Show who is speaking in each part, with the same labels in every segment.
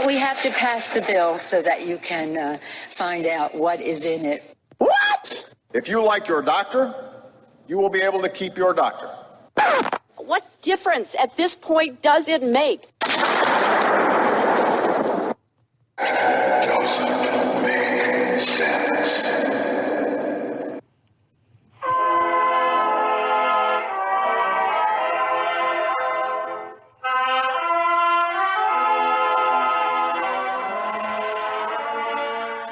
Speaker 1: we have to pass the bill so that you can find out what is in it.
Speaker 2: What?
Speaker 3: If you like your doctor, you will be able to keep your doctor.
Speaker 4: What difference at this point does it make?
Speaker 5: Doesn't make sense.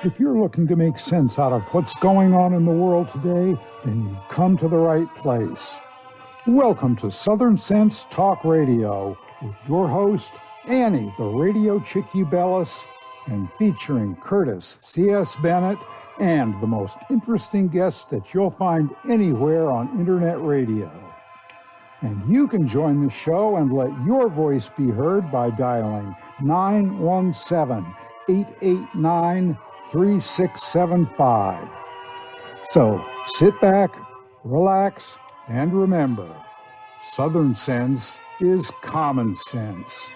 Speaker 6: If you're looking to make sense out of what's going on in the world today, then you've come to the right place. Welcome to Southern Sense Talk Radio with your host, Annie, the Radio Chick-A-Dee, and featuring Curtis C.S. Bennett and the most interesting guests that you'll find anywhere on Internet radio. And you can join the show and let your voice be heard by dialing 917-889-3675. So sit back, relax, and remember, Southern Sense is common sense.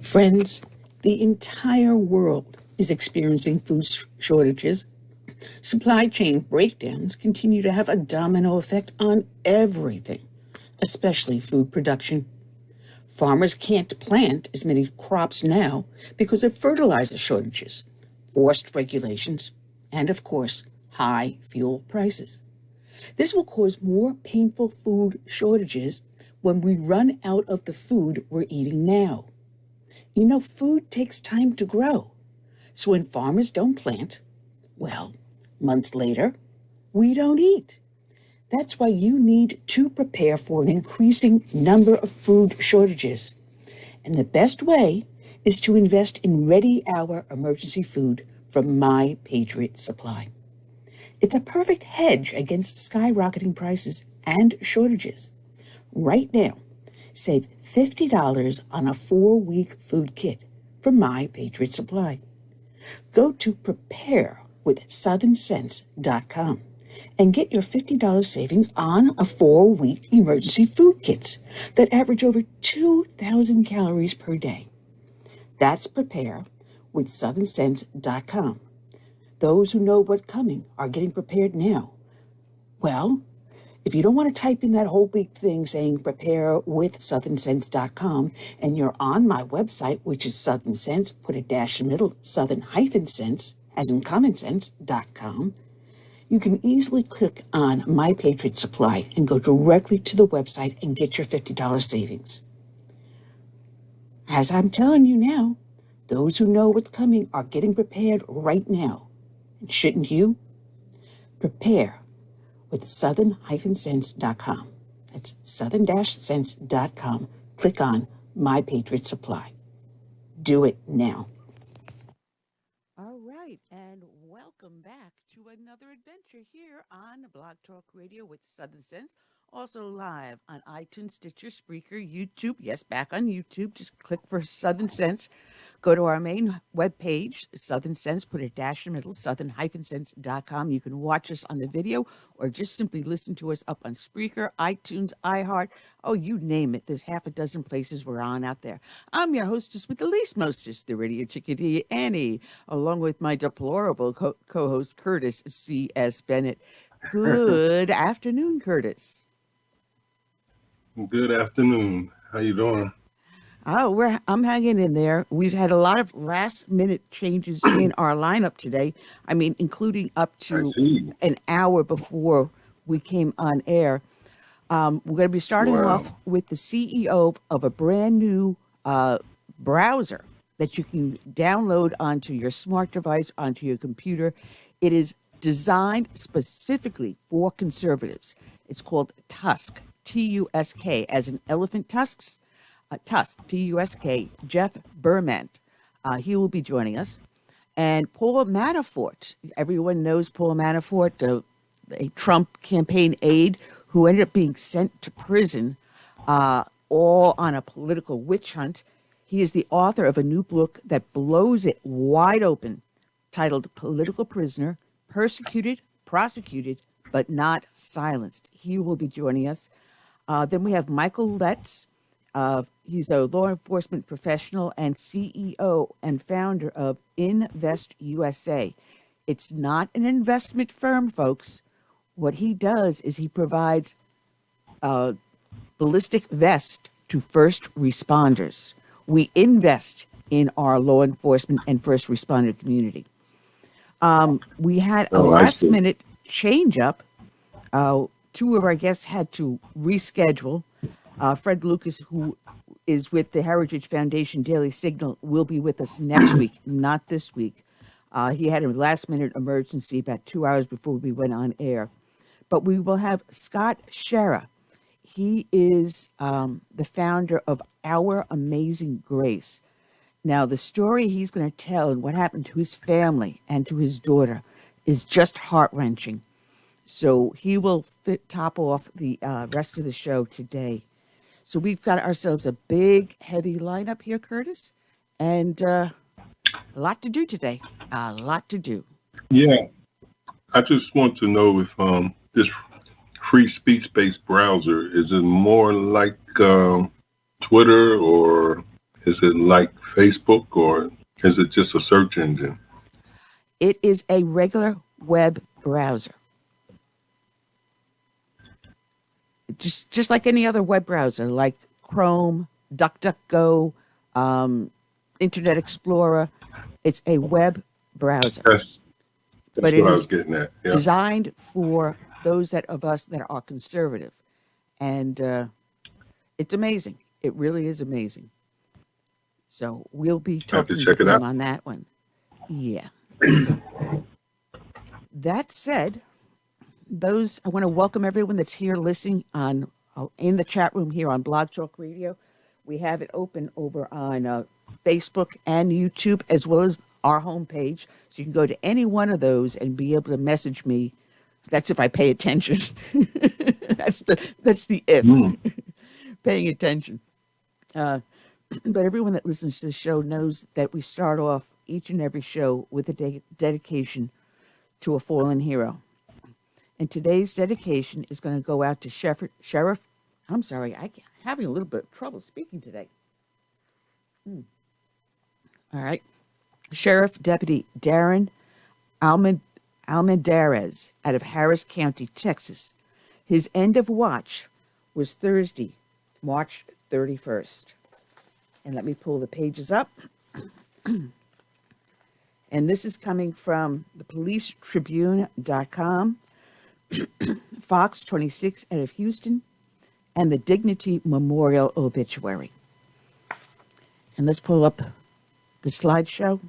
Speaker 2: Friends, the entire world is experiencing food shortages. Supply chain breakdowns continue to have a domino effect on everything, especially food production. Farmers can't plant as many crops now because of fertilizer shortages, forced regulations, and of course, high fuel prices. This will cause more painful food shortages when we run out of the food we're eating now. You know, food takes time to grow. So when farmers don't plant, well, months later, we don't eat. That's why you need to prepare for an increasing number of food shortages. And the best way is to invest in Ready Hour emergency food from My Patriot Supply. It's a perfect hedge against skyrocketing prices and shortages. Right now, save $50 on a 4-week food kit from My Patriot Supply. Go to preparewithSouthernSense.com and get your $50 savings on a 4-week emergency food kits that average over 2,000 calories per day. That's preparewithSouthernSense.com. Those who know what's coming are getting prepared now. Well, if you don't want to type in that whole big thing saying preparewithSouthernSense.com and you're on my website, which is Southern Sense, put a dash in the middle, Southern-Sense, as in commonsense.com, you can easily click on My Patriot Supply and go directly to the website and get your $50 savings. As I'm telling you now, those who know what's coming are getting prepared right now. And shouldn't you? Prepare with Southern-Sense.com. That's Southern-Sense.com. Click on My Patriot Supply. Do it now. All right, and welcome back to another adventure here on Blog Talk Radio with Southern Sense. Also live on iTunes, Stitcher, Spreaker, YouTube. Yes, back on YouTube. Just click for Southern Sense. Go to our main webpage, Southern Sense, put a dash in the middle, Southern-Sense.com. You can watch us on the video or just simply listen to us up on Spreaker, iTunes, iHeart. Oh, you name it. There's half a dozen places we're on out there. I'm your hostess with the least mostest, the Radio Chick-A-Dee, Annie, along with my deplorable co-host, Curtis C.S. Bennett. Good afternoon, Curtis.
Speaker 7: Good afternoon. How you doing?
Speaker 2: Oh, I'm hanging in there. We've had a lot of last-minute changes in our lineup today. I mean, including up to an hour before we came on air. We're going to be starting off with the CEO of a brand new browser that you can download onto your smart device, onto your computer. It is designed specifically for conservatives. It's called TUSK, T-U-S-K, as in elephant tusks. TUSK, T-U-S-K, Jeff Bermant. He will be joining us. And Paul Manafort, everyone knows Paul Manafort, a Trump campaign aide who ended up being sent to prison all on a political witch hunt. He is the author of a new book that blows it wide open, titled Political Prisoner, Persecuted, Prosecuted, but Not Silenced. He will be joining us. Then we have Michael Letts. He's a law enforcement professional and CEO and founder of In-VestUSA. It's not an investment firm, folks. What he does is he provides ballistic vests to first responders. We invest in our law enforcement and first responder community. We had a last minute change up. Two of our guests had to reschedule. Fred Lucas, who is with the Heritage Foundation Daily Signal, will be with us next week, not this week. He had a last minute emergency about 2 hours before we went on air. But we will have Scott Schara. He is the founder of Our Amazing Grace. Now, the story he's going to tell and what happened to his family and to his daughter is just heart-wrenching. So he will top off the rest of the show today. So we've got ourselves a big, heavy lineup here, Curtis, and a lot to do today. A lot to do.
Speaker 7: Yeah. I just want to know if this free speech-based browser, is it more like Twitter, or is it like Facebook, or is it just a search engine?
Speaker 2: It is a regular web browser. Just like any other web browser, like Chrome, DuckDuckGo, Internet Explorer. It's a web browser.
Speaker 7: That's
Speaker 2: but
Speaker 7: what
Speaker 2: it
Speaker 7: I
Speaker 2: is
Speaker 7: was getting at. Yeah.
Speaker 2: designed for those of us that are conservative. And it's amazing. It really is amazing. So we'll be talking with him on that one. Yeah. So, that said, I want to welcome everyone that's here listening in the chat room here on Blog Talk Radio. We have it open over on Facebook and YouTube, as well as our homepage. So you can go to any one of those and be able to message me. That's if I pay attention. that's the if. Paying attention. But everyone that listens to the show knows that we start off each and every show with a dedication to a fallen hero. And today's dedication is going to go out to Sheriff. I'm sorry, I'm having a little bit of trouble speaking today. All right. Sheriff Deputy Darren Almendarez out of Harris County, Texas. His end of watch was Thursday, March 31st. And let me pull the pages up. And this is coming from the policetribune.com, Fox 26 out of Houston, and the Dignity Memorial Obituary. And let's pull up the slideshow.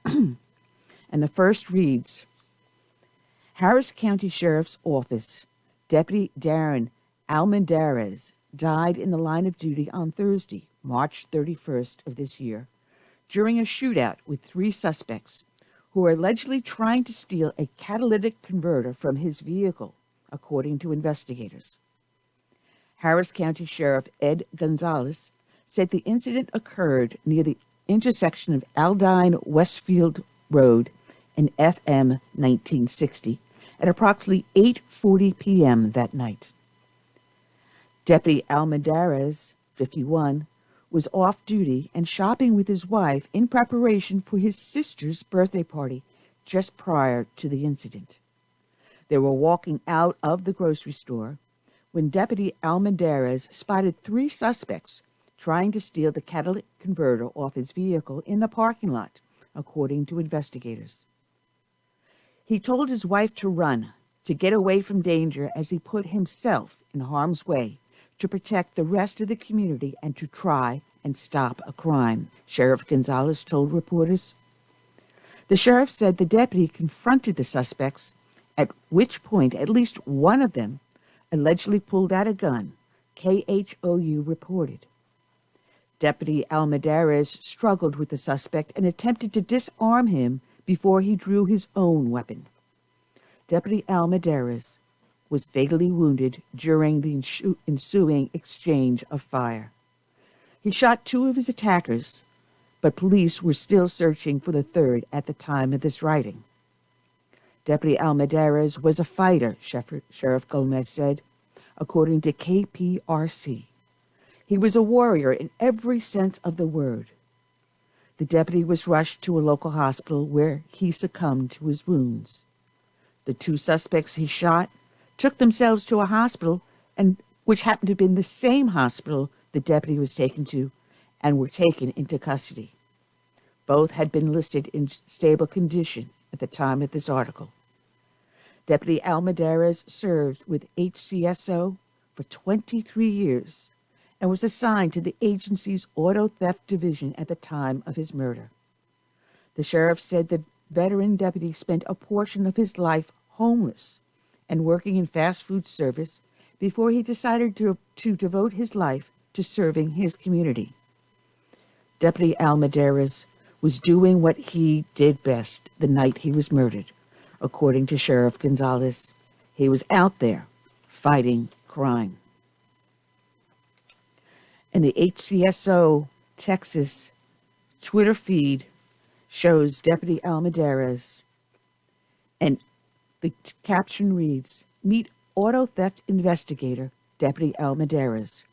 Speaker 2: And the first reads, Harris County Sheriff's Office, Deputy Darren Almendarez died in the line of duty on Thursday, March 31st of this year, during a shootout with 3 suspects who were allegedly trying to steal a catalytic converter from his vehicle, according to investigators. Harris County Sheriff Ed Gonzalez said the incident occurred near the intersection of Aldine Westfield Road and FM 1960 at approximately 8:40 p.m. that night. Deputy Almendarez, 51, was off duty and shopping with his wife in preparation for his sister's birthday party just prior to the incident. They were walking out of the grocery store when Deputy Almendarez spotted 3 suspects trying to steal the catalytic converter off his vehicle in the parking lot, according to investigators. He told his wife to run
Speaker 8: to get away from danger as he put himself in harm's way to protect the rest of the community and to try and stop a crime, Sheriff Gonzalez told reporters. The sheriff said the deputy confronted the suspects, at which point at least one of them allegedly pulled out a gun, KHOU reported. Deputy Almendarez struggled with the suspect and attempted to disarm him before he drew his own weapon. Deputy Almendarez was fatally wounded during the ensuing exchange of fire. He shot two of his attackers, but police were still searching for the third at the time of this writing. Deputy Almendarez was a fighter, Sheriff Gomez said, according to KPRC. He was a warrior in every sense of the word. The deputy was rushed to a local hospital where he succumbed to his wounds. The two suspects he shot took themselves to a hospital, and which happened to have been the same hospital the deputy was taken to, and were taken into custody. Both had been listed in stable condition at the time of this article. Deputy Almendarez served with HCSO for 23 years and was assigned to the agency's auto theft division at the time of his murder. The sheriff said the veteran deputy spent a portion of his life homeless and working in fast food service before he decided to devote his life to serving his community. Deputy Almendarez was doing what he did best the night he was murdered. According to Sheriff Gonzalez, he was out there fighting crime. And the HCSO Texas Twitter feed shows Deputy Almendarez, and the caption reads, "Meet auto theft investigator Deputy Almendarez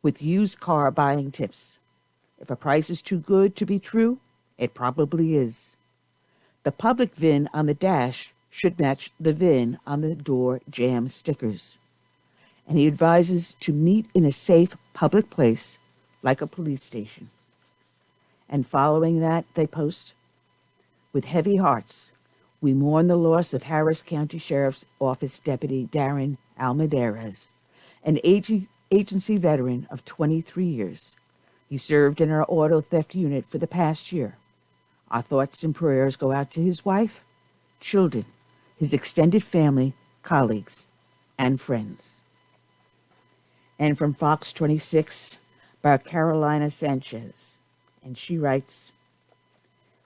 Speaker 8: with used car buying tips. If a price is too good to be true, it probably is. The public VIN on the dash should match the VIN on the door jam stickers." And he advises to meet in a safe public place like a police station. And following that, they post, "With heavy hearts, we mourn the loss of Harris County Sheriff's Office Deputy Darren Almendarez, an agency veteran of 23 years. He served in our auto theft unit for the past year. Our thoughts and prayers go out to his wife, children, his extended family, colleagues, and friends." And from Fox 26 by Carolina Sanchez. And she writes,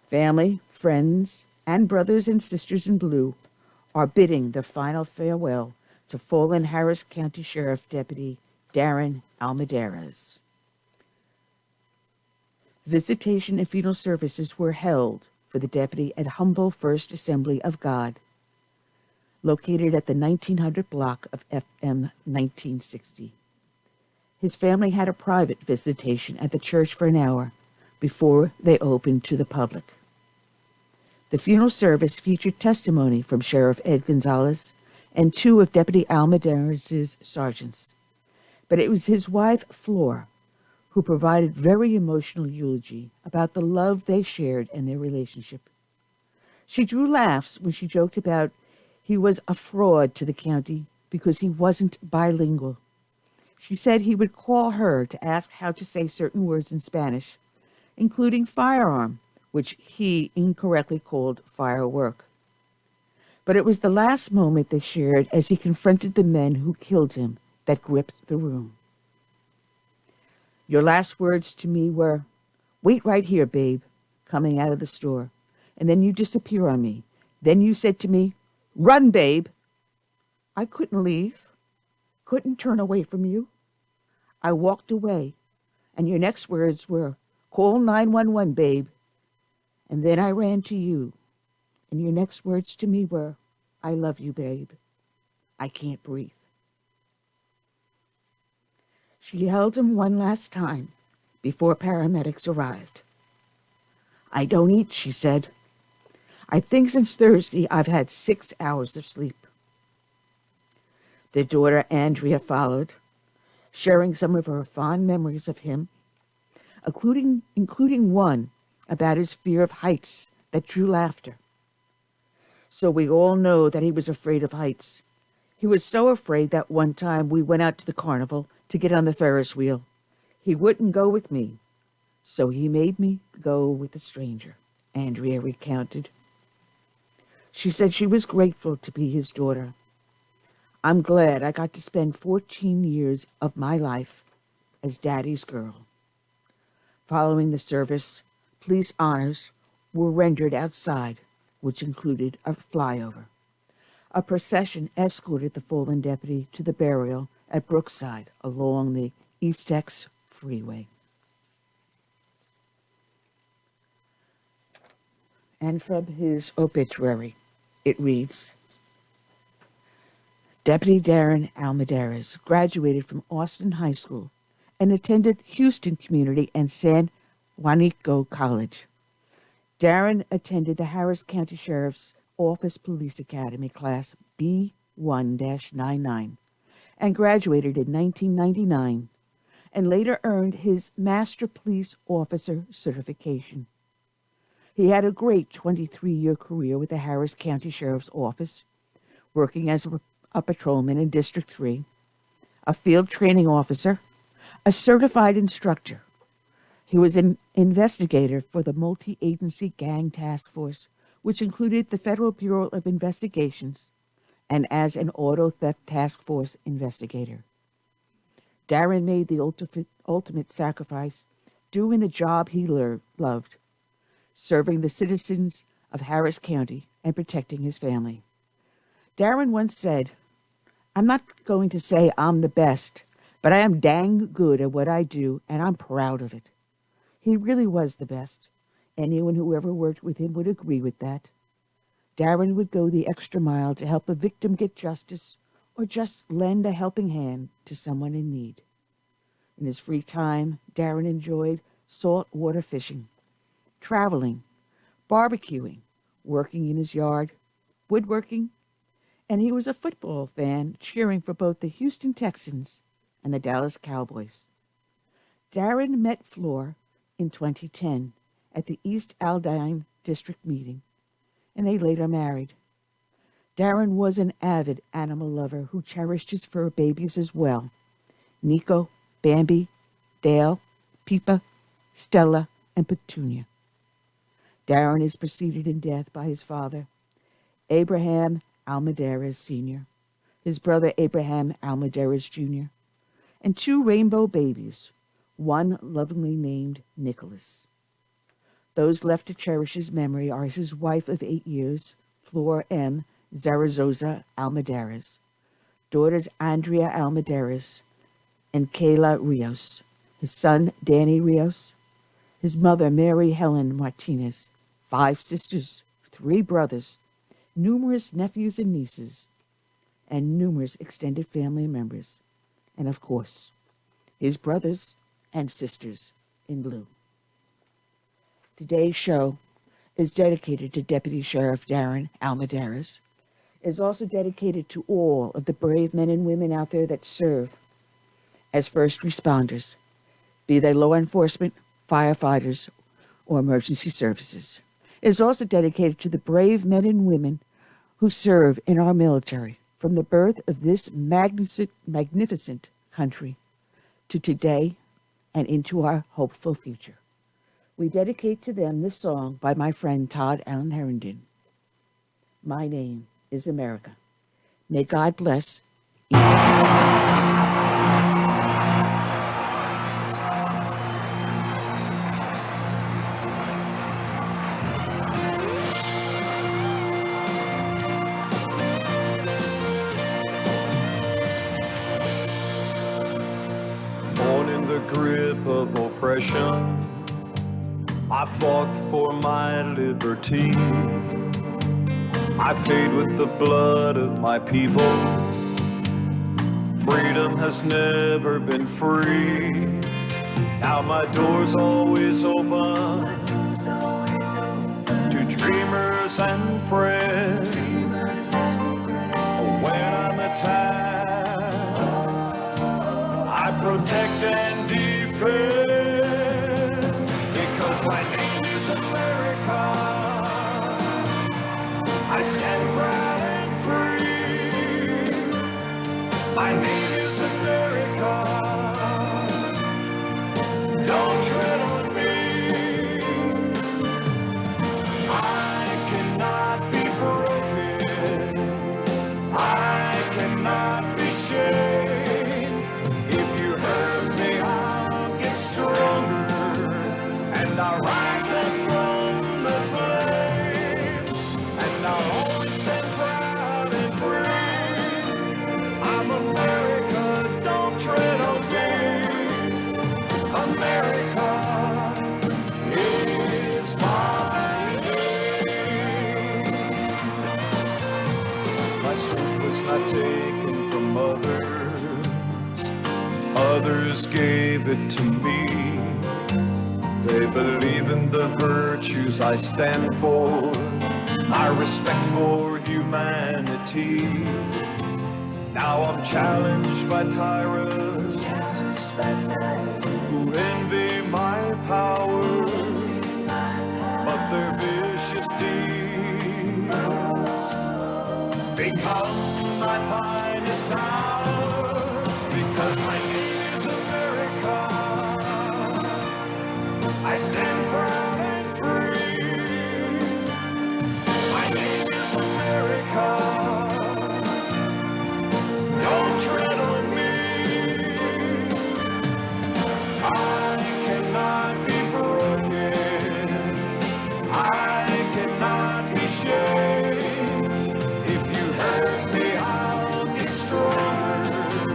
Speaker 8: "Family, friends, and brothers and sisters in blue are bidding their final farewell to fallen Harris County Sheriff Deputy Darren Almendarez. Visitation and funeral services were held for the deputy at Humble First Assembly of God, located at the 1900 block of FM 1960. His family had a private visitation at the church for an hour before they opened to the public. The funeral service featured testimony from Sheriff Ed Gonzalez and two of Deputy Almendarez's sergeants. But it was his wife, Flora, who provided very emotional eulogy about the love they shared in their relationship. She drew laughs when she joked about he was a fraud to the county because he wasn't bilingual. She said he would call her to ask how to say certain words in Spanish, including firearm, which he incorrectly called firework. But it was the last moment they shared as he confronted the men who killed him that gripped the room. "Your last words to me were, 'Wait right here, babe,' coming out of the store. And then you disappear on me. Then you said to me, 'Run, babe.' I couldn't leave, couldn't turn away from you. I walked away, and your next words were, 'Call 911, babe.' And then I ran to you, and your next words to me were, 'I love you, babe. I can't breathe.'" She held him one last time before paramedics arrived. "I don't eat," she said. "I think since Thursday I've had 6 hours of sleep." Their daughter Andrea followed, sharing some of her fond memories of him, including one about his fear of heights that drew laughter. So we all know that he was afraid of heights. He was so afraid that one time we went out to the carnival to get on the Ferris wheel. He wouldn't go with me, so he made me go with a stranger, Andrea recounted. She said she was grateful to be his daughter. I'm glad I got to spend 14 years of my life as Daddy's girl. Following the service, police honors were rendered outside, which included a flyover. A procession escorted the fallen deputy to the burial at Brookside along the East X Freeway. And from his obituary, it reads, Deputy Darren Almendarez graduated from Austin High School and attended Houston Community and San Juanico College. Darren attended the Harris County Sheriff's Office Police Academy Class B1-99 and graduated in 1999 and later earned his Master Police Officer certification. He had a great 23-year career with the Harris County Sheriff's Office, working as a patrolman in District 3, a field training officer, a certified instructor. He was an investigator for the multi-agency gang task force, which included the Federal Bureau of Investigations, and as an auto theft task force investigator. Darren made the ultimate sacrifice, doing the job he loved, serving the citizens of Harris County and protecting his family. Darren once said, I'm not going to say I'm the best, but I am dang good at what I do, and I'm proud of it. He really was the best. Anyone who ever worked with him would agree with that. Darren would go the extra mile to help a victim get justice or just lend a helping hand to someone in need. In his free time, Darren enjoyed saltwater fishing, traveling, barbecuing, working in his yard, woodworking, and he was a football fan, cheering for both the Houston Texans and the Dallas Cowboys. Darren met Fleur in 2010 at the East Aldine District meeting, and they later married. Darren was an avid animal lover who cherished his fur babies as well. Nico, Bambi, Dale, Peepa, Stella, and Petunia. Darren is preceded in death by his father, Abraham Almendarez Sr., his brother Abraham Almendarez Jr., and 2 rainbow babies, one lovingly named Nicholas. Those left to cherish his memory are his wife of 8 years, Flor M. Zaragoza Almendarez, daughters Andrea Almendarez and Kayla Rios, his son Danny Rios, his mother Mary Helen Martinez, 5 sisters, 3 brothers, numerous nephews and nieces, and numerous extended family members, and of course, his brothers and sisters in blue. Today's show is dedicated to Deputy Sheriff Darren Almendarez. It is also dedicated to all of the brave men and women out there that serve as first responders, be they law enforcement, firefighters, or emergency services. It is also dedicated to the brave men and women who serve in our military from the birth of this magnificent country to today and into our hopeful future. We dedicate to them this song by my friend Todd Allen Herndon. My name is America. May God bless each
Speaker 9: Born in the grip of oppression, I fought for my liberty. I paid with the blood of my people. Freedom has never been free. Now my door's always open to dreamers and friends. When I'm attacked, I protect and defend, because my name is America. I stand My name is America. Don't tread on me. I cannot be broken. I cannot be shamed. If you hurt me, I'll get stronger, and I'll rise up from the flames, and I'll always stand proud and free. I'm America, don't tread on me. America is my name. My strength was not taken from others. Others gave it to me. They believe in the virtues I stand for. My respect for humanity. Now I'm challenged by tyrants who envy my power, but their vicious deeds become my finest hour. Because my name is America, I stand proud and free. My name is America. Don't tread on me. I cannot be broken. I cannot be shamed. If you hurt me, I'll get stronger,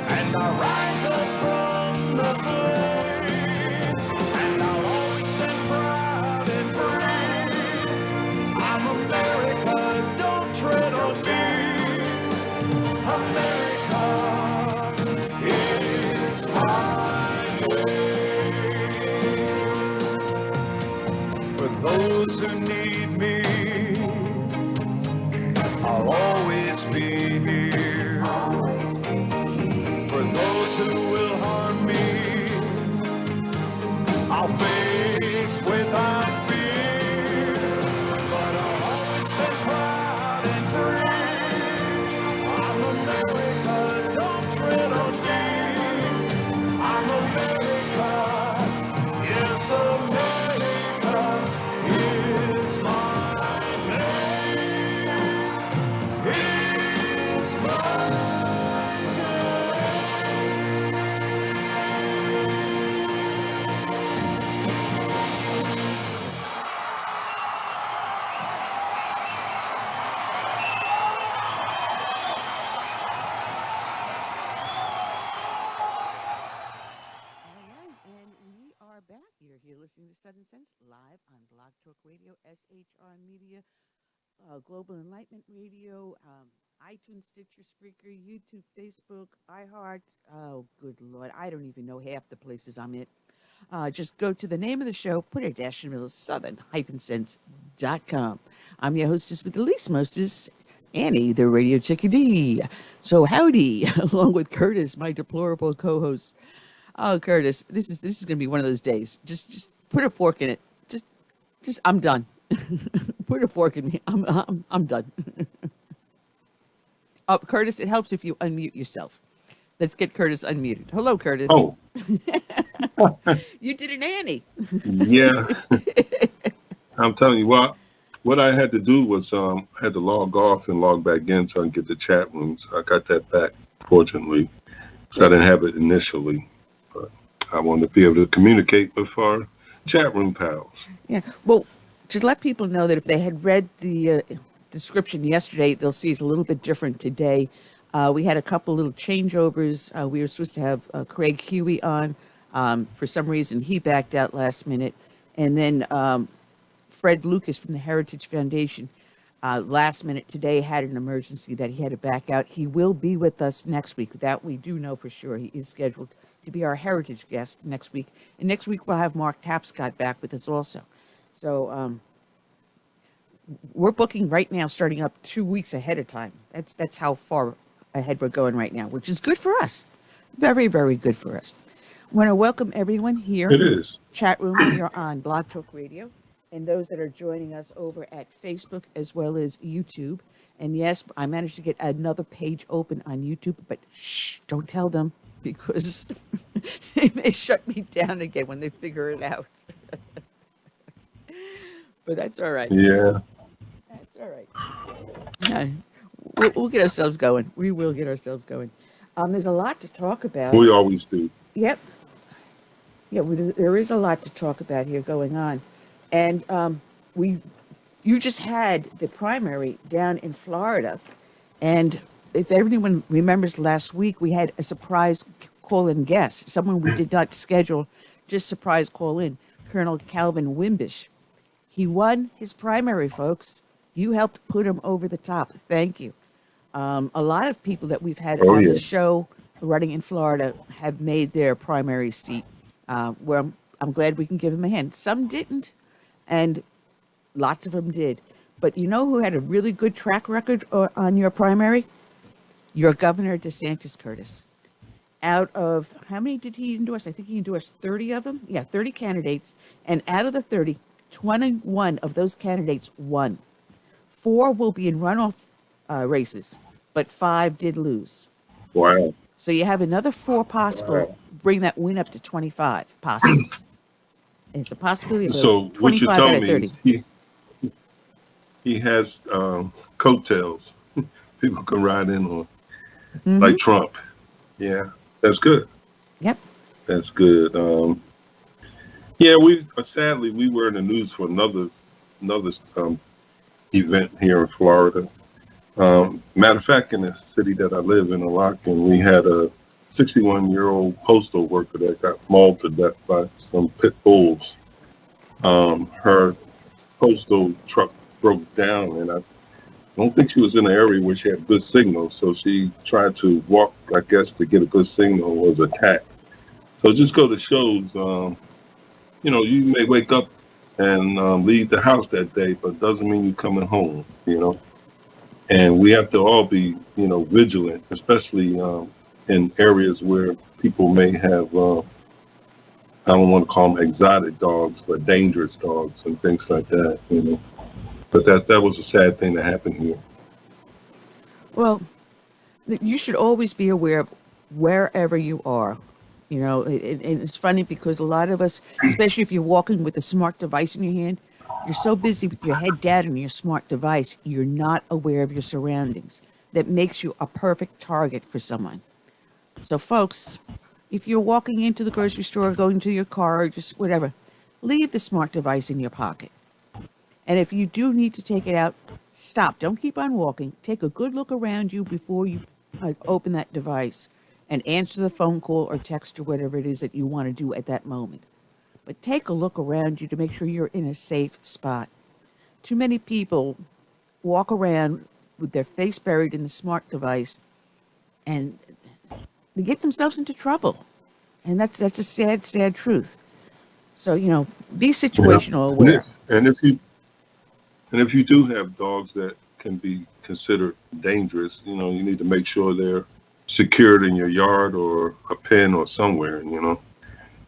Speaker 9: and I'll rise up from the flames, and I'll always stand proud and free. I'm America, don't tread on me. America is my name. For those who need me, I'll always be here. For those who will harm me, I'll face without fear. But I'll always stay proud and free. I'm America, don't tread on me. I'm America, yes, America is my name. Is my
Speaker 8: You're listening to Southern Sense live on Blog Talk Radio, SHR Media, Global Enlightenment Radio, iTunes, Stitcher, Spreaker, YouTube, Facebook, iHeart. Oh, good Lord. I don't even know half the places I'm in. Just go to the name of the show, put a dash in the middle, southern-sense.com. I'm your hostess with the least mostest, Annie, the Radio Chick-A-Dee. So howdy, along with Curtis, my deplorable co-host. Oh, Curtis, this is going to be one of those days. Just put a fork in it. Just I'm done. Put a fork in me. I'm done. Oh, Curtis, it helps if you unmute yourself. Let's get Curtis unmuted. Hello, Curtis.
Speaker 7: Oh.
Speaker 8: You did an Annie.
Speaker 7: Yeah. I'm telling you what I had to do was I had to log off and log back in so I can get the chat rooms. I got that back, fortunately. So I didn't have it initially. But I wanted to be able to communicate with our chat room pals.
Speaker 8: Yeah. Well, to let people know that if they had read the description yesterday, they'll see it's a little bit different today. We had a couple little changeovers. We were supposed to have Craig Huey on. For some reason, he backed out last minute. And then Fred Lucas from the Heritage Foundation, last minute today, had an emergency that he had to back out. He will be with us next week. That we do know for sure. He is scheduled to be our Heritage guest next week. And next week, we'll have Mark Tapscott back with us also. So we're booking right now, starting up 2 weeks ahead of time. That's how far ahead we're going right now, which is good for us. Very, very good for us. I want to welcome everyone here.
Speaker 7: It is.
Speaker 8: Chat room here on Blog Talk Radio, and those that are joining us over at Facebook as well as YouTube. And yes, I managed to get another page open on YouTube, but shh, don't tell them because they may shut me down again when they figure it out. But that's all right.
Speaker 7: Yeah.
Speaker 8: That's all right. Yeah, we'll get ourselves going. We will get ourselves going. There's a lot to talk about.
Speaker 7: We always do.
Speaker 8: Yep. Yeah, there is a lot to talk about here going on. And you just had the primary down in Florida. And if everyone remembers last week, we had a surprise call-in guest, someone we did not schedule, just surprise call-in, Colonel Calvin Wimbish. He won his primary, folks. You helped put him over the top. Thank you. A lot of people that we've had on the show running in Florida have made their primary seat. Where I'm glad we can give him a hand. Some didn't, and lots of them did. But you know who had a really good track record on your primary? Your Governor DeSantis, Curtis. Out of, how many did he endorse? I think he endorsed 30 of them. Yeah, 30 candidates. And out of the 30, 21 of those candidates won. 4 will be in runoff races, but 5 did lose.
Speaker 7: Wow.
Speaker 8: So you have another 4 possible. Wow. Bring that win up to 25 possible. And it's a possibility of
Speaker 7: so
Speaker 8: 25 out of 30.
Speaker 7: He has coattails. People can ride in on, like Trump. Yeah, that's good.
Speaker 8: Yep.
Speaker 7: That's good. Yeah, sadly we were in the news for another event here in Florida. Matter of fact, in the city that I live in, Alakan, we had a 61-year-old postal worker that got mauled to death by some pit bulls. Her postal truck broke down, and I don't think she was in an area where she had good signal, so she tried to walk, I guess, to get a good signal, was attacked. So just go to shows, you may wake up and leave the house that day, but doesn't mean you're coming home, And we have to all be, vigilant, especially in areas where people may have, I don't want to call them exotic dogs, but dangerous dogs and things like that, But that was a sad thing that happened here.
Speaker 8: Well, you should always be aware of wherever you are. And it's funny because a lot of us, especially if you're walking with a smart device in your hand, you're so busy with your head down on your smart device, you're not aware of your surroundings. That makes you a perfect target for someone. So, folks, if you're walking into the grocery store, going to your car, or just whatever, leave the smart device in your pocket. And if you do need to take it out, stop. Don't keep on walking. Take a good look around you before you open that device and answer the phone call or text or whatever it is that you want to do at that moment. But take a look around you to make sure you're in a safe spot. Too many people walk around with their face buried in the smart device and they get themselves into trouble. And that's a sad, sad truth. So, be situational aware.
Speaker 7: And if you do have dogs that can be considered dangerous, you need to make sure they're secured in your yard or a pen or somewhere,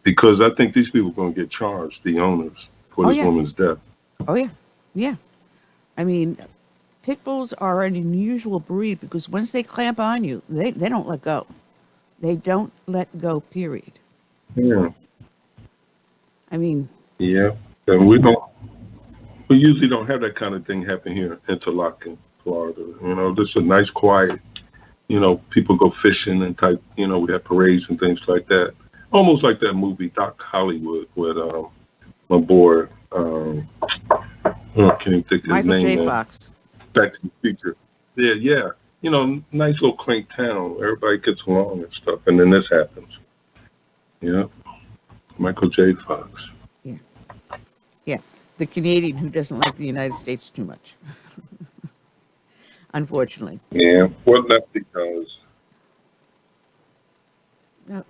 Speaker 7: because I think these people are going to get charged, the owners, for this woman's death.
Speaker 8: Oh, yeah. Yeah. I mean, pit bulls are an unusual breed because once they clamp on you, they don't let go. They don't let go, period.
Speaker 7: Yeah.
Speaker 8: I mean.
Speaker 7: Yeah. And we usually don't have that kind of thing happen here in Interlaken, Florida. This is a nice, quiet, people go fishing and type, we have parades and things like that. Almost like that movie, Doc Hollywood, with my boy, I can't even think of his name.
Speaker 8: Michael J. Fox.
Speaker 7: Back to the Future. Yeah. Nice little quaint town. Everybody gets along and stuff. And then this happens. Michael J. Fox.
Speaker 8: Yeah. The Canadian who doesn't like the United States too much. Unfortunately.
Speaker 7: Yeah. What lefty does.
Speaker 8: No.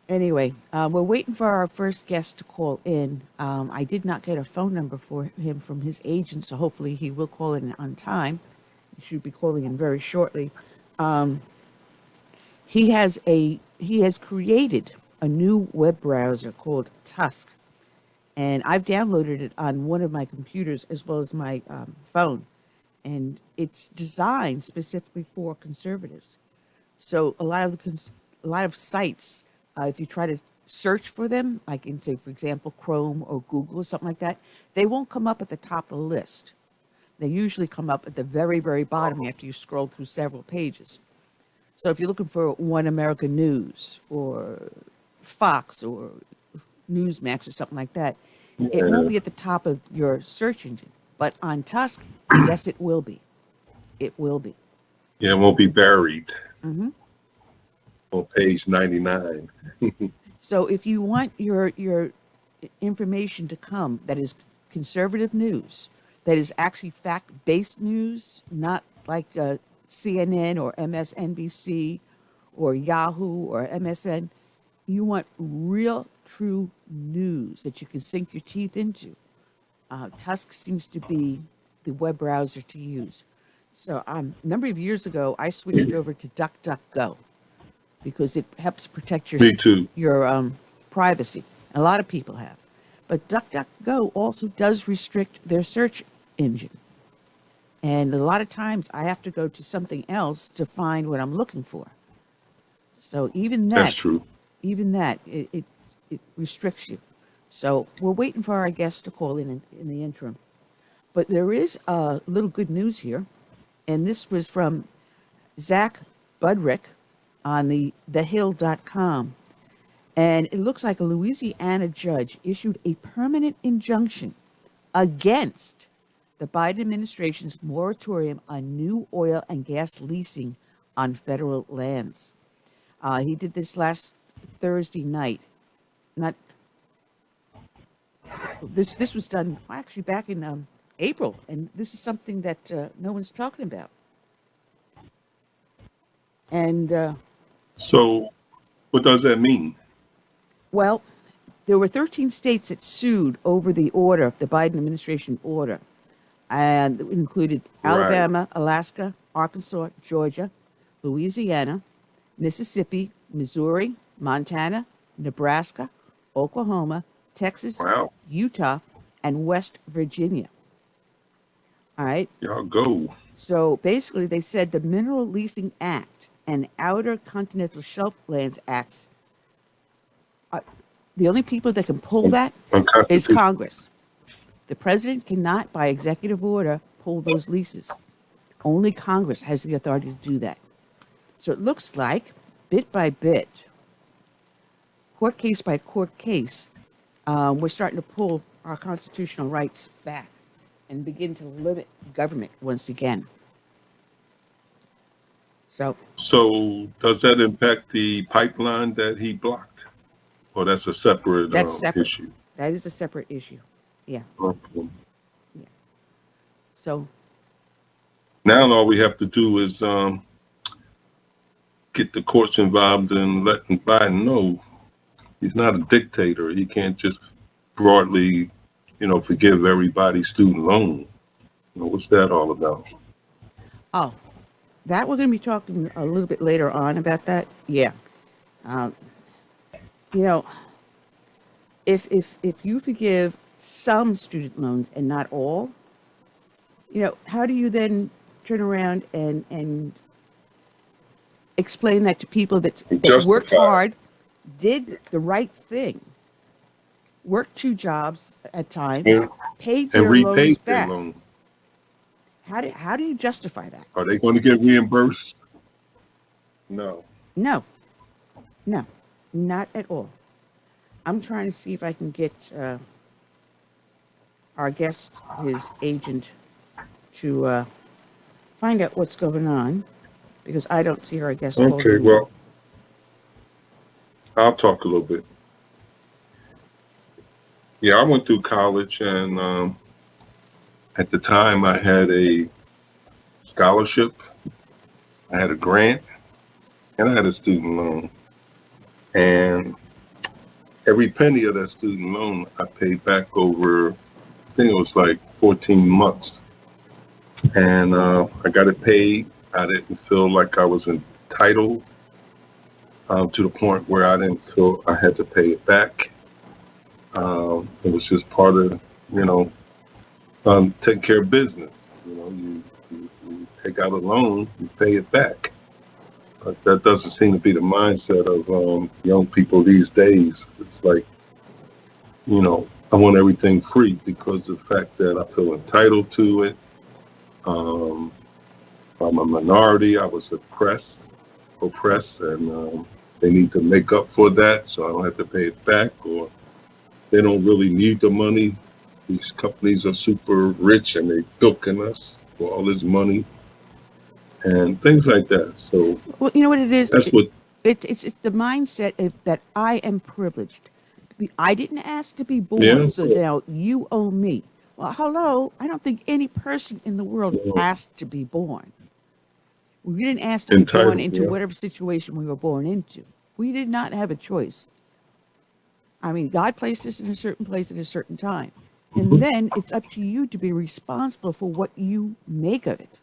Speaker 8: Anyway, we're waiting for our first guest to call in. I did not get a phone number for him from his agent, so hopefully he will call in on time. He should be calling in very shortly. He has created a new web browser called TUSK, and I've downloaded it on one of my computers as well as my phone. and it's designed specifically for conservatives. So a lot of sites, if you try to search for them, like in, say, for example, Chrome or Google or something like that, they won't come up at the top of the list. They usually come up at the very, very bottom after you scroll through several pages. So if you're looking for One American News or Fox or Newsmax or something like that, it won't be at the top of your search engine. But on TUSK, yes, it will be. It will be.
Speaker 7: Yeah, it won't be buried on page 99.
Speaker 8: So if you want your information to come that is conservative news, that is actually fact-based news, not like CNN or MSNBC or Yahoo or MSN, you want real, true news that you can sink your teeth into. TUSK seems to be the web browser to use. So a number of years ago, I switched over to DuckDuckGo because it helps protect your privacy. A lot of people have. But DuckDuckGo also does restrict their search engine. And a lot of times I have to go to something else to find what I'm looking for. So even that,
Speaker 7: That's true.
Speaker 8: Even that, it restricts you. So we're waiting for our guests to call in the interim. But there is a little good news here. And this was from Zach Budrick on thehill.com. And it looks like a Louisiana judge issued a permanent injunction against the Biden administration's moratorium on new oil and gas leasing on federal lands. He did this last Thursday night. This was done actually back in April, and this is something that no one's talking about. And
Speaker 7: so what does that mean?
Speaker 8: Well, there were 13 states that sued over the order, the Biden administration order, and it included Alabama, Alaska, Arkansas, Georgia, Louisiana, Mississippi, Missouri, Montana, Nebraska, Oklahoma, Texas, Utah, and West Virginia. All right.
Speaker 7: Y'all go.
Speaker 8: So basically, they said the Mineral Leasing Act and Outer Continental Shelf Lands Act, the only people that can pull that is Congress. The president cannot, by executive order, pull those leases. Only Congress has the authority to do that. So it looks like, bit by bit, court case by court case, we're starting to pull our constitutional rights back and begin to limit government once again. So
Speaker 7: does that impact the pipeline that he blocked? Or that's a separate, issue?
Speaker 8: That is a separate issue. Yeah.
Speaker 7: Okay.
Speaker 8: Yeah. So
Speaker 7: now all we have to do is get the courts involved in letting Biden know he's not a dictator. He can't just broadly, forgive everybody's student loan. What's that all about?
Speaker 8: Oh, that we're going to be talking a little bit later on about that. Yeah. If you forgive some student loans and not all, how do you then turn around and explain that to people that worked hard, did the right thing, worked 2 jobs at times, paid their loans back? How do you justify that?
Speaker 7: Are they going to get reimbursed? No.
Speaker 8: No, not at all. I'm trying to see if I can get our guest, his agent, to find out what's going on, because I don't see our guest.
Speaker 7: Okay, well, I'll talk a little bit. Yeah, I went through college, and at the time I had a scholarship, I had a grant, and I had a student loan. And every penny of that student loan I paid back over, I think it was like 14 months. And I got it paid. I didn't feel like I was entitled to the point where I didn't feel I had to pay it back. It was just part of, taking care of business. You You take out a loan, you pay it back. But that doesn't seem to be the mindset of young people these days. It's like, I want everything free because of the fact that I feel entitled to it. I'm a minority. I was oppressed, and they need to make up for that, so I don't have to pay it back, or they don't really need the money. These companies are super rich, and they're bilking us for all this money and things like that. So,
Speaker 8: Well, you know what it is?
Speaker 7: that's what.
Speaker 8: It's the mindset that I am privileged. I didn't ask to be born, so now you owe me. Well, hello. I don't think any person in the world asked to be born. We didn't ask to be born into whatever situation we were born into. We did not have a choice. I mean, God placed us in a certain place at a certain time. And then it's up to you to be responsible for what you make of it.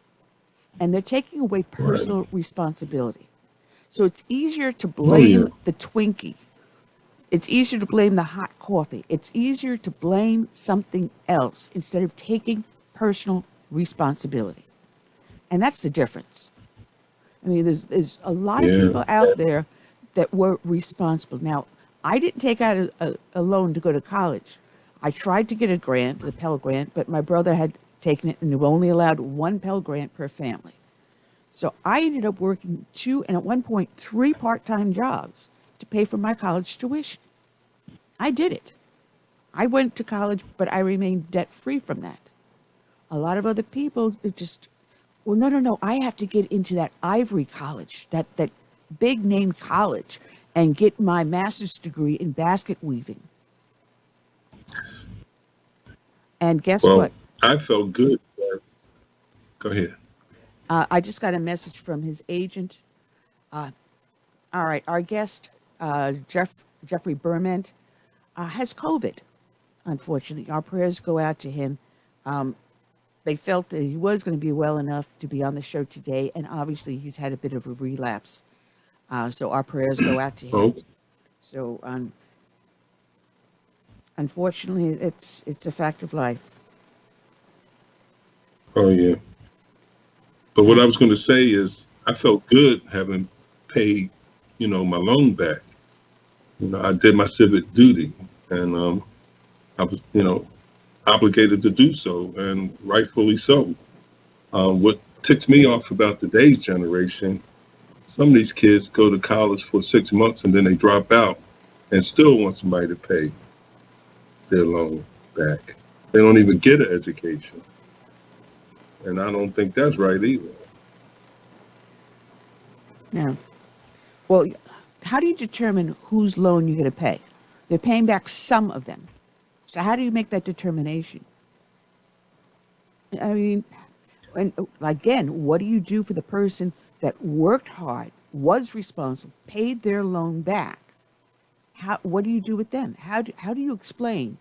Speaker 8: And they're taking away personal responsibility. So it's easier to blame the Twinkie. It's easier to blame the hot coffee. It's easier to blame something else instead of taking personal responsibility. And that's the difference. I mean, there's a lot of people out there that were responsible. Now, I didn't take out a loan to go to college. I tried to get a grant, the Pell Grant, but my brother had taken it and they were only allowed one Pell Grant per family. So I ended up working 2 and at one point 3 part-time jobs to pay for my college tuition. I did it. I went to college, but I remained debt-free from that. A lot of other people just, well, no, I have to get into that Ivory College, that big-name college, and get my master's degree in basket weaving. And guess what?
Speaker 7: I felt good. Go ahead.
Speaker 8: I just got a message from his agent. All right, our guest, Jeffrey Bermant, has COVID, unfortunately. Our prayers go out to him. They felt that he was going to be well enough to be on the show today, and obviously he's had a bit of a relapse. So our prayers go out to him. So unfortunately, it's a fact of life.
Speaker 7: Oh, yeah. But what I was going to say is I felt good having paid, my loan back. I did my civic duty, and I was, obligated to do so, and rightfully so. What ticks me off about today's generation, some of these kids go to college for 6 months and then they drop out and still want somebody to pay their loan back. They don't even get an education. And I don't think that's right either.
Speaker 8: No. Well, how do you determine whose loan you're going to pay? They're paying back some of them. So how do you make that determination? I mean, and again, what do you do for the person that worked hard, was responsible, paid their loan back? What do you do with them? How do you explain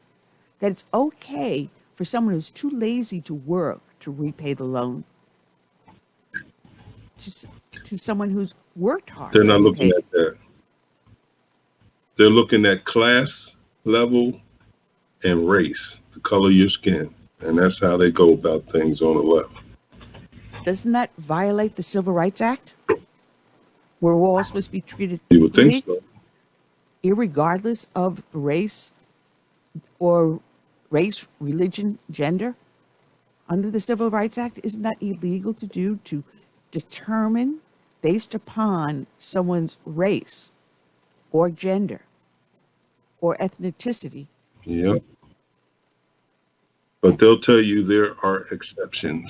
Speaker 8: that it's okay for someone who's too lazy to work to repay the loan to someone who's worked hard?
Speaker 7: They're not looking at that. They're looking at class, level, and race, the color of your skin. And that's how they go about things on the left.
Speaker 8: Doesn't that violate the Civil Rights Act? Where we're all supposed to be treated
Speaker 7: You would think so.
Speaker 8: irregardless of race, religion, gender? Under the Civil Rights Act, isn't that illegal to do, to determine based upon someone's race or gender or ethnicity?
Speaker 7: Yeah. But they'll tell you there are exceptions.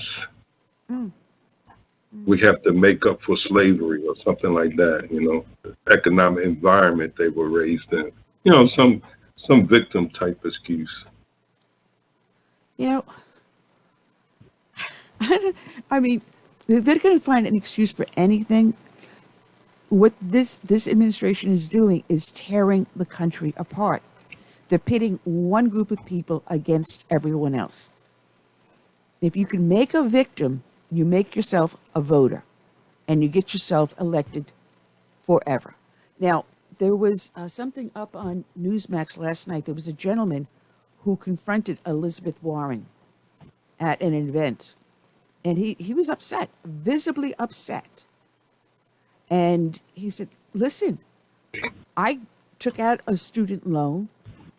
Speaker 7: We have to make up for slavery or something like that, the economic environment they were raised in. Some victim type excuse.
Speaker 8: I mean, they're going to find an excuse for anything. What this administration is doing is tearing the country apart. They're pitting one group of people against everyone else. If you can make a victim, you make yourself a voter, and you get yourself elected forever. Now, there was something up on Newsmax last night. There was a gentleman who confronted Elizabeth Warren at an event And he was upset, visibly upset. And he said, listen, I took out a student loan,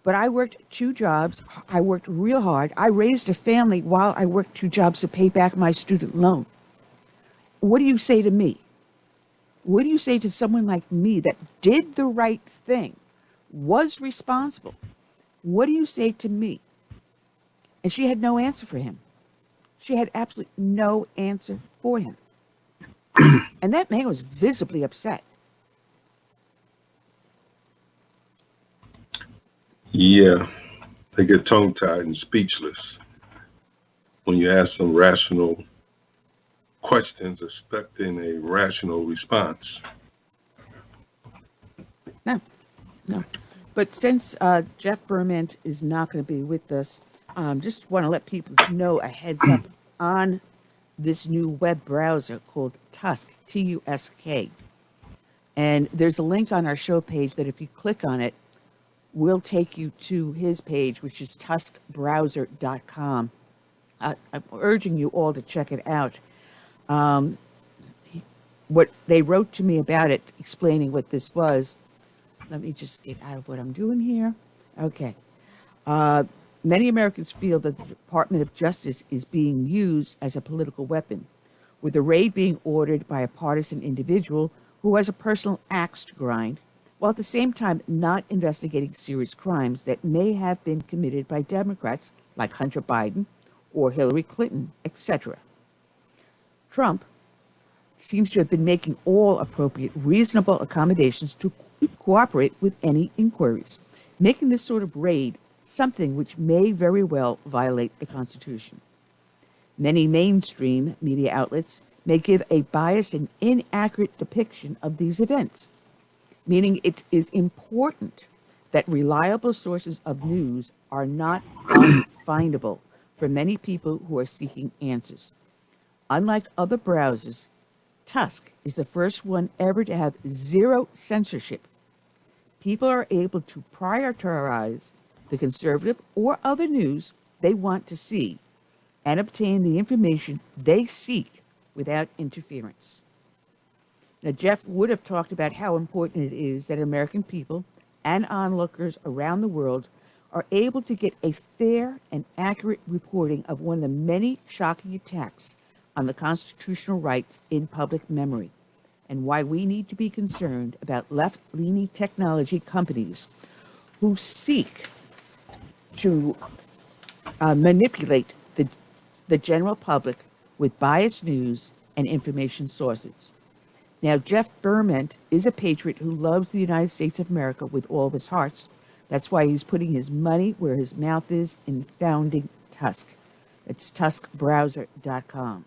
Speaker 8: but I worked 2 jobs. I worked real hard. I raised a family while I worked 2 jobs to pay back my student loan. What do you say to me? What do you say to someone like me that did the right thing, was responsible? What do you say to me? And she had no answer for him. She had absolutely no answer for him. And that man was visibly upset.
Speaker 7: Yeah, they get tongue-tied and speechless when you ask them rational questions expecting a rational response.
Speaker 8: No. But since Jeff Bermant is not going to be with us, just want to let people know a heads up on this new web browser called TUSK, TUSK. And there's a link on our show page that if you click on it, will take you to his page, which is tuskbrowser.com. I'm urging you all to check it out. What they wrote to me about it, explaining what this was. Let me just get out of what I'm doing here. Okay. Many Americans feel that the Department of Justice is being used as a political weapon, with the raid being ordered by a partisan individual who has a personal axe to grind, while at the same time not investigating serious crimes that may have been committed by Democrats like Hunter Biden or Hillary Clinton, etc. Trump seems to have been making all appropriate, reasonable accommodations to cooperate with any inquiries, making this sort of raid something which may very well violate the Constitution. Many mainstream media outlets may give a biased and inaccurate depiction of these events, meaning it is important that reliable sources of news are not unfindable for many people who are seeking answers. Unlike other browsers, TUSK is the first one ever to have zero censorship. People are able to prioritize the conservative or other news they want to see and obtain the information they seek without interference. Now, Jeff would have talked about how important it is that American people and onlookers around the world are able to get a fair and accurate reporting of one of the many shocking attacks on the constitutional rights in public memory, and why we need to be concerned about left-leaning technology companies who seek to manipulate the general public with biased news and information sources. Now, Jeff Bermant is a patriot who loves the United States of America with all of his hearts. That's why he's putting his money where his mouth is in founding TUSK. It's tuskbrowser.com.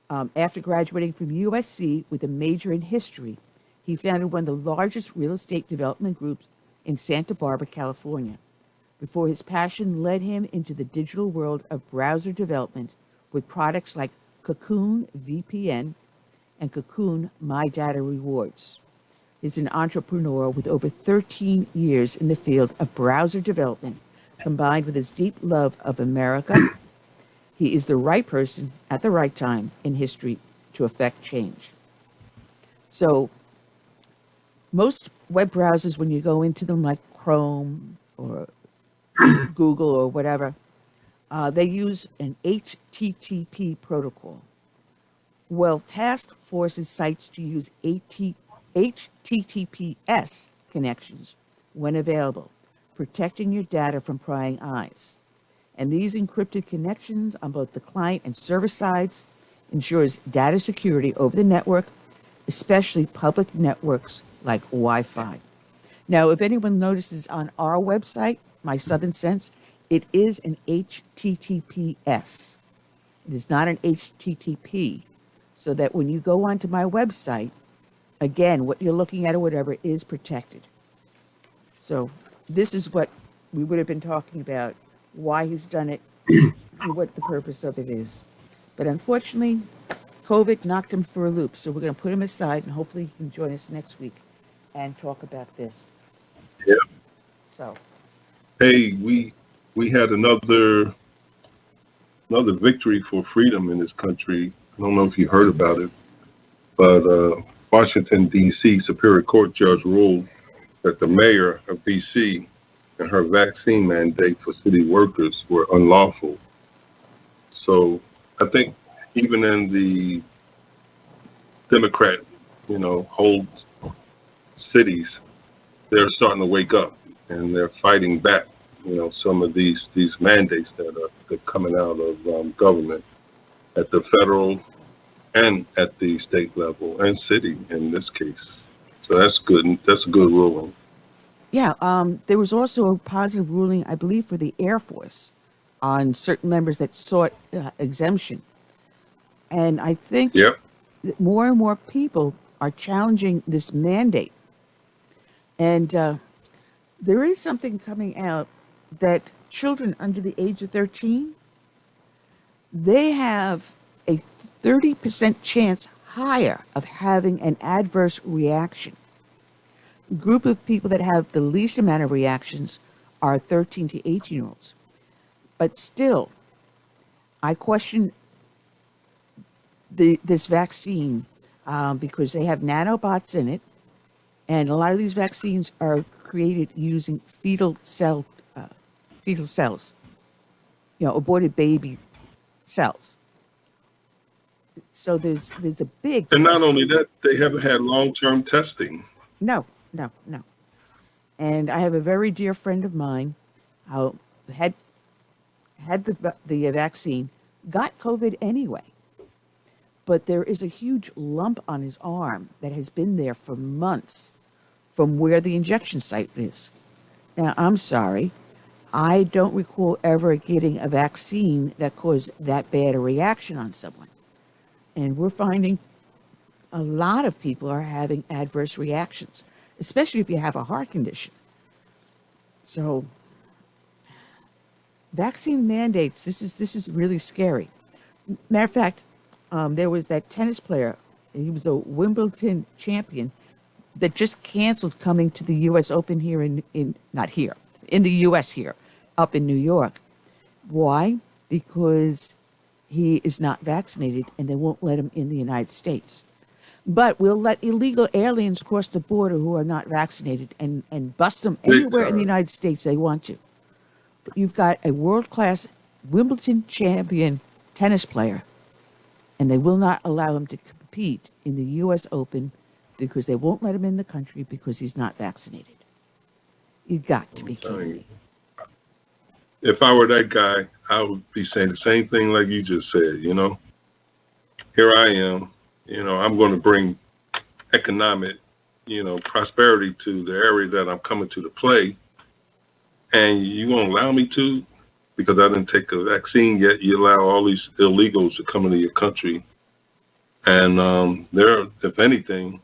Speaker 8: After graduating from USC with a major in history, he founded one of the largest real estate development groups in Santa Barbara, California, before his passion led him into the digital world of browser development with products like Cocoon VPN and Cocoon My Data Rewards. He's an entrepreneur with over 13 years in the field of browser development, combined with his deep love of America. He is the right person at the right time in history to affect change. So most web browsers, when you go into them like Chrome or Google or whatever, they use an HTTP protocol. Well, task forces sites to use HTTPS connections when available, protecting your data from prying eyes. And these encrypted connections on both the client and server sides ensures data security over the network, especially public networks like Wi-Fi. Now, if anyone notices on our website, My Southern Sense, it is an HTTPS. It is not an HTTP, so that when you go onto my website, again, what you're looking at or whatever is protected. So this is what we would have been talking about, why he's done it, and what the purpose of it is. But unfortunately, COVID knocked him for a loop, so we're going to put him aside, and hopefully he can join us next week and talk about this.
Speaker 7: Yeah.
Speaker 8: So.
Speaker 7: Hey, we had another another victory for freedom in this country. I don't know if you heard about it, but Washington, D.C. Superior Court judge ruled that the mayor of D.C. and her vaccine mandate for city workers were unlawful. So I think even in the Democrat, hold cities, they're starting to wake up and they're fighting back. Some of these mandates that are coming out of government at the federal and at the state level and city in this case. So that's good. That's a good ruling.
Speaker 8: Yeah, there was also a positive ruling, I believe, for the Air Force on certain members that sought exemption. And I think that more and more people are challenging this mandate. And there is something coming out that children under the age of 13, they have a 30% chance higher of having an adverse reaction. The group of people that have the least amount of reactions are 13 to 18-year-olds. But still, I question this vaccine because they have nanobots in it, and a lot of these vaccines are created using fetal cells, aborted baby cells. So there's a big...
Speaker 7: And not only that, they haven't had long-term testing.
Speaker 8: No. And I have a very dear friend of mine who had the vaccine, got COVID anyway. But there is a huge lump on his arm that has been there for months from where the injection site is. Now, I'm sorry, I don't recall ever getting a vaccine that caused that bad a reaction on someone. And we're finding a lot of people are having adverse reactions, especially if you have a heart condition. So, vaccine mandates, this is really scary. Matter of fact, there was that tennis player, he was a Wimbledon champion, that just canceled coming to the U.S. Open here in the U.S. here, up in New York. Why? Because he is not vaccinated and they won't let him in the United States. But we'll let illegal aliens cross the border who are not vaccinated and bust them anywhere in the United States they want to. But you've got a world-class Wimbledon champion tennis player, and they will not allow him to compete in the U.S. Open because they won't let him in the country because he's not vaccinated. You got to be kidding me.
Speaker 7: If I were that guy, I would be saying the same thing like you just said, Here I am, I'm going to bring economic, prosperity to the area that I'm coming to play. And you won't allow me to, because I didn't take a vaccine yet, you allow all these illegals to come into your country. And if anything,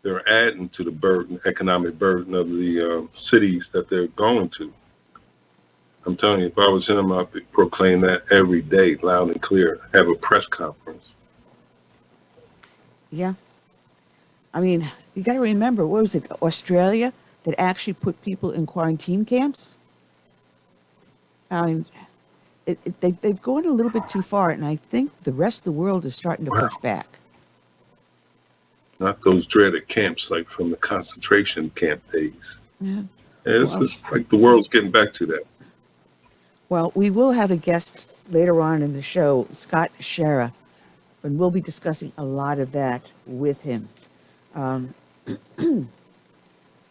Speaker 7: they're adding to the burden, economic burden of the cities that they're going to. I'm telling you, if I was him, I'd proclaim that every day, loud and clear, have a press conference.
Speaker 8: Yeah. I mean, you got to remember, what was it, Australia that actually put people in quarantine camps? I mean, they've gone a little bit too far, and I think the rest of the world is starting to push back.
Speaker 7: Not those dreaded camps like from the concentration camp days.
Speaker 8: Yeah.
Speaker 7: It's just like the world's getting back to that.
Speaker 8: Well, we will have a guest later on in the show, Scott Schara, and we'll be discussing a lot of that with him. So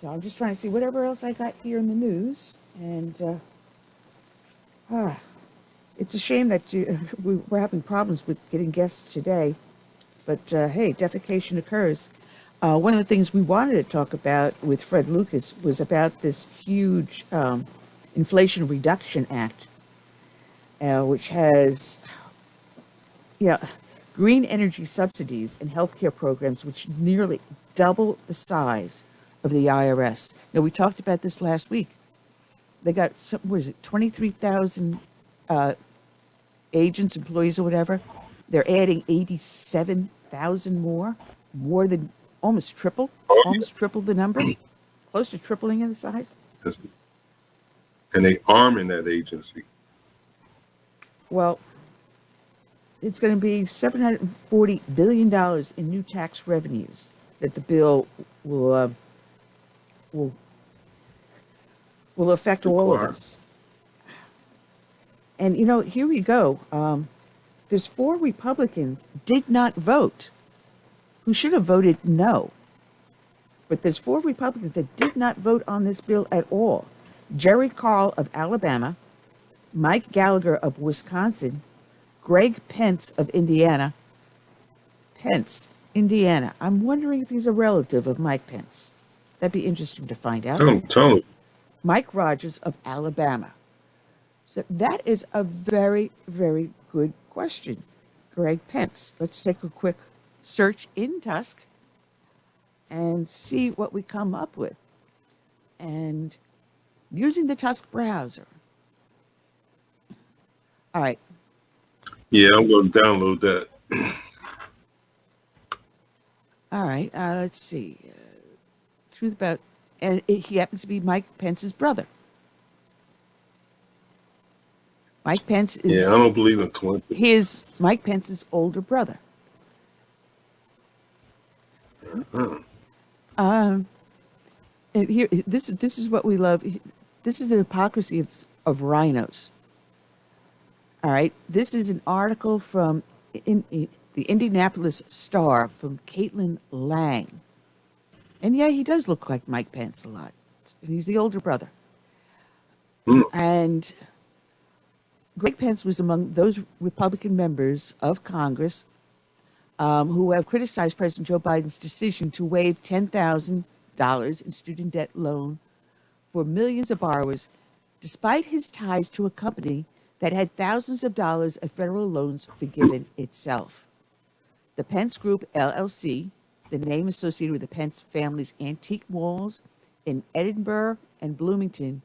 Speaker 8: I'm just trying to see whatever else I got here in the news. And it's a shame that we're having problems with getting guests today. But hey, defecation occurs. One of the things we wanted to talk about with Fred Lucas was about this huge Inflation Reduction Act, which has green energy subsidies and healthcare programs which nearly double the size of the IRS. Now, we talked about this last week. They got, 23,000 agents, employees, or whatever. They're adding 87,000 more than almost triple the number, close to tripling in the size.
Speaker 7: And they arming that agency.
Speaker 8: Well, it's going to be $740 billion in new tax revenues that the bill will affect all of us. And, you know, here we go. There's 4 Republicans did not vote who should have voted no. But there's 4 Republicans that did not vote on this bill at all. Jerry Carl of Alabama, Mike Gallagher of Wisconsin, Greg Pence of Indiana. Pence, Indiana. I'm wondering if he's a relative of Mike Pence. That'd be interesting to find out.
Speaker 7: Tell him.
Speaker 8: Mike Rogers of Alabama. So that is a very, very good question. Greg Pence. Let's take a quick search in TUSK and see what we come up with. And using the TUSK browser. All right.
Speaker 7: Yeah, I'm going to download that.
Speaker 8: All right. Let's see. Truth about, and he happens to be Mike Pence's brother. Mike Pence is.
Speaker 7: Yeah, I don't believe in Clinton.
Speaker 8: He is Mike Pence's older brother. And here, this is what we love. This is the hypocrisy of rhinos. All right, this is an article from the Indianapolis Star from Caitlin Lang, and yeah, he does look like Mike Pence a lot. He's the older brother, and Greg Pence was among those Republican members of Congress who have criticized President Joe Biden's decision to waive $10,000 in student debt loan for millions of borrowers, despite his ties to a company that had thousands of dollars of federal loans forgiven itself. The Pence Group, LLC, the name associated with the Pence family's antique malls in Edinburgh and Bloomington,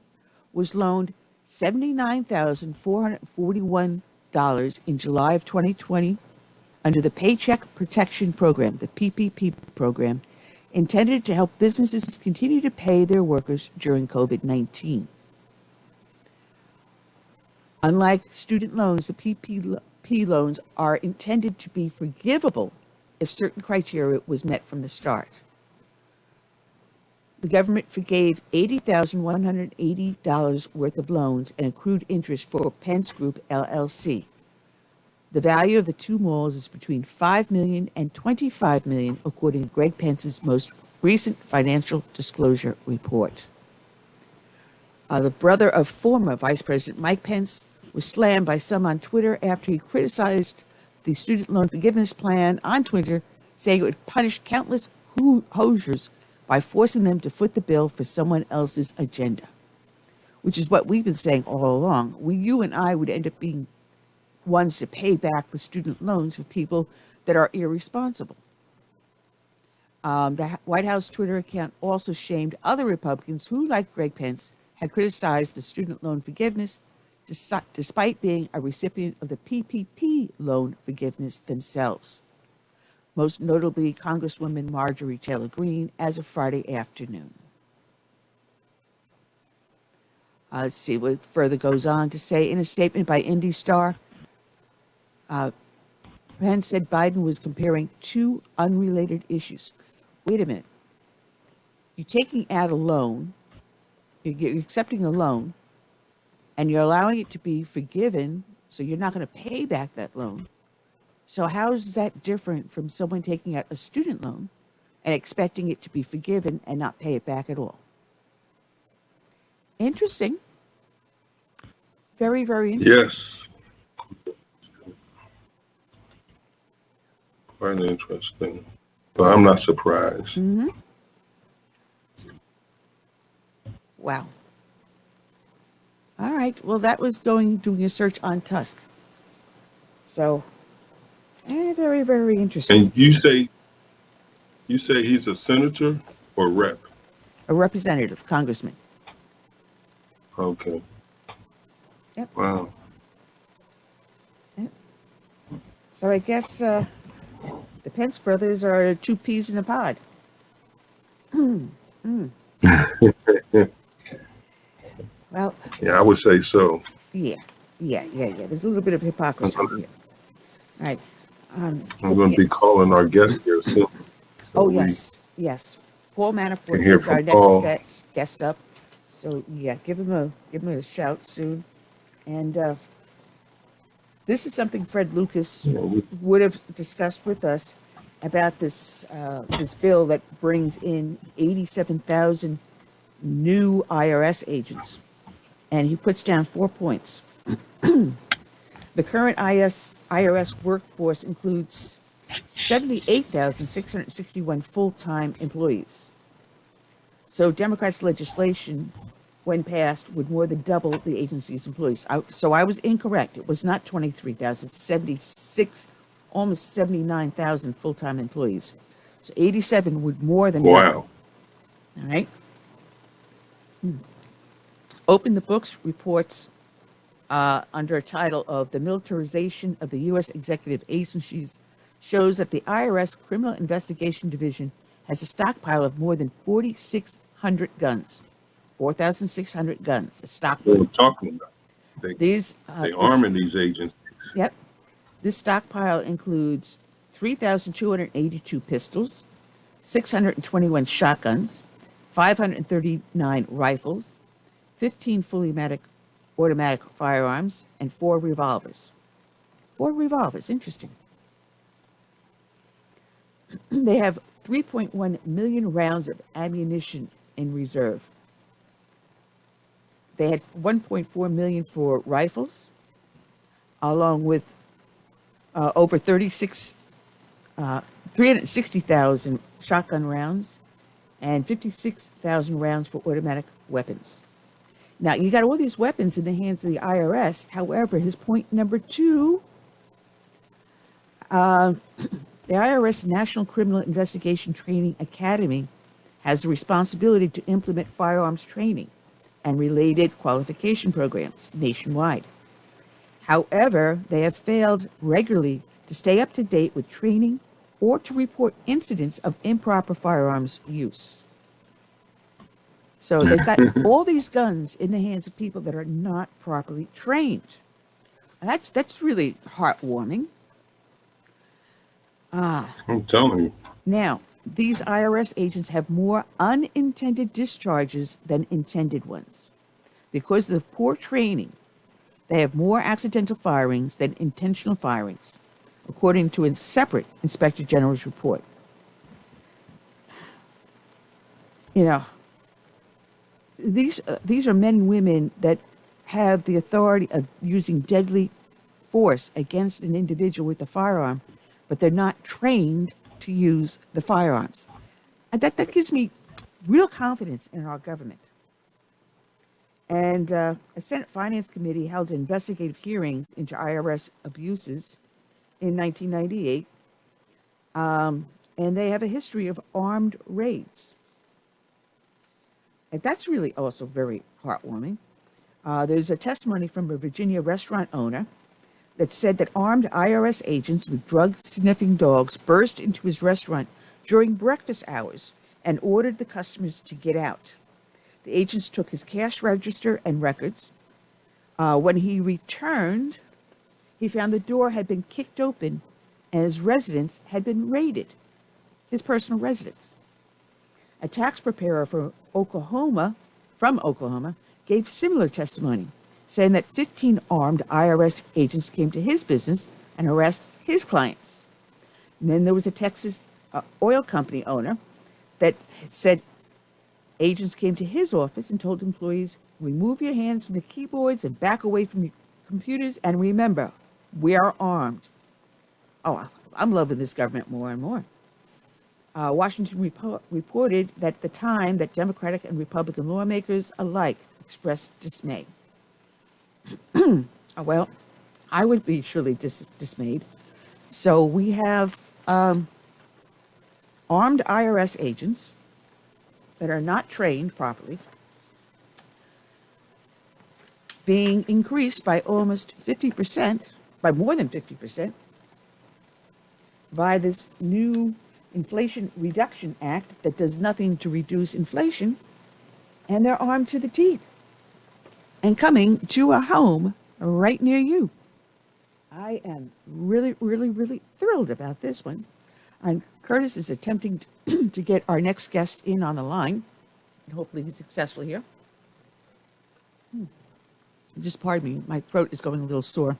Speaker 8: was loaned $79,441 in July of 2020 under the Paycheck Protection Program, the PPP program, intended to help businesses continue to pay their workers during COVID-19. Unlike student loans, the PPP loans are intended to be forgivable if certain criteria was met from the start. The government forgave $80,180 worth of loans and accrued interest for Pence Group, LLC. The value of the 2 malls is between $5 million and $25 million, according to Greg Pence's most recent financial disclosure report. The brother of former Vice President Mike Pence was slammed by some on Twitter after he criticized the student loan forgiveness plan on Twitter, saying it would punish countless Hoosiers by forcing them to foot the bill for someone else's agenda, which is what we've been saying all along. You and I would end up being ones to pay back the student loans for people that are irresponsible. The White House Twitter account also shamed other Republicans who, like Greg Pence, had criticized the student loan forgiveness despite being a recipient of the PPP loan forgiveness themselves. Most notably, Congresswoman Marjorie Taylor Greene as of Friday afternoon. Let's see what further goes on to say. In a statement by Indy Star, Pence said Biden was comparing 2 unrelated issues. Wait a minute. You're taking out a loan, you're accepting a loan, and you're allowing it to be forgiven, so you're not going to pay back that loan. So how is that different from someone taking out a student loan and expecting it to be forgiven and not pay it back at all? Interesting. Very, very interesting.
Speaker 7: Yes. Quite interesting. But I'm not surprised.
Speaker 8: Mm-hmm. Wow. All right. Well, that was doing a search on TUSK. So, very, very interesting.
Speaker 7: And you say he's a senator or rep?
Speaker 8: A representative, congressman.
Speaker 7: Okay.
Speaker 8: Yep.
Speaker 7: Wow.
Speaker 8: Yep. So I guess the Pence brothers are 2 peas in a pod. Well.
Speaker 7: Yeah, I would say so.
Speaker 8: Yeah. There's a little bit of hypocrisy here. All right.
Speaker 7: I'm going to be calling our guest here soon. So
Speaker 8: Oh, yes, yes. Paul Manafort
Speaker 7: can hear
Speaker 8: is our
Speaker 7: from
Speaker 8: next
Speaker 7: Paul.
Speaker 8: guest up. So yeah, give him a shout soon. And this is something Fred Lucas would have discussed with us about this this bill that brings in 87,000 new IRS agents, and he puts down 4 points. The current IRS workforce includes 78,661 full-time employees. So Democrats' legislation, when passed, would more than double the agency's employees. So I was incorrect. It was not 23,000, 76, almost 79,000 full-time employees. So 87 would more than double.
Speaker 7: Wow.
Speaker 8: All right. Open the Books reports under a title of The Militarization of the U.S. Executive Agencies shows that the IRS Criminal Investigation Division has a stockpile of more than 4,600 guns. 4,600 guns, a stockpile.
Speaker 7: What we're talking about. They arming these agents.
Speaker 8: Yep. This stockpile includes 3,282 pistols, 621 shotguns, 539 rifles, 15 fully automatic firearms, and 4 revolvers. 4 revolvers, interesting. They have 3.1 million rounds of ammunition in reserve. They had 1.4 million for rifles, along with over 360,000 shotgun rounds and 56,000 rounds for automatic weapons. Now, you got all these weapons in the hands of the IRS. However, his point number 2, the IRS National Criminal Investigation Training Academy has the responsibility to implement firearms training and related qualification programs nationwide. However, they have failed regularly to stay up to date with training or to report incidents of improper firearms use. So they've got all these guns in the hands of people that are not properly trained. That's really heartwarming.
Speaker 7: I'm telling you.
Speaker 8: Now, these IRS agents have more unintended discharges than intended ones. Because of the poor training, they have more accidental firings than intentional firings, according to a separate Inspector General's report. You know, these are men and women that have the authority of using deadly force against an individual with a firearm, but they're not trained to use the firearms. And that gives me real confidence in our government. And a Senate Finance Committee held investigative hearings into IRS abuses in 1998, and they have a history of armed raids. And that's really also very heartwarming. There's a testimony from a Virginia restaurant owner that said that armed IRS agents with drug-sniffing dogs burst into his restaurant during breakfast hours and ordered the customers to get out. The agents took his cash register and records. When he returned, he found the door had been kicked open and his residence had been raided, his personal residence. A tax preparer from Oklahoma gave similar testimony, saying that 15 armed IRS agents came to his business and harassed his clients. And then there was a Texas oil company owner that said agents came to his office and told employees, remove your hands from the keyboards and back away from your computers, and remember, we are armed. Oh, I'm loving this government more and more. Washington reported that at the time that Democratic and Republican lawmakers alike expressed dismay. Well, I would be surely dismayed. So we have armed IRS agents that are not trained properly being increased by almost 50%, by more than 50%, by this new Inflation Reduction Act that does nothing to reduce inflation, and they're armed to the teeth and coming to a home right near you. I am really, really, really thrilled about this one. And Curtis is attempting to get our next guest in on the line, and hopefully he's successful here. Just pardon me, my throat is going a little sore.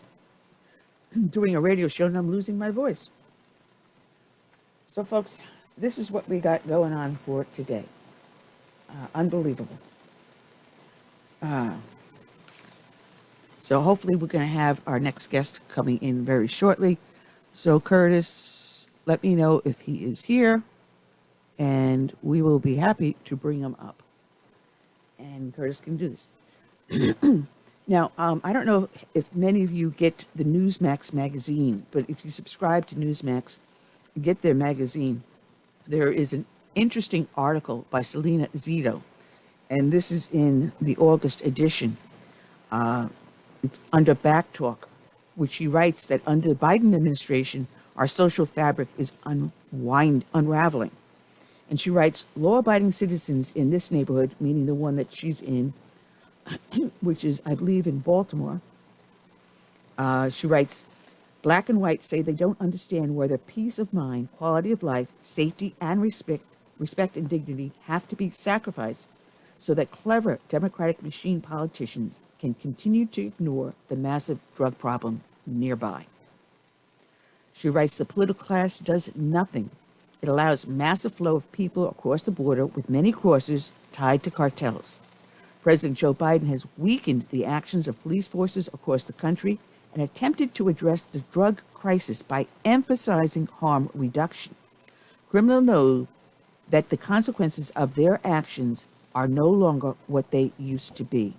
Speaker 8: I'm doing a radio show and I'm losing my voice. So, folks, this is what we got going on for today. Unbelievable. So hopefully we're going to have our next guest coming in very shortly. So, Curtis, let me know if he is here, and we will be happy to bring him up. And Curtis can do this. Now, I don't know if many of you get the Newsmax magazine, but if you subscribe to Newsmax, get their magazine. There is an interesting article by Selena Zito, and this is in the August edition. It's under Back Talk, which she writes that under the Biden administration, our social fabric is unraveling. And she writes, law-abiding citizens in this neighborhood, meaning the one that she's in, which is, I believe, in Baltimore. She writes, black and white say they don't understand whether peace of mind, quality of life, safety, and respect and dignity have to be sacrificed so that clever Democratic machine politicians can continue to ignore the massive drug problem nearby. She writes, the political class does nothing. It allows massive flow of people across the border with many crossers tied to cartels. President Joe Biden has weakened the actions of police forces across the country and attempted to address the drug crisis by emphasizing harm reduction. Criminals know that the consequences of their actions are no longer what they used to be.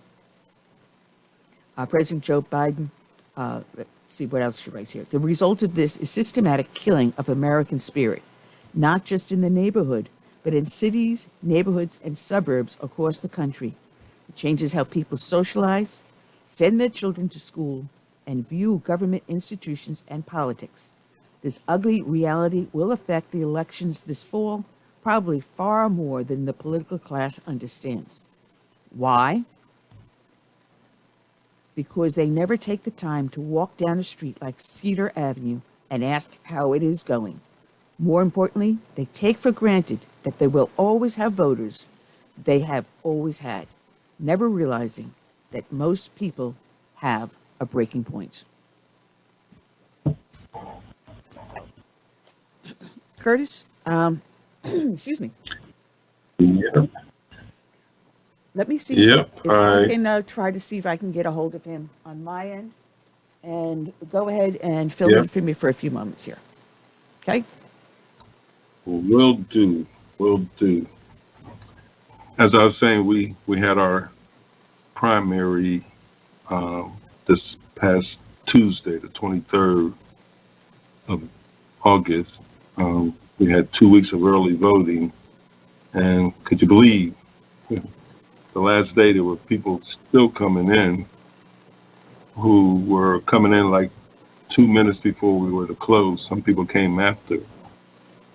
Speaker 8: President Joe Biden, let's see what else she writes here. The result of this is systematic killing of American spirit, not just in the neighborhood, but in cities, neighborhoods, and suburbs across the country. It changes how people socialize, send their children to school, and view government institutions and politics. This ugly reality will affect the elections this fall, probably far more than the political class understands. Why? Because they never take the time to walk down a street like Cedar Avenue and ask how it is going. More importantly, they take for granted that they will always have voters they have always had, never realizing that most people have a breaking point. Curtis, excuse me.
Speaker 7: Yeah.
Speaker 8: Let me see
Speaker 7: Yep,
Speaker 8: if I can try to see if I can get a hold of him on my end. And go ahead and fill in for me for a few moments here. Okay?
Speaker 7: Will do. As I was saying, we had our primary this past Tuesday, the 23rd of August. We had 2 weeks of early voting, and could you believe the last day there were people still coming in who were coming in like 2 minutes before we were to close. Some people came after.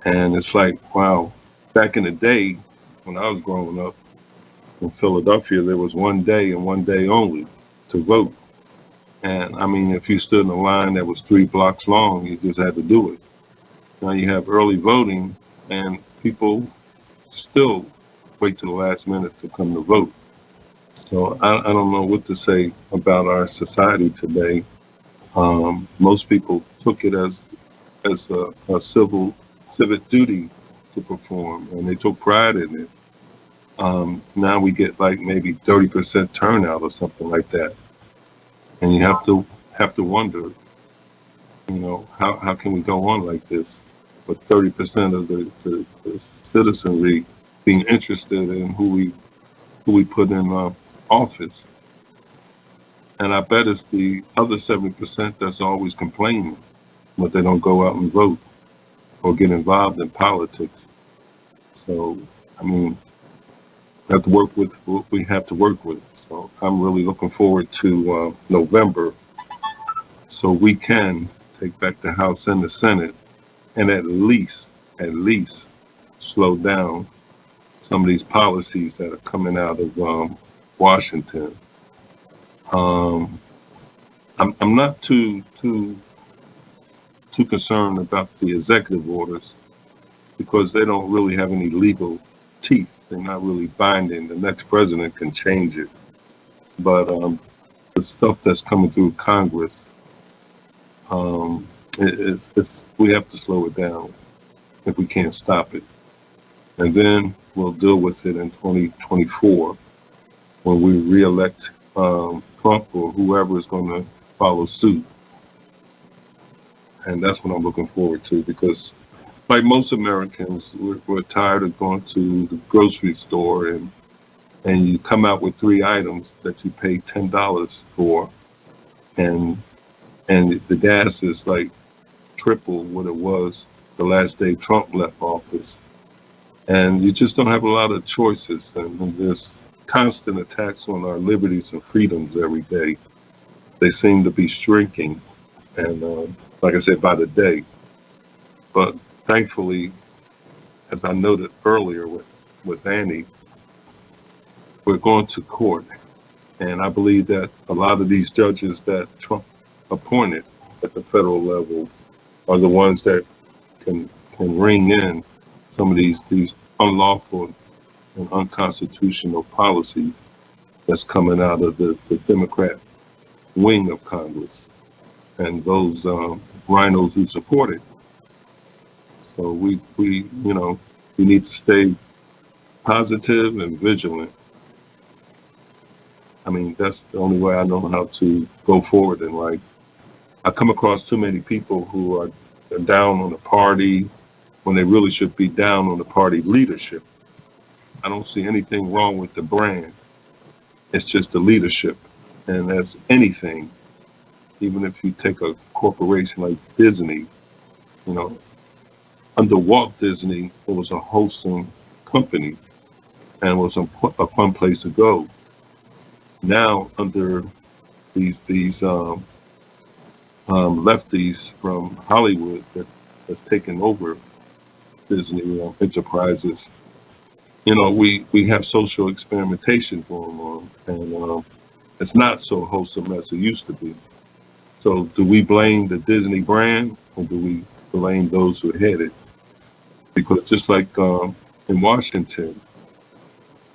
Speaker 7: And it's like, wow, back in the day when I was growing up in Philadelphia, there was one day and one day only to vote. And I mean, if you stood in a line that was 3 blocks long, you just had to do it. Now you have early voting and people still wait to the last minute to come to vote. So I don't know what to say about our society today. Most people took it as a civic duty to perform, and they took pride in it. Now we get like maybe 30% turnout or something like that, and you have to wonder, how can we go on like this with 30% of the citizenry being interested in who we put in office? And I bet it's the other 70% that's always complaining, but they don't go out and vote or get involved in politics. So, I mean, we have to work with what we have to work with. So I'm really looking forward to November so we can take back the House and the Senate and at least slow down some of these policies that are coming out of Washington. I'm not too too concerned about the executive orders because they don't really have any legal teeth. They're not really binding. The next president can change it. But the stuff that's coming through Congress, we have to slow it down if we can't stop it. And then we'll deal with it in 2024 when we reelect Trump or whoever is going to follow suit. And that's what I'm looking forward to because, like most Americans, we're tired of going to the grocery store and you come out with 3 items that you pay $10 for, and the gas is like triple what it was the last day Trump left office. And you just don't have a lot of choices, and there's constant attacks on our liberties and freedoms every day. They seem to be shrinking, and like I said, by the day. But thankfully, as I noted earlier with Annie, we're going to court. And I believe that a lot of these judges that Trump appointed at the federal level are the ones that can ring in some of these unlawful and unconstitutional policies that's coming out of the Democrat wing of Congress and those rhinos who support it. So we need to stay positive and vigilant. I mean, that's the only way I know how to go forward in life. I come across too many people who are down on the party when they really should be down on the party leadership. I don't see anything wrong with the brand. It's just the leadership. And as anything, even if you take a corporation like Disney, under Walt Disney, it was a wholesome company and was a fun place to go. Now, under these lefties from Hollywood that's taken over Disney enterprises, we have social experimentation going on, and it's not so wholesome as it used to be. So do we blame the Disney brand, or do we blame those who head it? Because just like in Washington,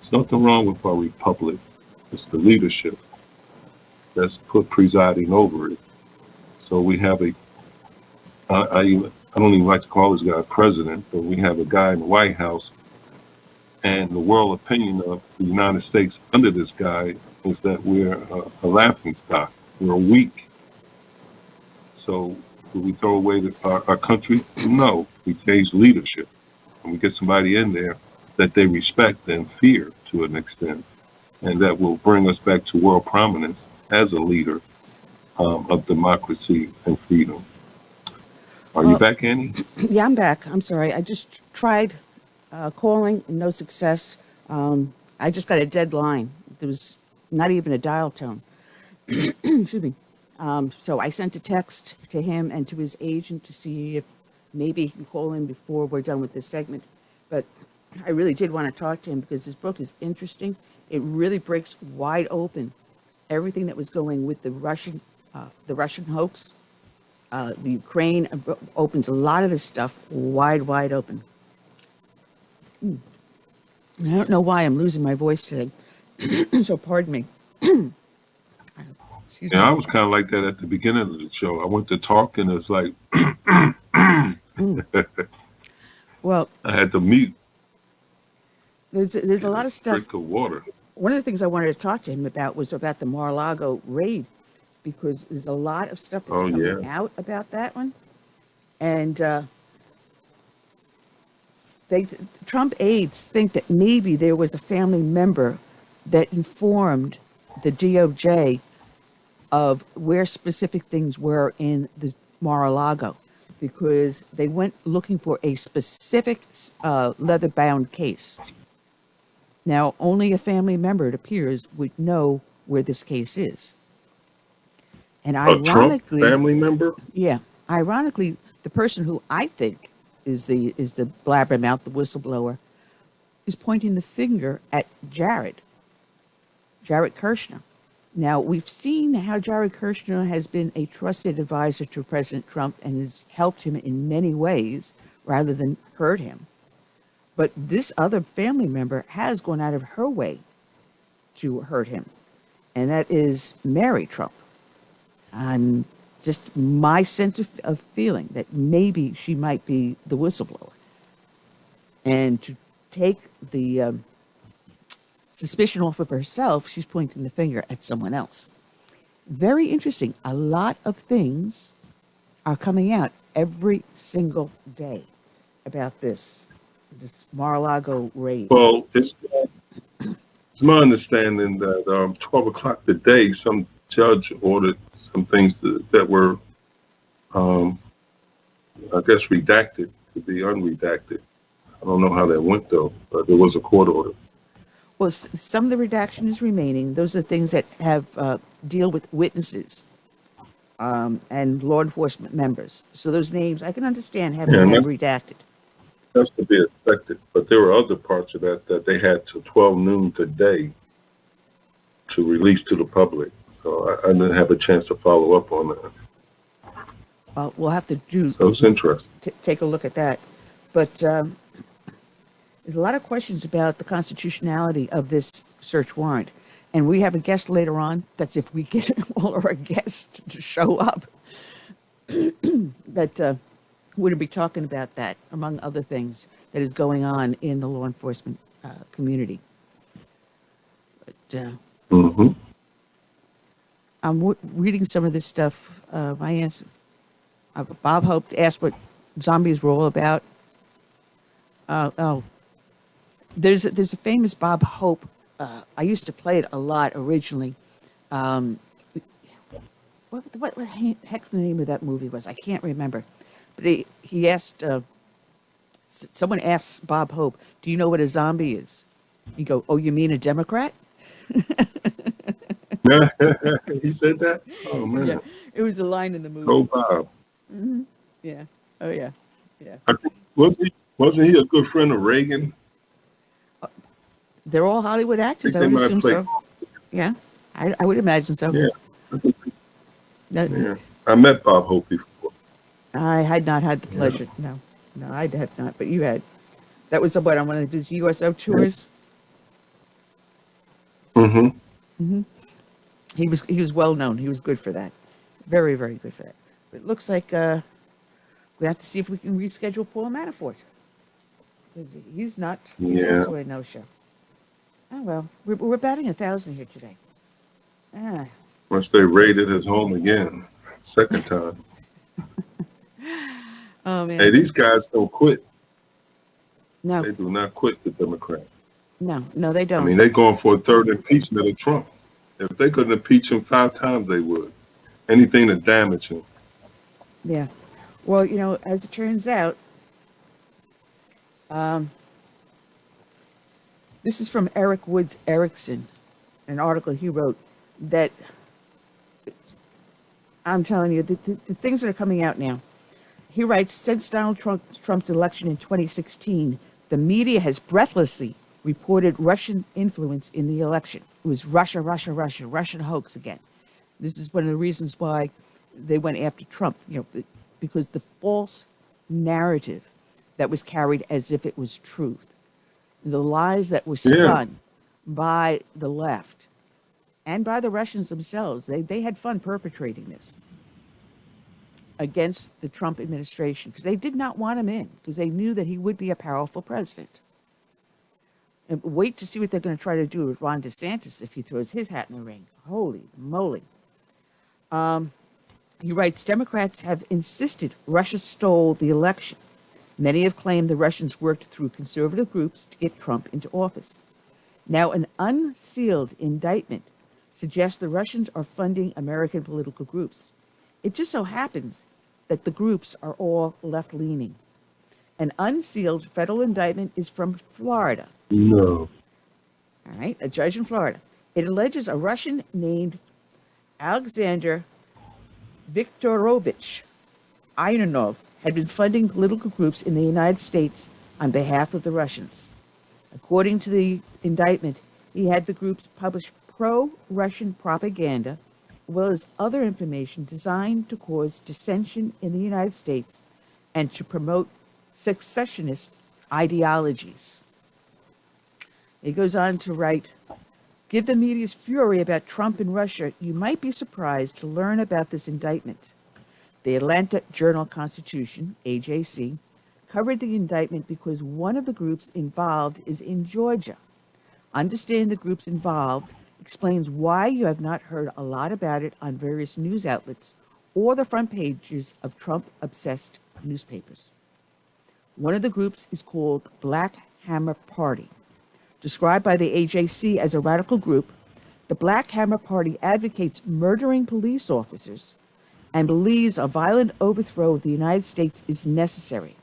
Speaker 7: there's nothing wrong with our republic. It's the leadership that's presiding over it. So we have I don't even like to call this guy president, but we have a guy in the White House, and the world opinion of the United States under this guy is that we're a laughing stock. We're weak. So do we throw away our country? No. We change leadership, and we get somebody in there that they respect and fear to an extent, and that will bring us back to world prominence as a leader of democracy and freedom. Are you back, Annie?
Speaker 8: Yeah, I'm back. I'm sorry. I just tried calling, no success. I just got a dead line. There was not even a dial tone. Excuse me. So I sent a text to him and to his agent to see if maybe he can call in before we're done with this segment. But I really did want to talk to him because his book is interesting. It really breaks wide open everything that was going with the Russian hoax. The Ukraine opens a lot of this stuff wide open. I don't know why I'm losing my voice today, so pardon me.
Speaker 7: Yeah, I was kind of like that at the beginning of the show. I went to talk, and it's like,
Speaker 8: Well,
Speaker 7: I had to mute.
Speaker 8: there's a lot of stuff.
Speaker 7: Drink of water.
Speaker 8: One of the things I wanted to talk to him about was about the Mar-a-Lago raid, because there's a lot of stuff that's coming out about that one. And Trump aides think that maybe there was a family member that informed the DOJ of where specific things were in the Mar-a-Lago, because they went looking for a specific leather-bound case. Now, only a family member, it appears, would know where this case is. And ironically,
Speaker 7: a Trump family member?
Speaker 8: Yeah. Ironically, the person who I think is the blabbermouth, the whistleblower, is pointing the finger at Jared Kushner. Now, we've seen how Jared Kushner has been a trusted advisor to President Trump and has helped him in many ways rather than hurt him. But this other family member has gone out of her way to hurt him, and that is Mary Trump. I'm just my sense of feeling that maybe she might be the whistleblower. And to take the suspicion off of herself, she's pointing the finger at someone else. Very interesting. A lot of things are coming out every single day about this Mar-a-Lago raid.
Speaker 7: Well, it's my understanding that 12 o'clock today, some judge ordered some things that were, I guess, redacted to be unredacted. I don't know how that went, though, but there was a court order.
Speaker 8: Well, some of the redaction is remaining. Those are things that have deal with witnesses and law enforcement members. So those names, I can understand having them redacted.
Speaker 7: That's to be expected. But there were other parts of that they had till 12 noon today to release to the public. So I didn't have a chance to follow up on that.
Speaker 8: Well, we'll have to do.
Speaker 7: So it's interesting.
Speaker 8: Take a look at that. But there's a lot of questions about the constitutionality of this search warrant. And we have a guest later on. That's if we get all of our guests to show up. That we're going to be talking about that, among other things, that is going on in the law enforcement community. But I'm reading some of this stuff. My answer, Bob Hope asked what zombies were all about. There's a famous Bob Hope. I used to play it a lot originally. What the heck the name of that movie was? I can't remember. But he asked, someone asked Bob Hope, "Do you know what a zombie is?" He go, "Oh, you mean a Democrat?"
Speaker 7: He said that? Oh, man.
Speaker 8: Yeah, it was a line in the movie.
Speaker 7: Oh, Bob.
Speaker 8: Mm-hmm. Yeah. Oh, yeah. Yeah.
Speaker 7: I think, wasn't he a good friend of Reagan?
Speaker 8: They're all Hollywood actors. I would assume so. Yeah, I would imagine so.
Speaker 7: Yeah.
Speaker 8: Yeah.
Speaker 7: I met Bob Hope before.
Speaker 8: I had not had the pleasure. Yeah. No, I had not, but you had. That was what, on one of his USO tours?
Speaker 7: Mm-hmm.
Speaker 8: Mm-hmm. He was well known. He was good for that. Very, very good for that. But it looks like we have to see if we can reschedule Paul Manafort. Because he's not. He's also a no-show. Oh, well, we're batting 1,000 here today.
Speaker 7: Once they raided his home again, second time.
Speaker 8: Oh, man.
Speaker 7: Hey, these guys don't quit.
Speaker 8: No.
Speaker 7: They do not quit, the Democrats.
Speaker 8: No, they don't.
Speaker 7: I mean, they're going for a third impeachment of Trump. If they couldn't impeach him 5 times, they would. Anything to damage him.
Speaker 8: Yeah. Well, as it turns out, this is from Eric Woods Erickson, an article he wrote that, I'm telling you, the things that are coming out now. He writes, since Donald Trump's election in 2016, the media has breathlessly reported Russian influence in the election. It was Russia, Russian hoax again. This is one of the reasons why they went after Trump, because the false narrative that was carried as if it was truth, the lies that were spun by the left and by the Russians themselves, they had fun perpetrating this against the Trump administration because they did not want him in because they knew that he would be a powerful president. And wait to see what they're going to try to do with Ron DeSantis if he throws his hat in the ring. Holy moly. He writes, Democrats have insisted Russia stole the election. Many have claimed the Russians worked through conservative groups to get Trump into office. Now, an unsealed indictment suggests the Russians are funding American political groups. It just so happens that the groups are all left-leaning. An unsealed federal indictment is from Florida.
Speaker 7: No.
Speaker 8: All right, a judge in Florida. It alleges a Russian named Alexander Viktorovich Ivanov had been funding political groups in the United States on behalf of the Russians. According to the indictment, he had the groups publish pro-Russian propaganda, as well as other information designed to cause dissension in the United States and to promote secessionist ideologies. He goes on to write, "Give the media's fury about Trump and Russia, you might be surprised to learn about this indictment." The Atlanta Journal-Constitution, AJC, covered the indictment because one of the groups involved is in Georgia. Understanding the groups involved explains why you have not heard a lot about it on various news outlets or the front pages of Trump-obsessed newspapers. One of the groups is called Black Hammer Party. Described by the AJC as a radical group, the Black Hammer Party advocates murdering police officers and believes a violent overthrow of the United States is necessary.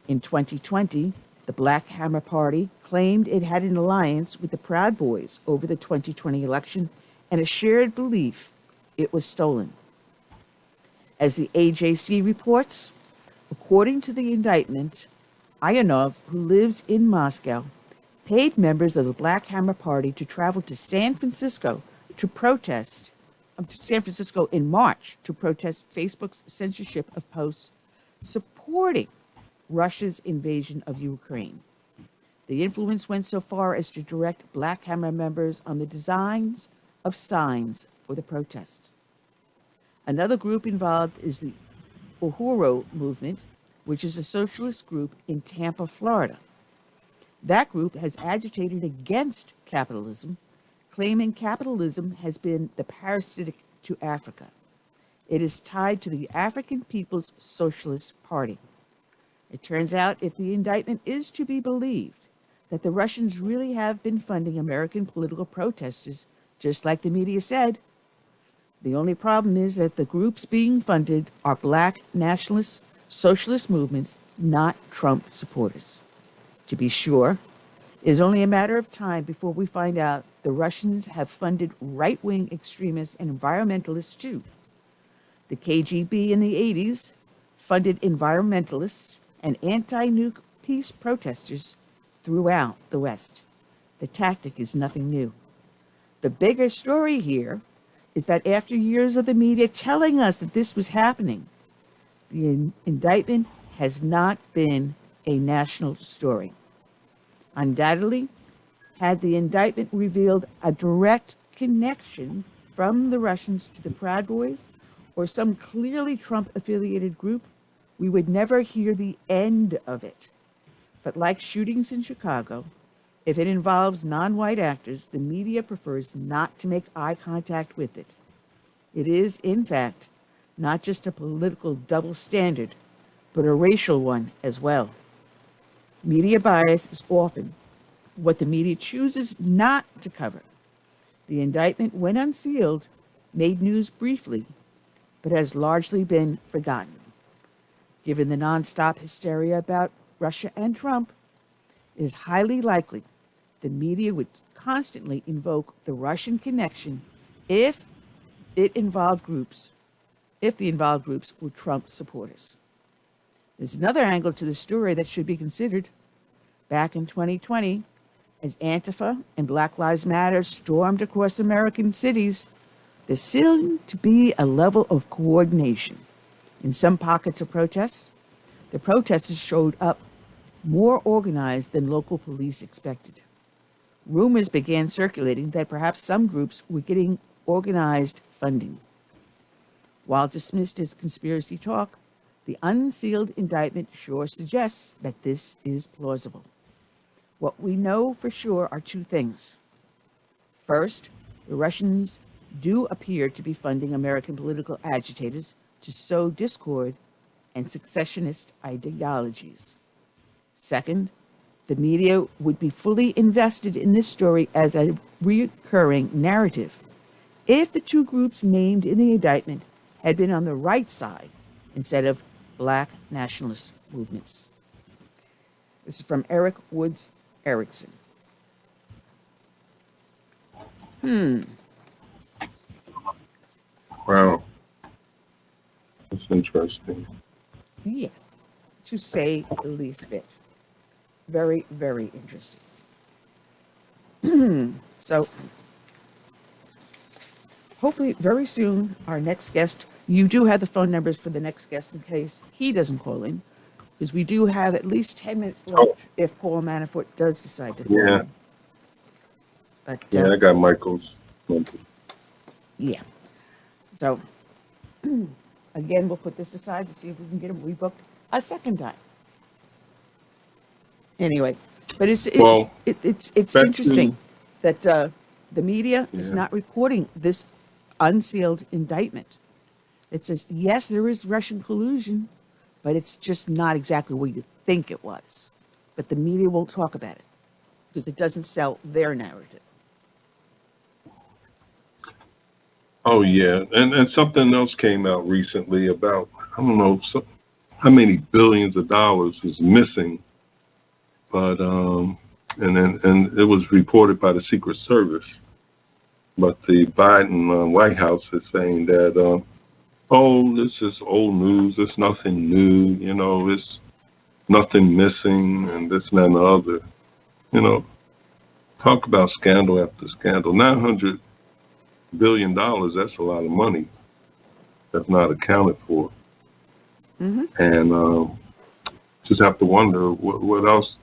Speaker 8: In 2020, the Black Hammer Party claimed it had an alliance with the Proud Boys over the 2020 election and a shared belief it was stolen. As the AJC reports, according to the indictment, Ionov, who lives in Moscow, paid members of the Black Hammer Party to travel to San Francisco in March to protest Facebook's censorship of posts supporting Russia's invasion of Ukraine. The influence went so far as to direct Black Hammer members on the designs of signs for the protests. Another group involved is the Uhuru movement, which is a socialist group in Tampa, Florida. That group has agitated against capitalism, claiming capitalism has been the parasitic to Africa. It is tied to the African People's Socialist Party. It turns out, if the indictment is to be believed, that the Russians really have been funding American political protesters, just like the media said. The only problem is that the groups being funded are black nationalist socialist movements, not Trump supporters. To be sure, it is only a matter of time before we find out the Russians have funded right-wing extremists and environmentalists too. The KGB in the 80s funded environmentalists and anti-nuke peace protesters throughout the West. The tactic is nothing new. The bigger story here is that after years of the media telling us that this was happening, the indictment has not been a national story. Undoubtedly, had the indictment revealed a direct connection from the Russians to the Proud Boys or some clearly Trump-affiliated group, we would never hear the end of it. But like shootings in Chicago, if it involves non-white actors, the media prefers not to make eye contact with it. It is, in fact, not just a political double standard, but a racial one as well. Media bias is often what the media chooses not to cover. The indictment, when unsealed, made news briefly, but has largely been forgotten. Given the nonstop hysteria about Russia and Trump, it is highly likely the media would constantly invoke the Russian connection if the involved groups were Trump supporters. There's another angle to the story that should be considered. Back in 2020, as Antifa and Black Lives Matter stormed across American cities, there seemed to be a level of coordination. In some pockets of protests, the protesters showed up more organized than local police expected. Rumors began circulating that perhaps some groups were getting organized funding. While dismissed as conspiracy talk, the unsealed indictment sure suggests that this is plausible. What we know for sure are two things. First, the Russians do appear to be funding American political agitators to sow discord and secessionist ideologies. Second, the media would be fully invested in this story as a recurring narrative if the two groups named in the indictment had been on the right side instead of black nationalist movements. This is from Eric Woods Erickson.
Speaker 7: Wow. That's interesting.
Speaker 8: Yeah, to say the least bit. Very, very interesting. So, hopefully very soon, our next guest, you do have the phone numbers for the next guest in case he doesn't call in, because we do have at least 10 minutes left if Paul Manafort does decide to call
Speaker 7: Yeah.
Speaker 8: in. But,
Speaker 7: Yeah, I got Michael's number.
Speaker 8: yeah. So, again, we'll put this aside to see if we can get him rebooked a second time. Anyway, but it's
Speaker 7: Well,
Speaker 8: it's
Speaker 7: back
Speaker 8: interesting that the media is
Speaker 7: Yeah.
Speaker 8: not reporting this unsealed indictment. It says, yes, there is Russian collusion, but it's just not exactly what you think it was. But the media won't talk about it because it doesn't sell their narrative.
Speaker 7: Oh yeah, and something else came out recently about, I don't know how many billions of dollars is missing, but and it was reported by the Secret Service, but the Biden White House is saying that oh, this is old news, it's nothing new, you know, it's nothing missing, and this and that and the other, you know. Talk about scandal after scandal. $900 billion, that's a lot of money that's not accounted for.
Speaker 8: Mm-hmm.
Speaker 7: And just have to wonder what else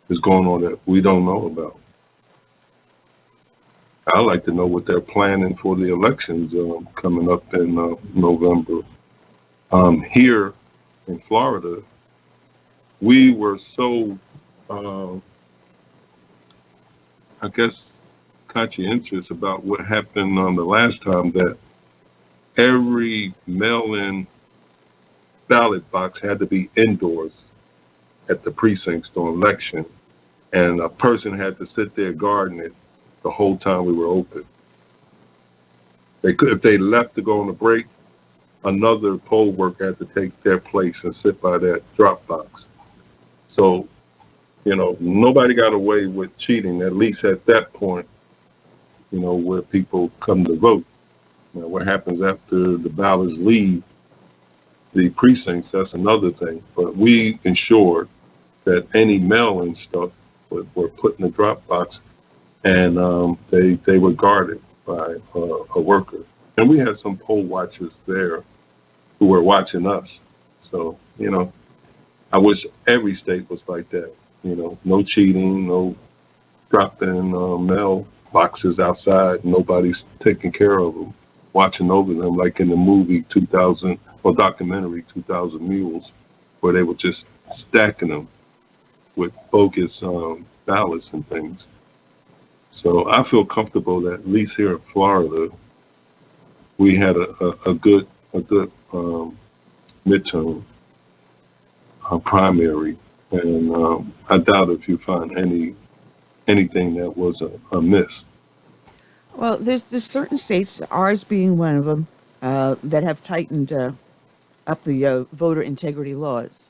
Speaker 7: is going on that we don't know about. I'd like to know what they're planning for the elections coming up in November. Here in Florida, we were so, I guess, conscientious about what happened on the last time that every mail-in ballot box had to be indoors at the precincts during election, and a person had to sit there guarding it the whole time we were open. They could, if they left to go on a break, another poll worker had to take their place and sit by that drop box. So, you know, nobody got away with cheating, at least at that point, you know, where people come to vote. Now, what happens after the ballots leave the precincts, that's another thing. But we ensured that any mail-in stuff were put in the drop box, and they were guarded by a worker. And we had some poll watchers there who were watching us. So, you know, I wish every state was like that. You know, no cheating, no dropping mail boxes outside. Nobody's taking care of them, watching over them, like in the movie 2000 or documentary 2000 Mules, where they were just stacking them with bogus ballots and things. So I feel comfortable that at least here in Florida, we had a good midterm primary, and I doubt if you find anything that was a miss.
Speaker 8: Well, there's certain states, ours being one of them, that have tightened up the voter integrity laws,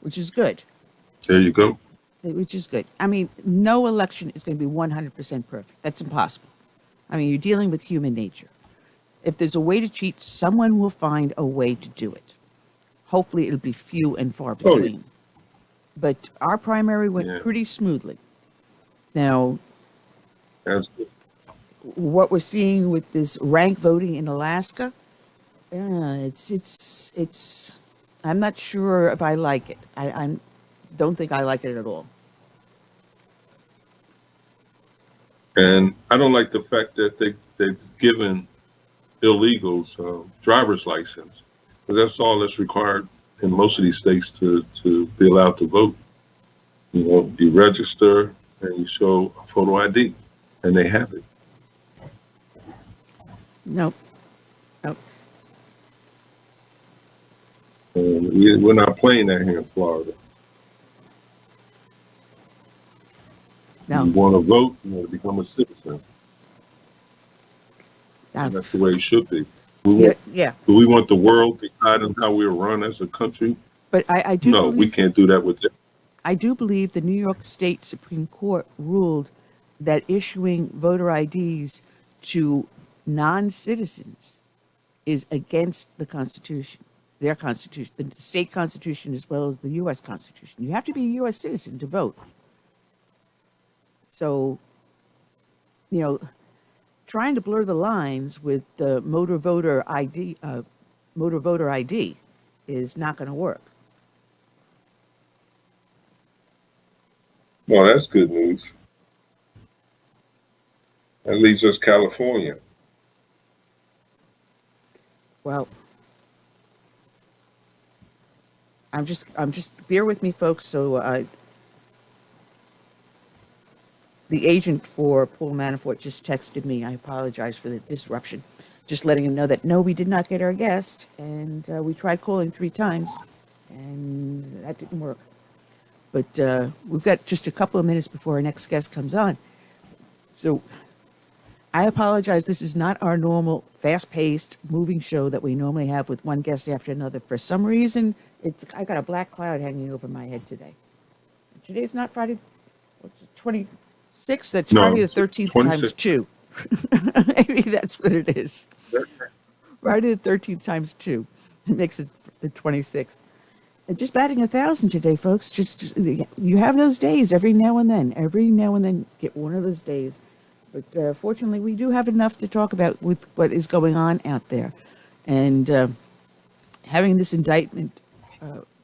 Speaker 8: which is good.
Speaker 7: There you go.
Speaker 8: Which is good. I mean, no election is going to be 100% perfect. That's impossible. I mean, you're dealing with human nature. If there's a way to cheat, someone will find a way to do it. Hopefully, it'll be few and far between.
Speaker 7: Yeah.
Speaker 8: But our primary went pretty smoothly. Now,
Speaker 7: That's good.
Speaker 8: what we're seeing with this rank voting in Alaska, it's. I'm not sure if I like it. I don't think I like it at all.
Speaker 7: And I don't like the fact that they've given illegals driver's license, because that's all that's required in most of these states to be allowed to vote. You know, you register and you show a photo ID, and they have it.
Speaker 8: Nope.
Speaker 7: And we're not playing that here in Florida.
Speaker 8: No.
Speaker 7: You want to vote, you want to become a citizen. And that's the way it should be.
Speaker 8: Yeah.
Speaker 7: Do we want the world deciding how we run as a country?
Speaker 8: But I do
Speaker 7: No,
Speaker 8: believe,
Speaker 7: we can't do that with them.
Speaker 8: I do believe the New York State Supreme Court ruled that issuing voter IDs to non-citizens is against the Constitution, their Constitution, the state Constitution as well as the U.S. Constitution. You have to be a U.S. citizen to vote. So, you know, trying to blur the lines with the motor voter ID is not going to work.
Speaker 7: Well, that's good news. That leaves us California.
Speaker 8: Well, I'm just bear with me, folks. So the agent for Paul Manafort just texted me. I apologize for the disruption. Just letting him know that no, we did not get our guest, and we tried calling 3 times, and that didn't work. But we've got just a couple of minutes before our next guest comes on. So I apologize. This is not our normal fast-paced moving show that we normally have with one guest after another. For some reason, I got a black cloud hanging over my head today. Today's not Friday. What's it, 26th? That's no, Friday the 13th 26th. Times 2. Maybe that's what it is. Friday the 13th times 2. It makes it the 26th. And just batting 1,000 today, folks. Just you have those days every now and then. Every now and then, get one of those days. But fortunately, we do have enough to talk about with what is going on out there. And having this indictment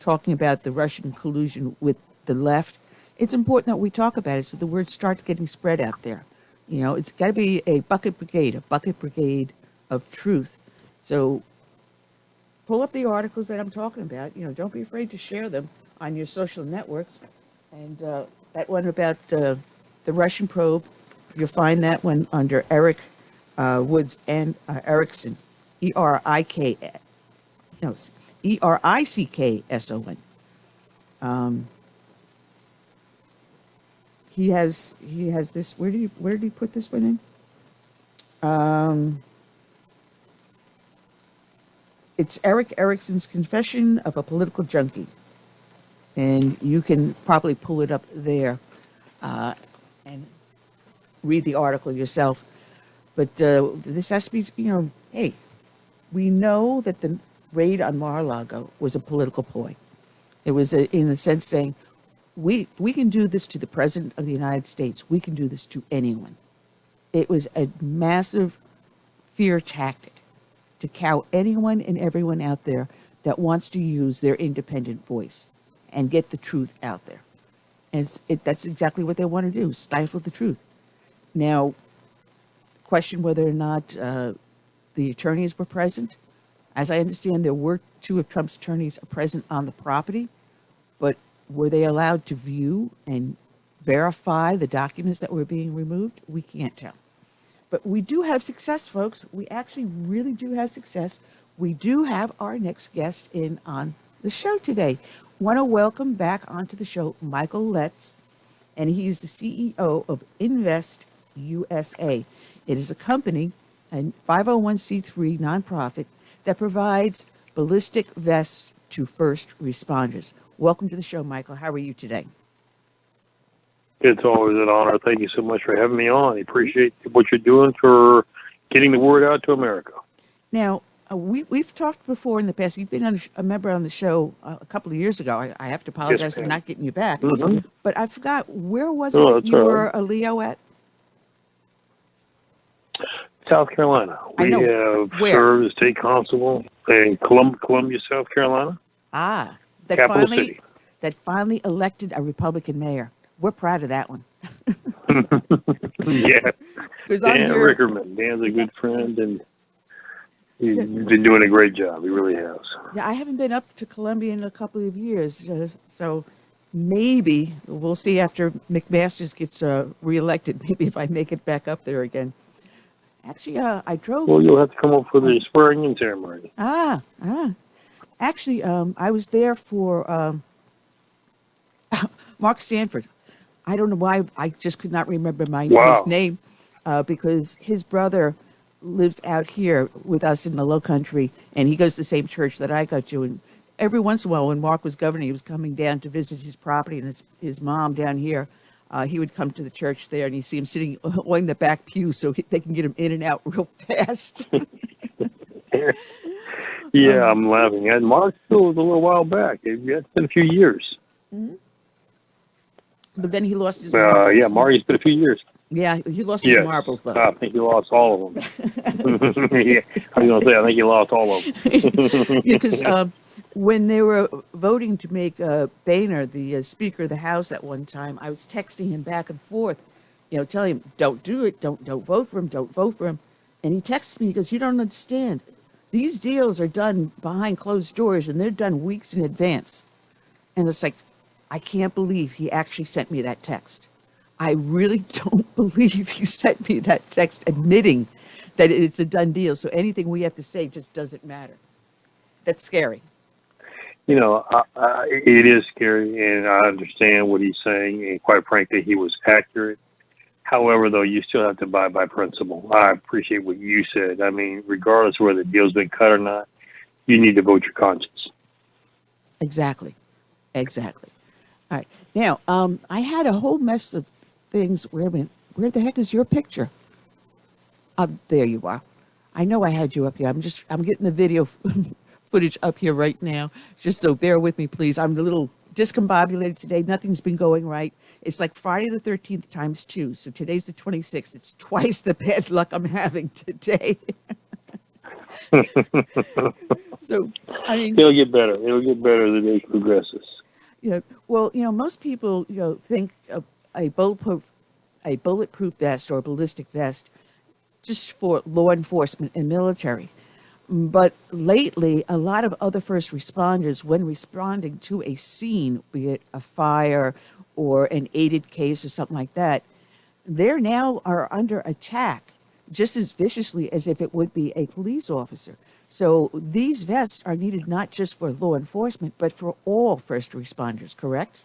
Speaker 8: talking about the Russian collusion with the left, it's important that we talk about it so the word starts getting spread out there. You know, it's got to be a bucket brigade of truth. So pull up the articles that I'm talking about. You know, don't be afraid to share them on your social networks. And that one about the Russian probe, you'll find that one under Eric Woods and Erickson, Erickson. He has this. Where did he put this one in? It's Eric Erickson's Confession of a Political Junkie, and you can probably pull it up there and read the article yourself. But this has to be, you know, hey, we know that the raid on Mar-a-Lago was a political ploy. It was, in a sense, saying, we can do this to the President of the United States. We can do this to anyone. It was a massive fear tactic to cow anyone and everyone out there that wants to use their independent voice and get the truth out there. And that's exactly what they want to do, stifle the truth. Now, question whether or not the attorneys were present. As I understand, there were 2 of Trump's attorneys present on the property, but were they allowed to view and verify the documents that were being removed? We can't tell. But we do have success, folks. We actually really do have success. We do have our next guest in on the show today. Want to welcome back onto the show Michael Letts, and he is the CEO of In-VestUSA. It is a company, a 501c3 nonprofit that provides ballistic vests to first responders. Welcome to the show, Michael. How are you today?
Speaker 10: It's always an honor. Thank you so much for having me on. I appreciate what you're doing for getting the word out to America.
Speaker 8: Now, we've talked before in the past. You've been a member on the show a couple of years ago. I have to apologize for not getting you back. Mm-hmm. But I forgot, where was it that you were a Leo at?
Speaker 10: South Carolina. We have served as state constable in Columbia, South Carolina.
Speaker 8: Ah,
Speaker 10: capital city.
Speaker 8: That finally elected a Republican mayor. We're proud of that one.
Speaker 10: Yeah. Dan Rickerman. Dan's a good friend, and he's been doing a great job. He really has.
Speaker 8: Yeah, I haven't been up to Columbia in a couple of years, so maybe we'll see after McMaster's gets reelected. Maybe if I make it back up there again. Actually, I drove.
Speaker 10: Well, you'll have to come up for the swearing-in ceremony.
Speaker 8: Actually, I was there for Mark Sanford. I don't know why I just could not remember his name because his brother lives out here with us in the Low Country, and he goes to the same church that I go to. And every once in a while, when Mark was governor, he was coming down to visit his property and his mom down here. He would come to the church there, and you see him sitting on the back pew so they can get him in and out real fast.
Speaker 10: Yeah, I'm laughing. And Mark still was a little while back. It's been a few years.
Speaker 8: Mm-hmm. But then he lost his
Speaker 10: Mark, it's been a few years.
Speaker 8: Yeah, he lost his marbles, though.
Speaker 10: I think he lost all of them. Yeah, I was going to say, I think he lost all of them.
Speaker 8: Because when they were voting to make Boehner the Speaker of the House at one time, I was texting him back and forth, telling him, don't do it, don't vote for him, don't vote for him. And he texted me, he goes, you don't understand. These deals are done behind closed doors, and they're done weeks in advance. And it's like, I can't believe he actually sent me that text. I really don't believe he sent me that text admitting that it's a done deal. So anything we have to say just doesn't matter. That's scary.
Speaker 10: It is scary, and I understand what he's saying, and quite frankly, he was accurate. However, though, you still have to abide by principle. I appreciate what you said. I mean, regardless of whether the deal's been cut or not, you need to vote your conscience.
Speaker 8: Exactly. All right. Now, I had a whole mess of things. Wait a minute. Where the heck is your picture? There you are. I know I had you up here. I'm getting the video footage up here right now. Just so bear with me, please. I'm a little discombobulated today. Nothing's been going right. It's like Friday the 13th times 2. So today's the 26th. It's twice the bad luck I'm having today. So, I mean,
Speaker 10: it'll get better. It'll get better as the day progresses.
Speaker 8: Yeah. Well, most people, think a bulletproof vest or a ballistic vest just for law enforcement and military. But lately, a lot of other first responders, when responding to a scene, be it a fire or an aided case or something like that, they now are under attack just as viciously as if it would be a police officer. So these vests are needed not just for law enforcement, but for all first responders, correct?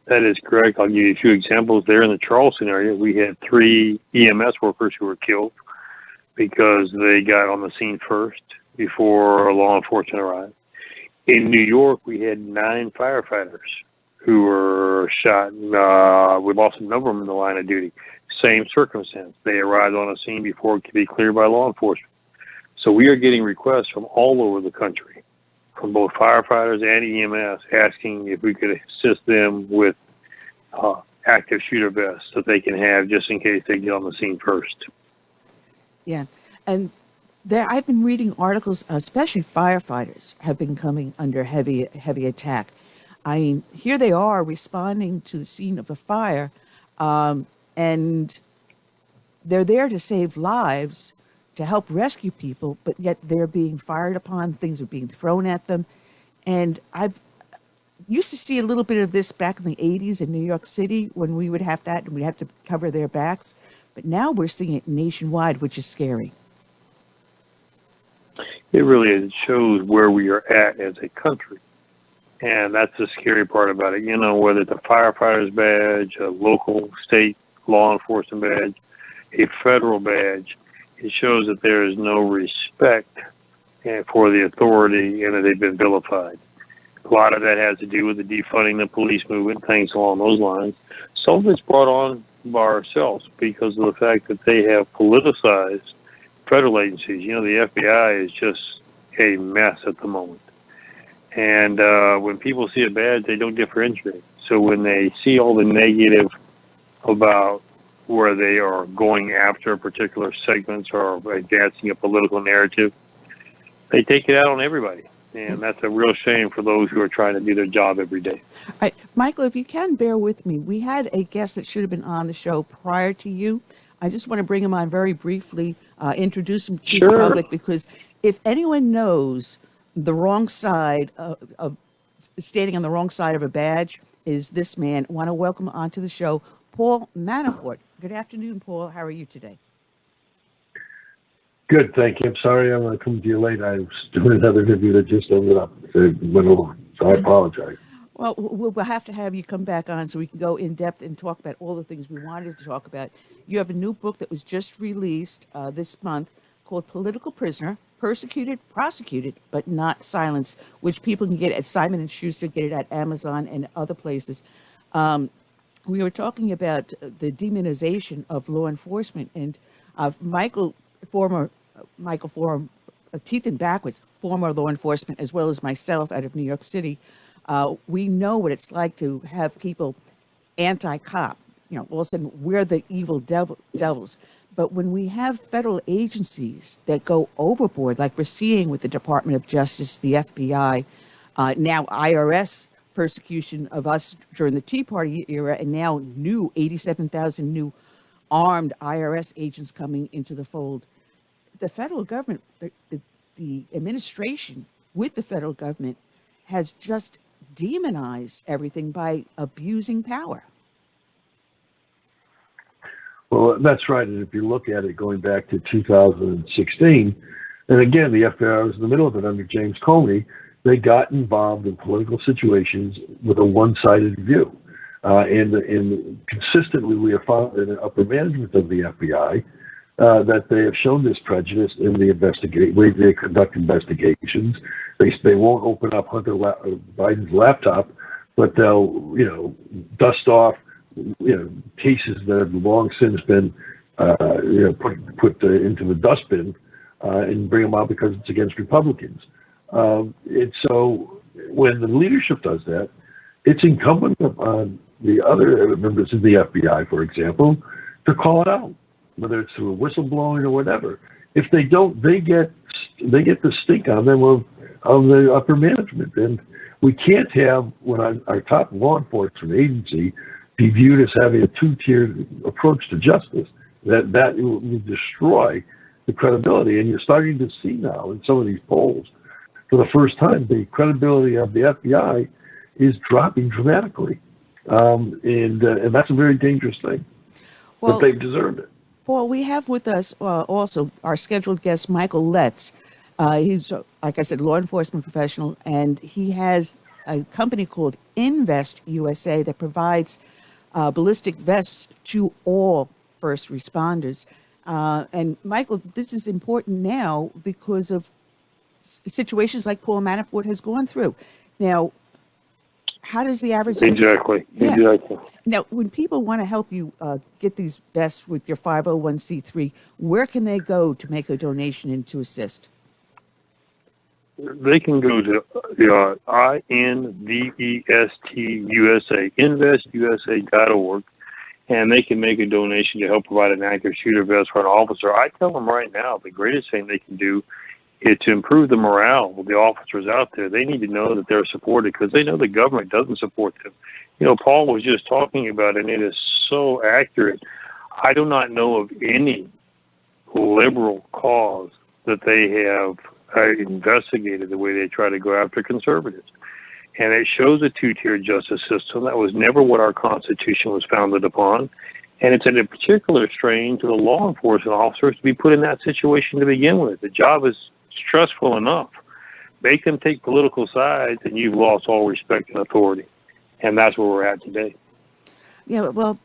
Speaker 10: That is correct. I'll give you a few examples. There in the Charleston area, we had 3 EMS workers who were killed because they got on the scene first before law enforcement arrived. In New York, we had 9 firefighters who were shot. We lost a number of them in the line of duty. Same circumstance. They arrived on a scene before it could be cleared by law enforcement. So we are getting requests from all over the country, from both firefighters and EMS, asking if we could assist them with active shooter vests that they can have just in case they get on the scene first.
Speaker 8: Yeah, and I've been reading articles, especially firefighters have been coming under heavy attack. I mean, here they are responding to the scene of a fire, and they're there to save lives, to help rescue people, but yet they're being fired upon, things are being thrown at them. And I've used to see a little bit of this back in the 80s in New York City when we would have that and we'd have to cover their backs. But now we're seeing it nationwide, which is scary.
Speaker 10: It really is. It shows where we are at as a country. And that's the scary part about it. Whether it's a firefighter's badge, a local, state law enforcement badge, a federal badge, it shows that there is no respect for the authority and that they've been vilified. A lot of that has to do with the defunding the police movement, things along those lines. Some of it's brought on by ourselves because of the fact that they have politicized federal agencies. The FBI is just a mess at the moment. And when people see a badge, they don't differentiate. So when they see all the negative about where they are going after particular segments or advancing a political narrative, they take it out on everybody. And that's a real shame for those who are trying to do their job every day.
Speaker 8: All right, Michael, if you can bear with me, we had a guest that should have been on the show prior to you. I just want to bring him on very briefly, introduce him to the public, because if anyone knows the wrong side of standing on the wrong side of a badge is this man. I want to welcome onto the show Paul Manafort. Good afternoon, Paul. How are you today?
Speaker 11: Good, thank you. I'm sorry I'm going to come to you late. I was doing another interview that just ended up. It went over, so I apologize.
Speaker 8: Well, we'll have to have you come back on so we can go in depth and talk about all the things we wanted to talk about. You have a new book that was just released this month called Political Prisoner, Persecuted, Prosecuted, but Not Silenced, which people can get at Simon & Schuster, get it at Amazon and other places. We were talking about the demonization of law enforcement, and Michael, teeth and backwards, former law enforcement, as well as myself out of New York City, we know what it's like to have people anti-cop, all of a sudden we're the evil devils. But when we have federal agencies that go overboard, like we're seeing with the Department of Justice, the FBI, now IRS persecution of us during the Tea Party era, and now 87,000 new armed IRS agents coming into the fold. The federal government, the administration with the federal government has just demonized everything by abusing power.
Speaker 11: Well, that's right. And if you look at it going back to 2016, and again, the FBI was in the middle of it under James Comey, they got involved in political situations with a one-sided view. And consistently, we have found in the upper management of the FBI that they have shown this prejudice in the way they conduct investigations. They won't open up Hunter Biden's laptop, but they'll, dust off, cases that have long since been, put into the dustbin and bring them out because it's against Republicans. And so when the leadership does that, it's incumbent upon the other members of the FBI, for example, to call it out, whether it's through whistleblowing or whatever. If they don't, they get the stink on them of the upper management. And we can't have, when our top law enforcement agency be viewed as having a two-tiered approach to justice, that will destroy the credibility. And you're starting to see now in some of these polls, for the first time, the credibility of the FBI is dropping dramatically. And that's a very dangerous thing. But they've deserved it.
Speaker 8: Paul, we have with us also our scheduled guest, Michael Letts. He's, like I said, law enforcement professional, and he has a company called In-VestUSA that provides ballistic vests to all first responders. And Michael, this is important now because of situations like Paul Manafort has gone through. Now, how does the average
Speaker 10: Exactly.
Speaker 8: Now, when people want to help you get these vests with your 501c3, where can they go to make a donation and to assist?
Speaker 10: They can go to INVESTUSA, InvestUSA.org, and they can make a donation to help provide an active shooter vest for an officer. I tell them right now, the greatest thing they can do is to improve the morale of the officers out there. They need to know that they're supported because they know the government doesn't support them. Paul was just talking about it, and it is so accurate. I do not know of any liberal cause that they have investigated the way they try to go after conservatives. And it shows a two-tier justice system. That was never what our Constitution was founded upon. And it's in a particular strain to the law enforcement officers to be put in that situation to begin with. The job is stressful enough. Make them take political sides, and you've lost all respect and authority. And that's where we're at today.
Speaker 8: Yeah, well,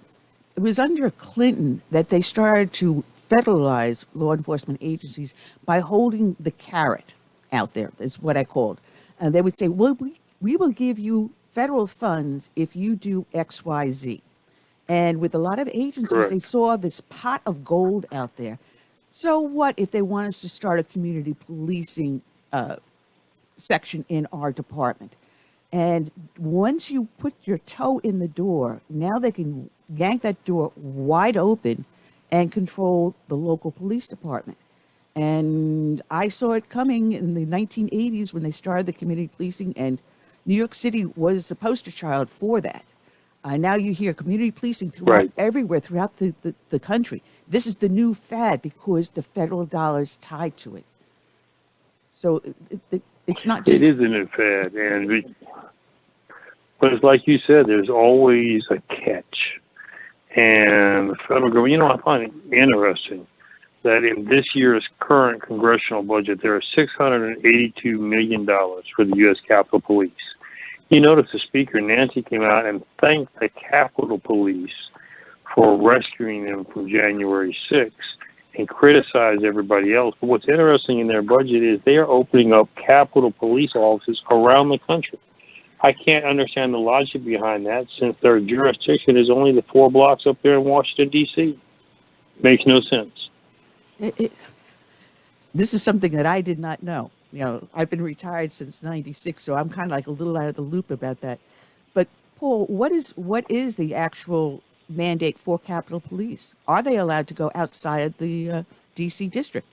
Speaker 8: it was under Clinton that they started to federalize law enforcement agencies by holding the carrot out there, is what I called. And they would say, well, we will give you federal funds if you do X, Y, Z. And with a lot of agencies,
Speaker 10: Correct.
Speaker 8: They saw this pot of gold out there. So what if they want us to start a community policing section in our department? And once you put your toe in the door, now they can yank that door wide open and control the local police department. And I saw it coming in the 1980s when they started the community policing, and New York City was the poster child for that. Now you hear community policing throughout everywhere throughout the country. This is the new fad because the federal dollar is tied to it. So it's not just...
Speaker 10: It is a new fad. But it's like you said, there's always a catch. And the federal government, I find it interesting that in this year's current congressional budget, there are $682 million for the U.S. Capitol Police. You notice the Speaker, Nancy, came out and thanked the Capitol Police for rescuing them from January 6th and criticized everybody else. But what's interesting in their budget is they are opening up Capitol Police offices around the country. I can't understand the logic behind that since their jurisdiction is only the 4 blocks up there in Washington, D.C. Makes no sense.
Speaker 8: This is something that I did not know. I've been retired since '96, so I'm kind of like a little out of the loop about that. But Paul, what is the actual mandate for Capitol Police? Are they allowed to go outside the D.C. district?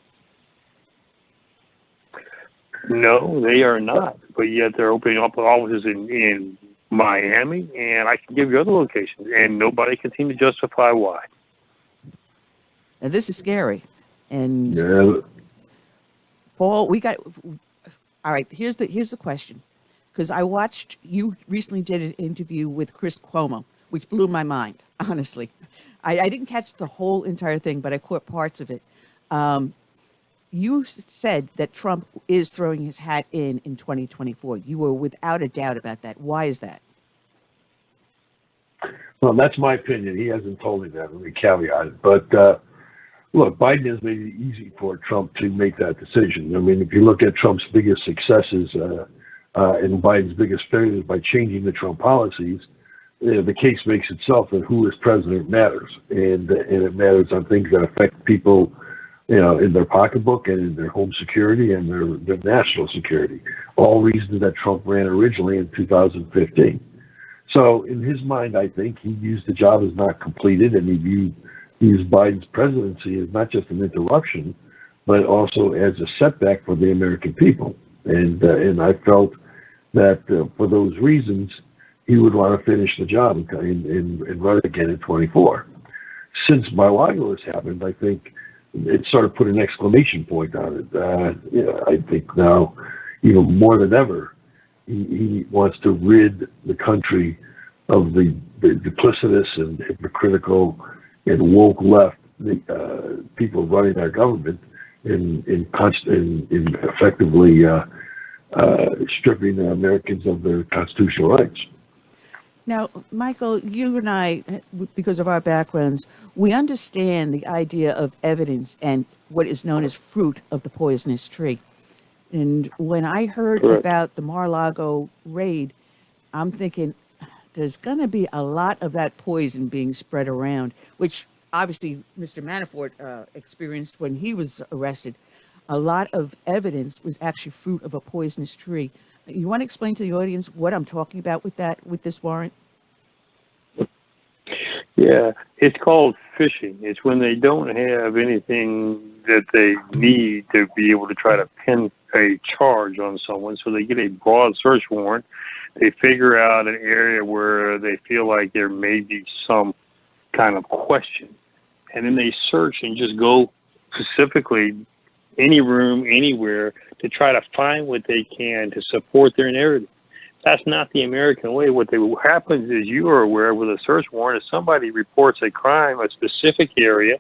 Speaker 10: No, they are not. But yet they're opening up offices in Miami, and I can give you other locations, and nobody can seem to justify why.
Speaker 8: And this is scary. And
Speaker 11: Yeah.
Speaker 8: Paul, all right, here's the question. Because I watched, you recently did an interview with Chris Cuomo, which blew my mind, honestly. I didn't catch the whole entire thing, but I caught parts of it. You said that Trump is throwing his hat in 2024. You were without a doubt about that. Why is that?
Speaker 11: Well, that's my opinion. He hasn't told me that. Let me caveat it. But look, Biden has made it easy for Trump to make that decision. I mean, if you look at Trump's biggest successes and Biden's biggest failures by changing the Trump policies, the case makes itself that who is president matters, and it matters on things that affect people, in their pocketbook and in their home security and their national security. All reasons that Trump ran originally in 2015. So in his mind, I think he views the job as not completed, and he views Biden's presidency as not just an interruption, but also as a setback for the American people. And I felt that for those reasons, he would want to finish the job and run again in 24. Since Mar-a-Lago has happened, I think it sort of put an exclamation point on it. I think now, even more than ever, he wants to rid the country of the duplicitous and hypocritical and woke left people running our government in effectively stripping the Americans of their constitutional rights.
Speaker 8: Now, Michael, you and I, because of our backgrounds, we understand the idea of evidence and what is known as fruit of the poisonous tree. And when I heard about the Mar-a-Lago raid, I'm thinking there's going to be a lot of that poison being spread around, which obviously Mr. Manafort experienced when he was arrested. A lot of evidence was actually fruit of a poisonous tree. You want to explain to the audience what I'm talking about with this warrant?
Speaker 10: Yeah, it's called phishing. It's when they don't have anything that they need to be able to try to pin a charge on someone, so they get a broad search warrant. They figure out an area where they feel like there may be some kind of question, and then they search and just go specifically any room, anywhere, to try to find what they can to support their narrative. That's not the American way. What happens is, you are aware with a search warrant, if somebody reports a crime, a specific area,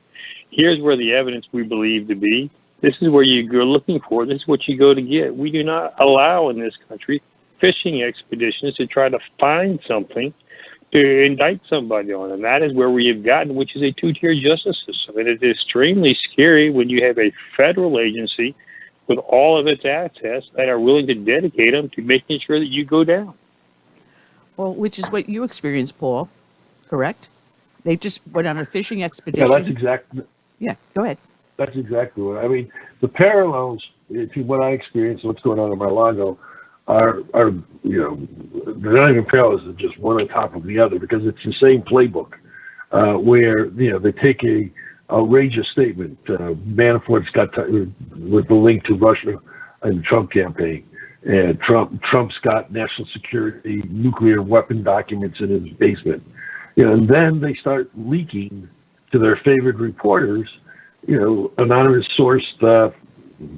Speaker 10: here's where the evidence we believe to be. This is where you're looking for. This is what you go to get. We do not allow in this country fishing expeditions to try to find something to indict somebody on. And that is where we have gotten, which is a two-tier justice system. And it is extremely scary when you have a federal agency with all of its assets that are willing to dedicate them to making sure that you go down.
Speaker 8: Well, which is what you experienced, Paul, correct? They just went on a fishing expedition.
Speaker 11: Yeah, that's exactly.
Speaker 8: Yeah, go ahead.
Speaker 11: That's exactly what I mean. The parallels to what I experienced, what's going on in Mar-a-Lago, are they're not even parallels. They're just one on top of the other, because it's the same playbook where they take a outrageous statement. Manafort's got with the link to Russia and the Trump campaign, and Trump's got national security nuclear weapon documents in his basement. And then they start leaking to their favorite reporters, anonymous source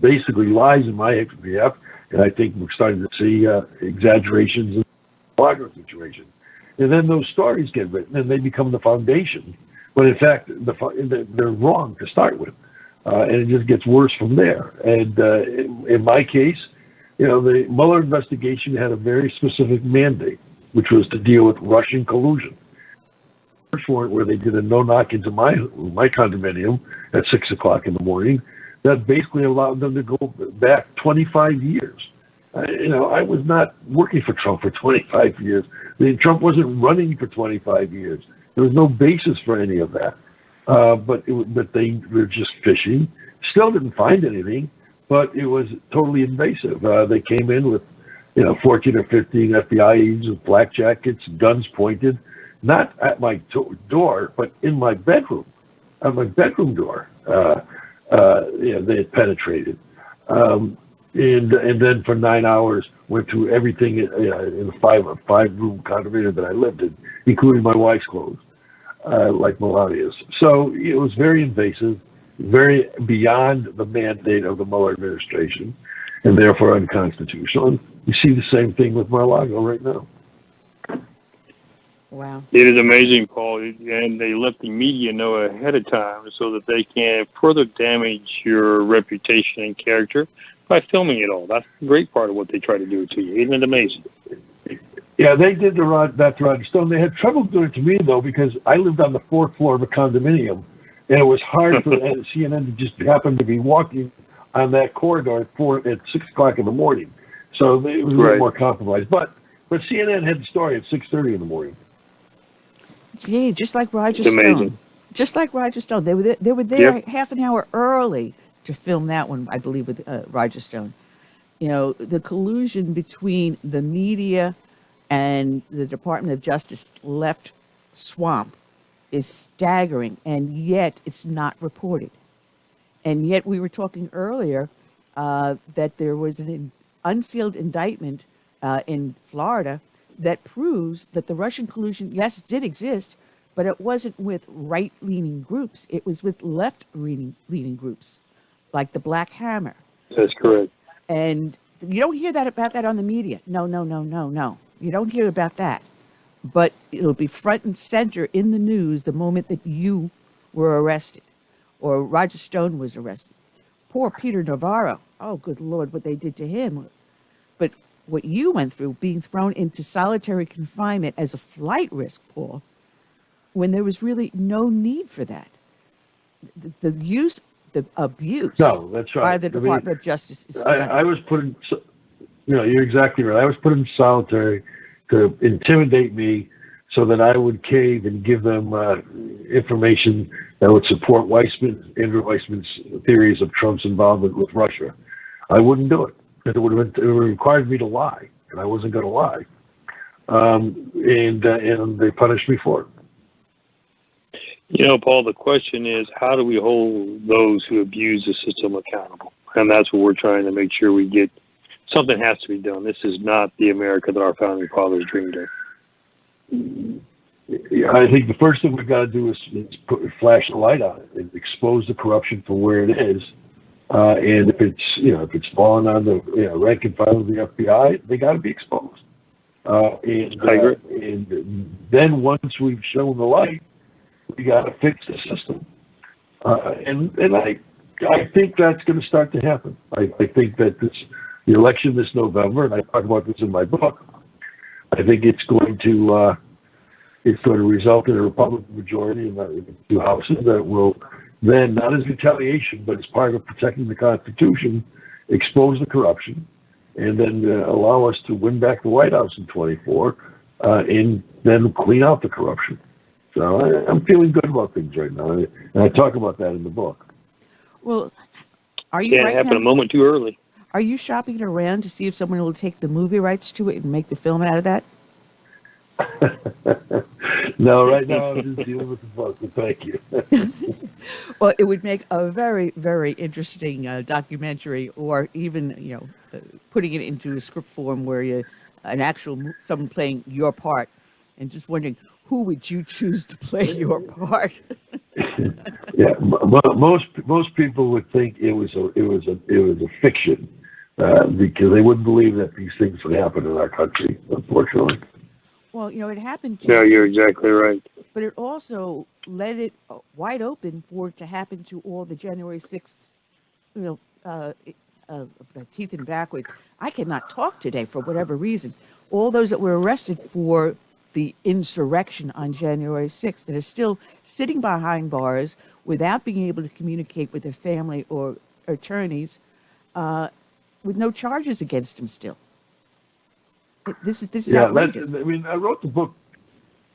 Speaker 11: basically lies in my behalf. And I think we're starting to see exaggerations in the Mar-a-Lago situation. And then those stories get written and they become the foundation. But in fact, they're wrong to start with. And it just gets worse from there. And in my case, the Mueller investigation had a very specific mandate, which was to deal with Russian collusion. Search warrant where they did a no-knock into my condominium at 6 o'clock in the morning, that basically allowed them to go back 25 years. I was not working for Trump for 25 years. Trump wasn't running for 25 years. There was no basis for any of that. But they were just fishing. Still didn't find anything, but it was totally invasive. They came in with 14 or 15 FBI agents with black jackets, guns pointed, not at my door, but in my bedroom, at my bedroom door. They had penetrated. And then for 9 hours, went through everything in a five-room condominium that I lived in, including my wife's clothes, like Melania's. So it was very invasive, very beyond the mandate of the Mueller administration, and therefore unconstitutional. And you see the same thing with Mar-a-Lago right now.
Speaker 8: Wow.
Speaker 10: It is amazing, Paul, and they let the media know ahead of time so that they can further damage your reputation and character by filming it all. That's a great part of what they try to do to you. Isn't it amazing?
Speaker 11: Yeah, they did that to Roger Stone. They had trouble doing it to me, though, because I lived on the 4th floor of a condominium, and it was hard for CNN to just happen to be walking on that corridor at 6 o'clock in the morning. So it was a little more compromised. But CNN had the story at 6:30 in the morning.
Speaker 8: Gee, just like Roger Stone. Just like Roger Stone. They were there half an hour early to film that one, I believe, with Roger Stone. You know, the collusion between the media and the Department of Justice left swamp is staggering, and yet it's not reported. And yet we were talking earlier that there was an unsealed indictment in Florida that proves that the Russian collusion, yes, did exist, but it wasn't with right-leaning groups. It was with left-leaning groups, like the Black Hammer.
Speaker 10: That's correct.
Speaker 8: And you don't hear about that on the media. No. You don't hear about that. But it'll be front and center in the news the moment that you were arrested or Roger Stone was arrested. Poor Peter Navarro. Oh, good Lord, what they did to him. But what you went through, being thrown into solitary confinement as a flight risk, Paul, when there was really no need for that. The abuse
Speaker 11: no, that's right.
Speaker 8: by the Department of Justice is stunning.
Speaker 11: I was put in, you're exactly right. I was put in solitary to intimidate me so that I would cave and give them information that would support Andrew Weissman's theories of Trump's involvement with Russia. I wouldn't do it. It would have required me to lie, and I wasn't going to lie. And they punished me for it.
Speaker 10: You know, Paul, the question is, how do we hold those who abuse the system accountable? And that's what we're trying to make sure we get. Something has to be done. This is not the America that our founding fathers dreamed of.
Speaker 11: Yeah, I think the first thing we've got to do is flash the light on it and expose the corruption for where it is. And if it's falling on the rank and file of the FBI, they got to be exposed. And then once we've shown the light, we got to fix the system. And I think that's going to start to happen. I think that the election this November, and I talk about this in my book, I think it's going to result in a Republican majority in the two houses that will then, not as retaliation, but as part of protecting the Constitution, expose the corruption, and then allow us to win back the White House in 24, and then clean out the corruption. So I'm feeling good about things right now, and I talk about that in the book.
Speaker 8: Well, are you
Speaker 10: Can't happen a moment too early.
Speaker 8: Are you shopping it around to see if someone will take the movie rights to it and make the film out of that?
Speaker 11: No, right now I'm just dealing with the book, but thank you.
Speaker 8: Well, it would make a very, very interesting documentary, or even, putting it into a script form where someone playing your part, and just wondering, who would you choose to play your part?
Speaker 11: Yeah, most people would think it was a fiction because they wouldn't believe that these things would happen in our country, unfortunately.
Speaker 8: Well, it happened to
Speaker 10: No, you're exactly right.
Speaker 8: But it also let it wide open for it to happen to all the January 6th, the teeth and backwards. I cannot talk today for whatever reason. All those that were arrested for the insurrection on January 6th that are still sitting behind bars without being able to communicate with their family or attorneys, with no charges against them still. This is outrageous.
Speaker 11: I wrote the book.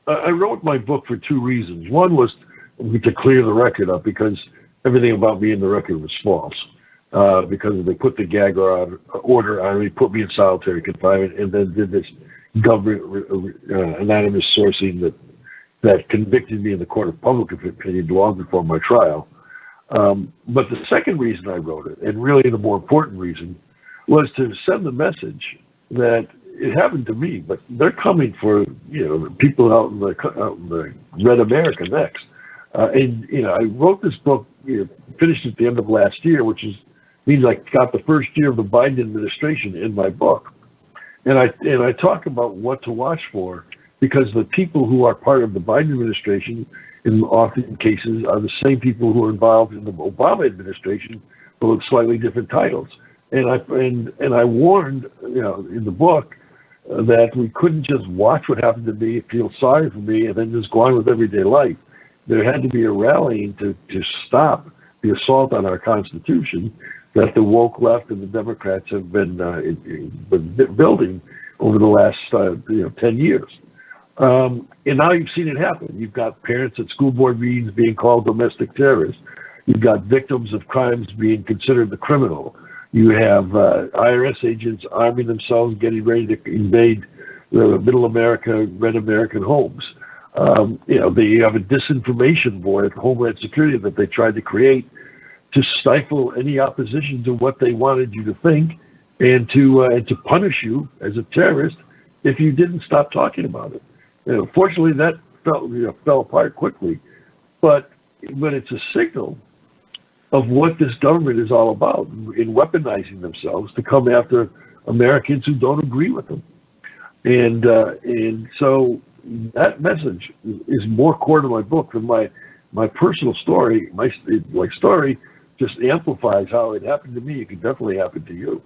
Speaker 11: I wrote my book for two reasons. One was to clear the record up, because everything about me in the record was false. Because they put the gag order on me, put me in solitary confinement, and then did this government anonymous sourcing that that convicted me in the court of public opinion long before my trial. But the second reason I wrote it, and really the more important reason, was to send the message that it happened to me, but they're coming for people out in the Red America next. And I wrote this book, finished at the end of last year, which means I got the first year of the Biden administration in my book. And I talk about what to watch for, because the people who are part of the Biden administration, in often cases, are the same people who are involved in the Obama administration, but with slightly different titles. And I warned, in the book, that we couldn't just watch what happened to me, feel sorry for me, and then just go on with everyday life. There had to be a rallying to stop the assault on our Constitution that the woke left and the Democrats have been building over the last 10 years. And now you've seen it happen. You've got parents at school board meetings being called domestic terrorists. You've got victims of crimes being considered the criminal. You have IRS agents arming themselves, getting ready to invade the Middle America, Red American homes. They have a disinformation board at Homeland Security that they tried to create to stifle any opposition to what they wanted you to think, and to punish you as a terrorist if you didn't stop talking about it. Fortunately, that fell apart quickly, but it's a signal of what this government is all about in weaponizing themselves to come after Americans who don't agree with them. And so that message is more core to my book than my personal story. My story just amplifies how it happened to me. It could definitely happen to you.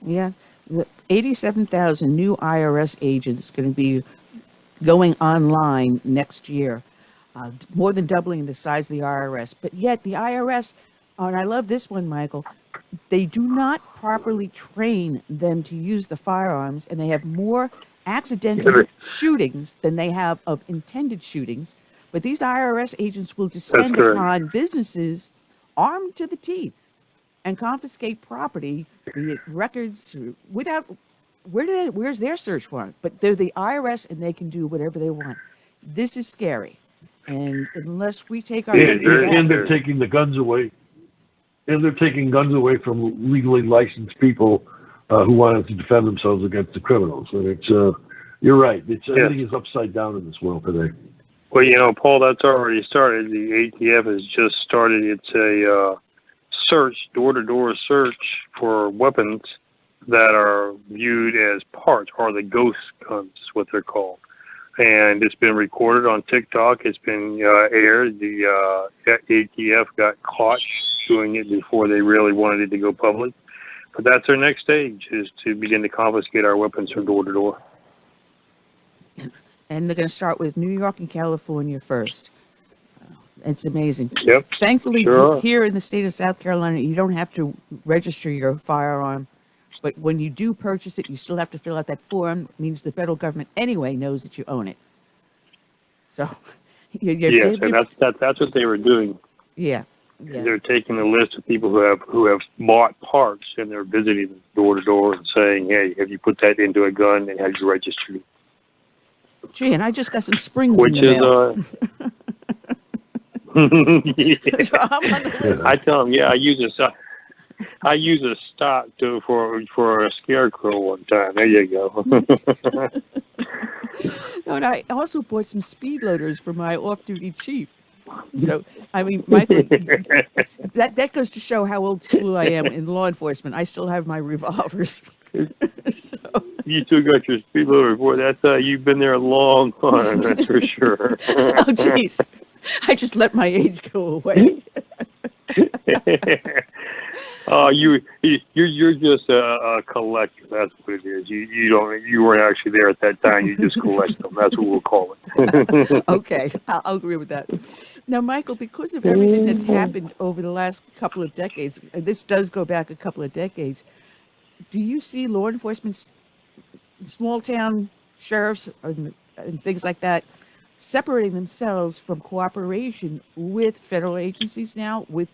Speaker 8: Yeah, the 87,000 new IRS agents going to be going online next year, more than doubling the size of the IRS. But yet the IRS, and I love this one, Michael, they do not properly train them to use the firearms, and they have more accidental shootings than they have of intended shootings. But these IRS agents will descend upon businesses armed to the teeth and confiscate property, be it records, without, where's their search warrant? But they're the IRS and they can do whatever they want. This is scary. And unless we take our...
Speaker 11: And they're taking the guns away. And they're taking guns away from legally licensed people who wanted to defend themselves against the criminals. And it's, you're right. Everything is upside down in this world today.
Speaker 10: Well, Paul, that's already started. The ATF has just started. It's a search, door-to-door search for weapons that are viewed as parts, or the ghost guns, what they're called. And it's been recorded on TikTok. It's been aired. The ATF got caught doing it before they really wanted it to go public. But that's our next stage, is to begin to confiscate our weapons from door to door.
Speaker 8: And they're going to start with New York and California first. It's amazing.
Speaker 10: Yep.
Speaker 8: Thankfully,
Speaker 10: sure.
Speaker 8: Here in the state of South Carolina, you don't have to register your firearm. But when you do purchase it, you still have to fill out that form. It means the federal government anyway knows that you own it. So,
Speaker 10: yes, and that's what they were doing.
Speaker 8: Yeah.
Speaker 10: They're taking a list of people who have bought parts, and they're visiting them door to door and saying, "Hey, have you put that into a gun, and have you registered it?"
Speaker 8: Gee, and I just got some springs in the mail.
Speaker 10: Yeah.
Speaker 8: So I'm on the list.
Speaker 10: I tell them, I use a stock for a scarecrow one time. There you go.
Speaker 8: No, and I also bought some speed loaders for my off-duty chief. So, I mean, Michael, that goes to show how old school I am in law enforcement. I still have my revolvers. So.
Speaker 10: You still got your speed loader for that. You've been there a long time, that's for sure.
Speaker 8: Oh, jeez. I just let my age go away. You're just a collector. That's what it is. You weren't actually there at that time. You just collect them. That's what we'll call it. Okay, I'll agree with that. Now, Michael, because of everything that's happened over the last couple of decades, this does go back a couple of decades. Do you see law enforcement, small town sheriffs, and things like that, separating themselves from cooperation with federal agencies now, with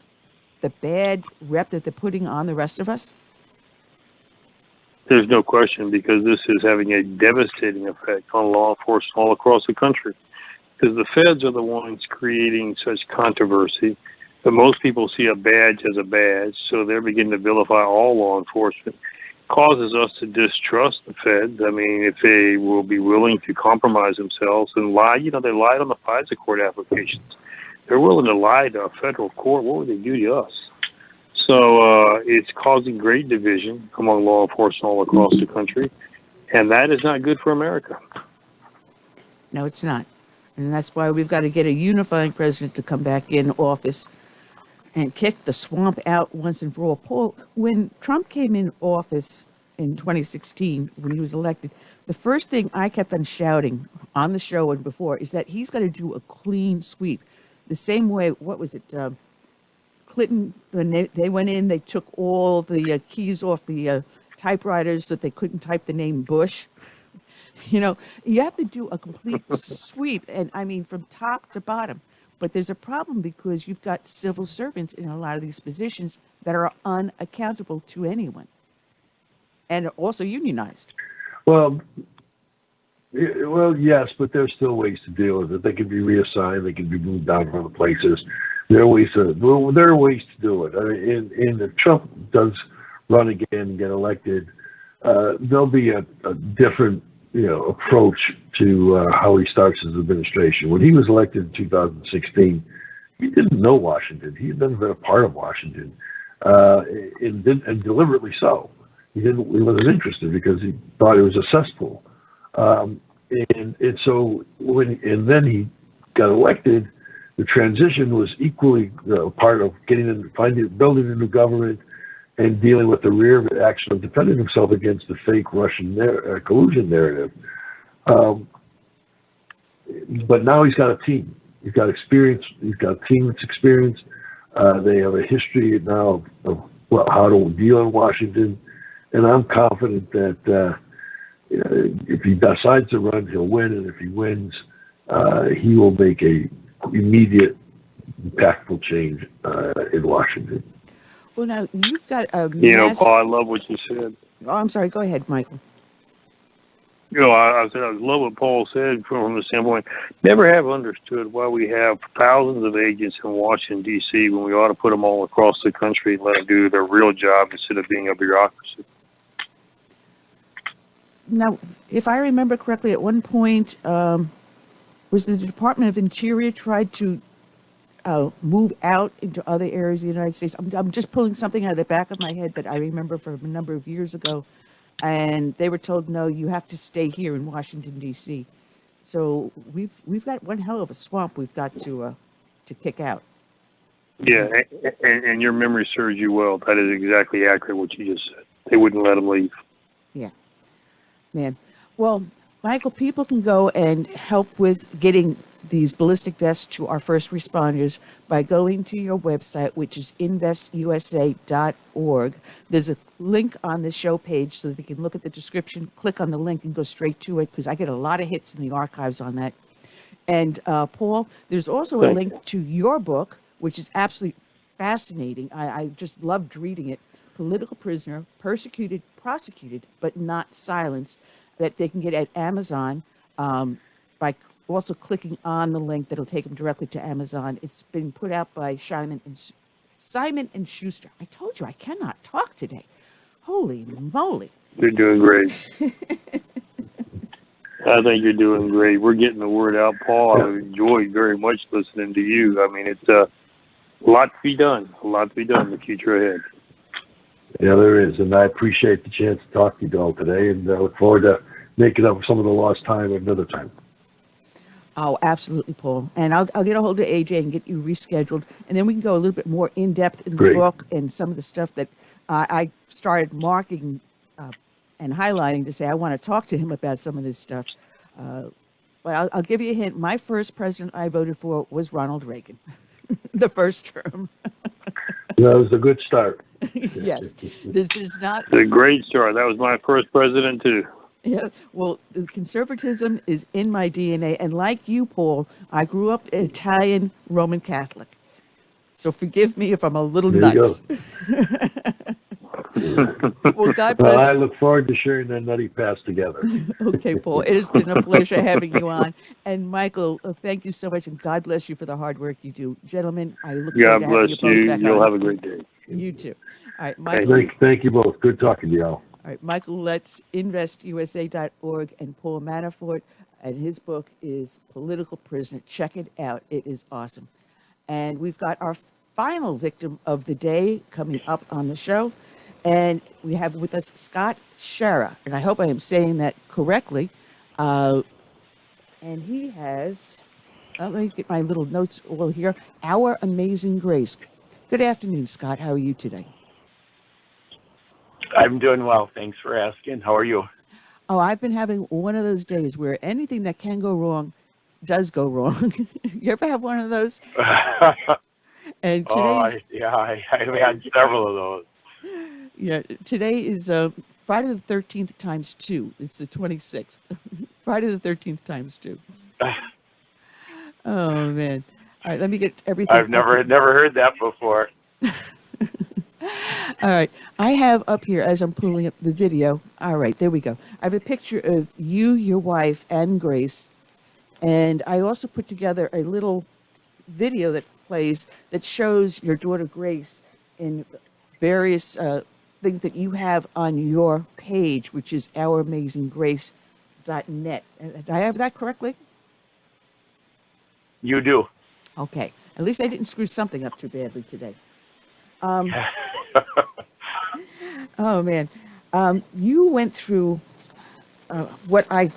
Speaker 8: the bad rep that they're putting on the rest of us?
Speaker 10: There's no question, because this is having a devastating effect on law enforcement all across the country. because the feds are the ones creating such controversy. But most people see a badge as a badge, so they're beginning to vilify all law enforcement. Causes us to distrust the feds. I mean, if they will be willing to compromise themselves and lie, they lied on the FISA court applications. They're willing to lie to a federal court. What would they do to us? So it's causing great division among law enforcement all across the country, and that is not good for America.
Speaker 8: No, it's not. And that's why we've got to get a unifying president to come back in office and kick the swamp out once and for all. Paul, when Trump came in office in 2016, when he was elected, the first thing I kept on shouting on the show and before is that he's got to do a clean sweep. The same way, what was it, Clinton, when they went in, they took all the keys off the typewriters so that they couldn't type the name Bush. You have to do a complete sweep, and I mean from top to bottom. But there's a problem because you've got civil servants in a lot of these positions that are unaccountable to anyone and also unionized.
Speaker 11: Well, yes, but there's still ways to deal with it. They can be reassigned. They can be moved down from other places. There are ways to do it. I mean, if Trump does run again and get elected, there'll be a different approach to how he starts his administration. When he was elected in 2016, he didn't know Washington. He had never been a part of Washington, and deliberately so. He wasn't interested because he thought it was a cesspool. And so then he got elected. The transition was equally part of building a new government and dealing with the rear action of defending himself against the fake Russian collusion narrative. But now he's got a team. He's got experience. He's got a team that's experienced. They have a history now of how to deal in Washington. And I'm confident that if he decides to run, he'll win. And if he wins, he will make a immediate, impactful change in Washington.
Speaker 8: Well, now, you've got a
Speaker 10: Paul, I love what you said.
Speaker 8: Oh, I'm sorry. Go ahead, Michael.
Speaker 10: I love what Paul said from the standpoint. Never have understood why we have thousands of agents in Washington, D.C. when we ought to put them all across the country and let them do their real job instead of being a bureaucracy.
Speaker 8: Now, if I remember correctly, at one point, was the Department of Interior tried to move out into other areas of the United States? I'm just pulling something out of the back of my head that I remember from a number of years ago. And they were told, no, you have to stay here in Washington, D.C. So we've got one hell of a swamp we've got to kick out.
Speaker 10: Yeah, and your memory serves you well. That is exactly accurate what you just said. They wouldn't let them leave.
Speaker 8: Yeah. Man. Well, Michael, people can go and help with getting these ballistic vests to our first responders by going to your website, which is InVestUSA.org. There's a link on the show page so that they can look at the description, click on the link, and go straight to it, because I get a lot of hits in the archives on that. And Paul, there's also a link to your book, which is absolutely fascinating. I just loved reading it. Political Prisoner, Persecuted, Prosecuted, but Not Silenced, that they can get at Amazon by also clicking on the link that'll take them directly to Amazon. It's been put out by Simon and Schuster. I told you I cannot talk today. Holy moly.
Speaker 10: You're doing great. I think you're doing great. We're getting the word out, Paul. I've enjoyed very much listening to you. I mean, it's a lot to be done. A lot to be done in the future ahead.
Speaker 11: Yeah, there is. And I appreciate the chance to talk to you all today. And I look forward to making up some of the lost time another time.
Speaker 8: Oh, absolutely, Paul. And I'll get a hold of AJ and get you rescheduled. And then we can go a little bit more in depth in the book and some of the stuff that I started marking and highlighting to say I want to talk to him about some of this stuff. But I'll give you a hint. My first president I voted for was Ronald Reagan, the first term.
Speaker 11: That was a good start.
Speaker 8: Yes. There's not...
Speaker 10: It's a great start. That was my first president, too.
Speaker 8: Yeah, well, conservatism is in my DNA. And like you, Paul, I grew up Italian Roman Catholic. So forgive me if I'm a little nuts. Well, God
Speaker 11: Well,
Speaker 8: bless.
Speaker 11: I look forward to sharing that nutty pass together.
Speaker 8: Okay, Paul, it has been a pleasure having you on. And Michael, thank you so much, and God bless you for the hard work you do. Gentlemen, I look forward
Speaker 10: God
Speaker 8: to having
Speaker 10: bless
Speaker 8: you both
Speaker 10: you.
Speaker 8: back
Speaker 10: You'll
Speaker 8: on.
Speaker 10: have a great day.
Speaker 8: You too. All right, Michael.
Speaker 11: Thank you both. Good talking to y'all.
Speaker 8: All right, Michael Letts, InvestUSA.org, and Paul Manafort, and his book is Political Prisoner. Check it out. It is awesome. And we've got our final victim of the day coming up on the show. And we have with us Scott Schara, and I hope I am saying that correctly. And he has, let me get my little notes all here. Our Amazing Grace. Good afternoon, Scott. How are you today?
Speaker 12: I'm doing well. Thanks for asking. How are you?
Speaker 8: Oh, I've been having one of those days where anything that can go wrong does go wrong. You ever have one of those? And today's,
Speaker 12: I've had several of those.
Speaker 8: Yeah, today is Friday the 13th times 2. It's the 26th. Friday the 13th times 2. Oh, man. All right, let me get everything.
Speaker 12: I've never heard that before.
Speaker 8: All right, I have up here, as I'm pulling up the video. All right, there we go. I have a picture of you, your wife, and Grace. And I also put together a little video that plays that shows your daughter Grace in various things that you have on your page, which is ouramazinggrace.net. Did I have that correctly?
Speaker 12: You do.
Speaker 8: Okay. At least I didn't screw something up too badly today. Oh, man. You went through what I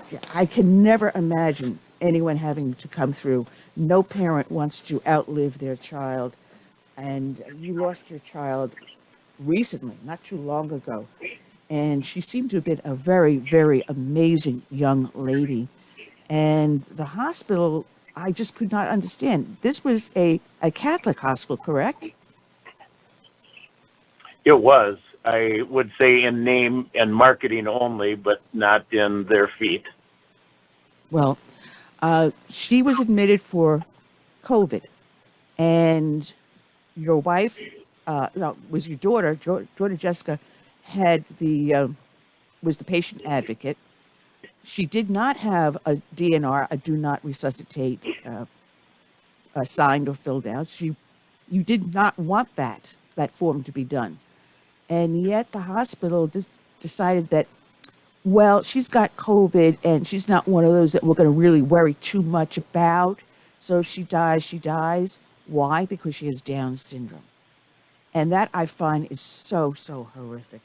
Speaker 8: can never imagine anyone having to come through. No parent wants to outlive their child. And you lost your child recently, not too long ago. And she seemed to have been a very, very amazing young lady. And the hospital, I just could not understand. This was a Catholic hospital, correct?
Speaker 12: It was. I would say in name and marketing only, but not in their feet.
Speaker 8: Well, she was admitted for COVID. And your wife, was your daughter, daughter Jessica, had was the patient advocate. She did not have a DNR, a do not resuscitate, signed or filled out. You did not want that form to be done. And yet the hospital decided that, well, she's got COVID and she's not one of those that we're going to really worry too much about. So if she dies, she dies. Why? Because she has Down syndrome. And that I find is so, so horrific.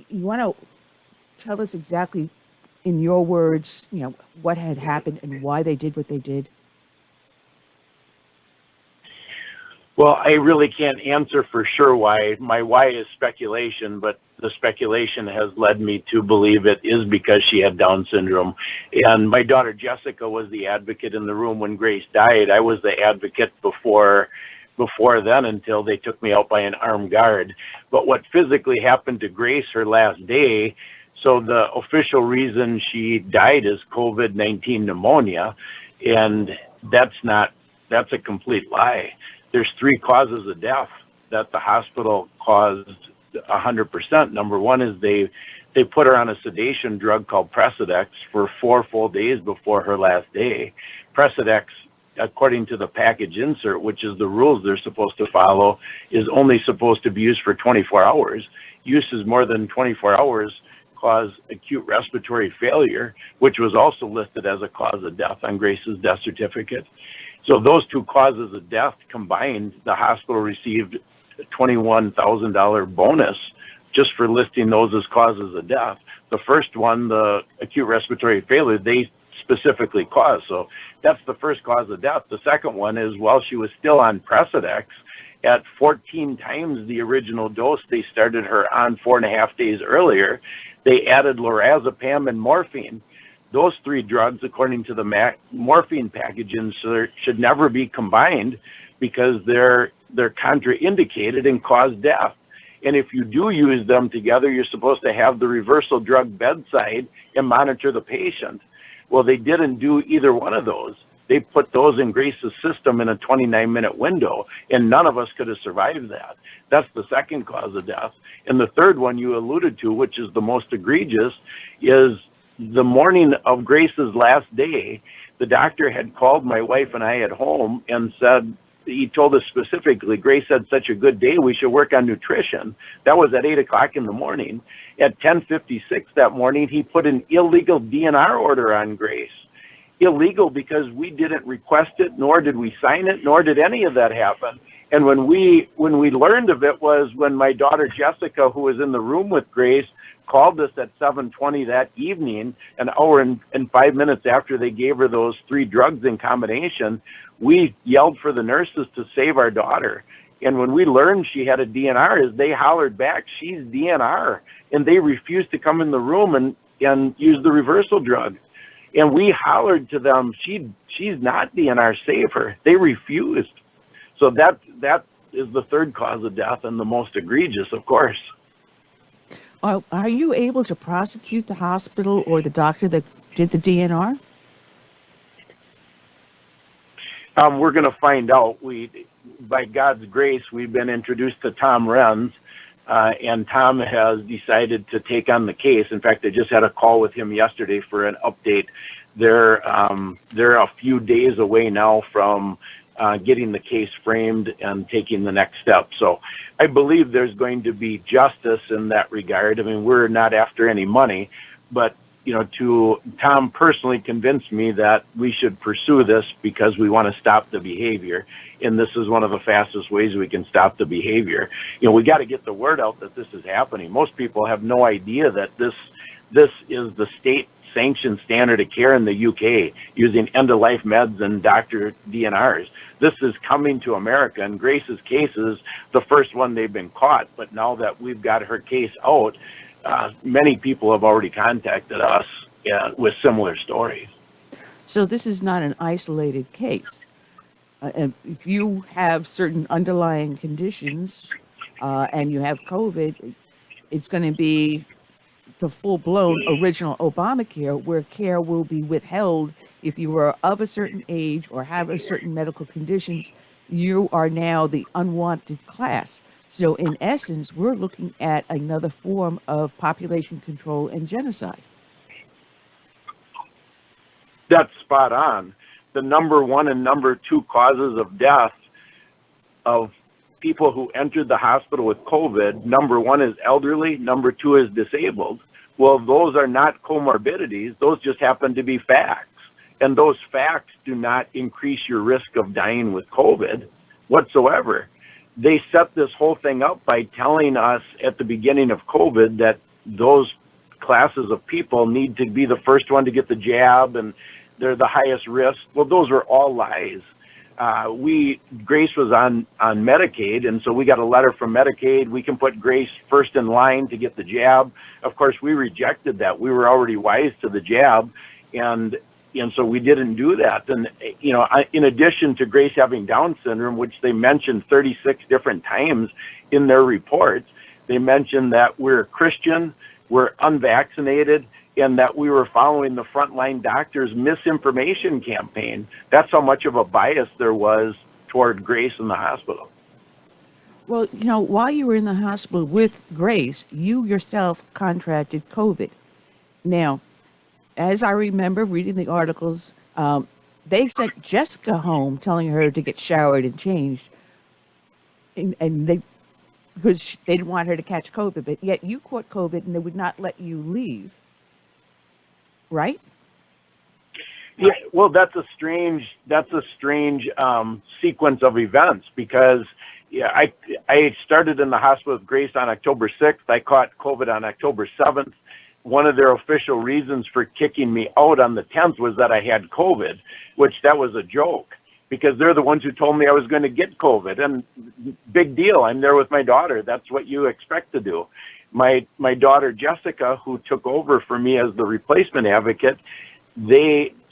Speaker 8: You want to tell us exactly, in your words, what had happened and why they did what they did?
Speaker 12: Well, I really can't answer for sure why. My why is speculation, but the speculation has led me to believe it is because she had Down syndrome. And my daughter Jessica was the advocate in the room when Grace died. I was the advocate before then until they took me out by an armed guard. But what physically happened to Grace her last day, so the official reason she died is COVID-19 pneumonia, and that's a complete lie. There's 3 causes of death that the hospital caused 100%. Number one is they put her on a sedation drug called Persecuted for 4 full days before her last day. Persecuted, according to the package insert, which is the rules they're supposed to follow, is only supposed to be used for 24 hours. Uses more than 24 hours cause acute respiratory failure, which was also listed as a cause of death on Grace's death certificate. So those 2 causes of death combined, the hospital received a $21,000 bonus just for listing those as causes of death. The first one, the acute respiratory failure, they specifically caused. So that's the first cause of death. The second one is while she was still on Persecuted, at 14 times the original dose they started her on 4.5 days earlier, they added lorazepam and morphine. Those 3 drugs, according to the morphine package insert, should never be combined because they're contraindicated and cause death. And if you do use them together, you're supposed to have the reversal drug bedside and monitor the patient. Well, they didn't do either one of those. They put those in Grace's system in a 29-minute window, and none of us could have survived that. That's the second cause of death. And the third one you alluded to, which is the most egregious, is the morning of Grace's last day, the doctor had called my wife and I at home and said, he told us specifically, Grace had such a good day, we should work on nutrition. That was at 8 o'clock in the morning. At 10:56 that morning, he put an illegal DNR order on Grace. Illegal because we didn't request it, nor did we sign it, nor did any of that happen. And when we learned of it was when my daughter Jessica, who was in the room with Grace, called us at 7:20 that evening, an hour and 5 minutes after they gave her those 3 drugs in combination. We yelled for the nurses to save our daughter. And when we learned she had a DNR, they hollered back, she's DNR. And they refused to come in the room and use the reversal drug. And we hollered to them, she's not DNR, save her. They refused. So that is the third cause of death and the most egregious, of course.
Speaker 8: Are you able to prosecute the hospital or the doctor that did the DNR?
Speaker 12: We're going to find out. By God's grace, we've been introduced to Tom Renz, and Tom has decided to take on the case. In fact, I just had a call with him yesterday for an update. They're a few days away now from getting the case framed and taking the next step. So I believe there's going to be justice in that regard. I mean, we're not after any money, but Tom personally convinced me that we should pursue this because we want to stop the behavior. And this is one of the fastest ways we can stop the behavior. We got to get the word out that this is happening. Most people have no idea that this is the state sanctioned standard of care in the UK using end-of-life meds and doctor DNRs. This is coming to America, and Grace's case is the first one they've been caught. But now that we've got her case out, many people have already contacted us with similar stories.
Speaker 8: So this is not an isolated case. If you have certain underlying conditions and you have COVID, it's going to be the full-blown original Obamacare, where care will be withheld if you are of a certain age or have a certain medical conditions. You are now the unwanted class. So in essence, we're looking at another form of population control and genocide.
Speaker 12: That's spot on. The number 1 and number 2 causes of death of people who entered the hospital with COVID, number 1 is elderly, number 2 is disabled. Well, those are not comorbidities. Those just happen to be facts. And those facts do not increase your risk of dying with COVID whatsoever. They set this whole thing up by telling us at the beginning of COVID that those classes of people need to be the first one to get the jab and they're the highest risk. Well, those were all lies. Grace was on Medicaid, and so we got a letter from Medicaid. We can put Grace first in line to get the jab. Of course, we rejected that. We were already wise to the jab, and so we didn't do that. And, in addition to Grace having Down syndrome, which they mentioned 36 different times in their reports, they mentioned that we're Christian, we're unvaccinated, and that we were following the frontline doctors' misinformation campaign. That's how much of a bias there was toward Grace in the hospital.
Speaker 8: Well, while you were in the hospital with Grace, you yourself contracted COVID. Now, as I remember reading the articles, they sent Jessica home telling her to get showered and changed, because they didn't want her to catch COVID, but yet you caught COVID and they would not let you leave. Right?
Speaker 12: Yeah, well, that's a strange sequence of events because I started in the hospital with Grace on October 6th. I caught COVID on October 7th. One of their official reasons for kicking me out on the 10th was that I had COVID, which that was a joke because they're the ones who told me I was going to get COVID. And big deal. I'm there with my daughter. That's what you expect to do. My daughter, Jessica, who took over for me as the replacement advocate,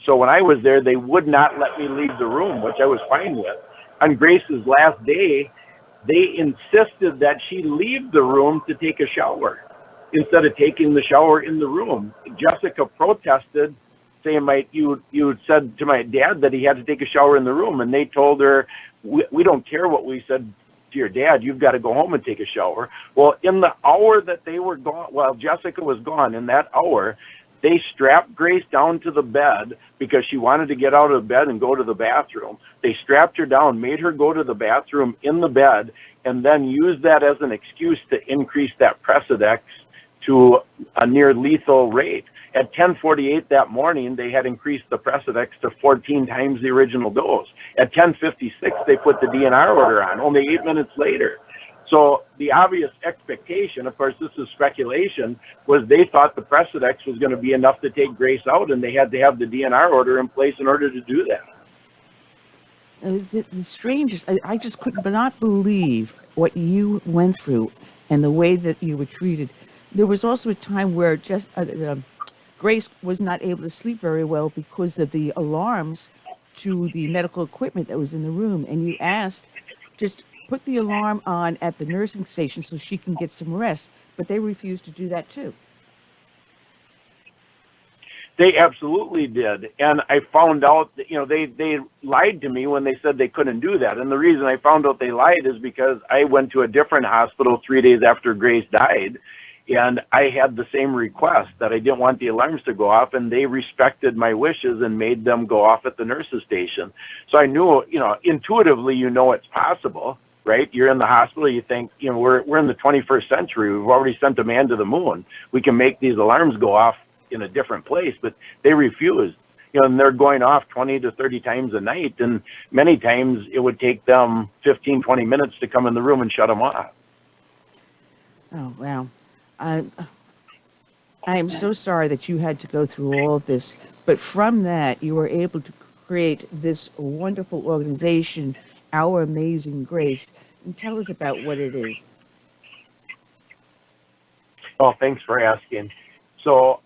Speaker 12: so when I was there, they would not let me leave the room, which I was fine with. On Grace's last day, they insisted that she leave the room to take a shower instead of taking the shower in the room. Jessica protested saying you said to my dad that he had to take a shower in the room, and they told her, we don't care what we said to your dad, you've got to go home and take a shower. Well, in the hour that they were gone, while Jessica was gone, in that hour, they strapped Grace down to the bed because she wanted to get out of the bed and go to the bathroom. They strapped her down, made her go to the bathroom in the bed, and then used that as an excuse to increase that Precedex to a near lethal rate. At 10:48 that morning, they had increased the Precedex to 14 times the original dose. At 10:56, they put the DNR order on, only 8 minutes later. So the obvious expectation, of course, this is speculation, was they thought the Precedex was going to be enough to take Grace out, and they had to have the DNR order in place in order to do that.
Speaker 8: The strangest, I just could not believe what you went through and the way that you were treated. There was also a time where just Grace was not able to sleep very well because of the alarms to the medical equipment that was in the room, and you asked, just put the alarm on at the nursing station so she can get some rest, but they refused to do that too.
Speaker 12: They absolutely did. And I found out that, they lied to me when they said they couldn't do that. And the reason I found out they lied is because I went to a different hospital 3 days after Grace died, and I had the same request that I didn't want the alarms to go off, and they respected my wishes and made them go off at the nurse's station. So I knew, intuitively, it's possible, right? You're in the hospital, you think, we're in the 21st century. We've already sent a man to the moon. We can make these alarms go off in a different place, but they refused. And they're going off 20 to 30 times a night, and many times it would take them 15, 20 minutes to come in the room and shut them off.
Speaker 8: Oh, wow. I am so sorry that you had to go through all of this, but from that, you were able to create this wonderful organization, Our Amazing Grace. And tell us about what it is.
Speaker 12: Oh, thanks for asking. So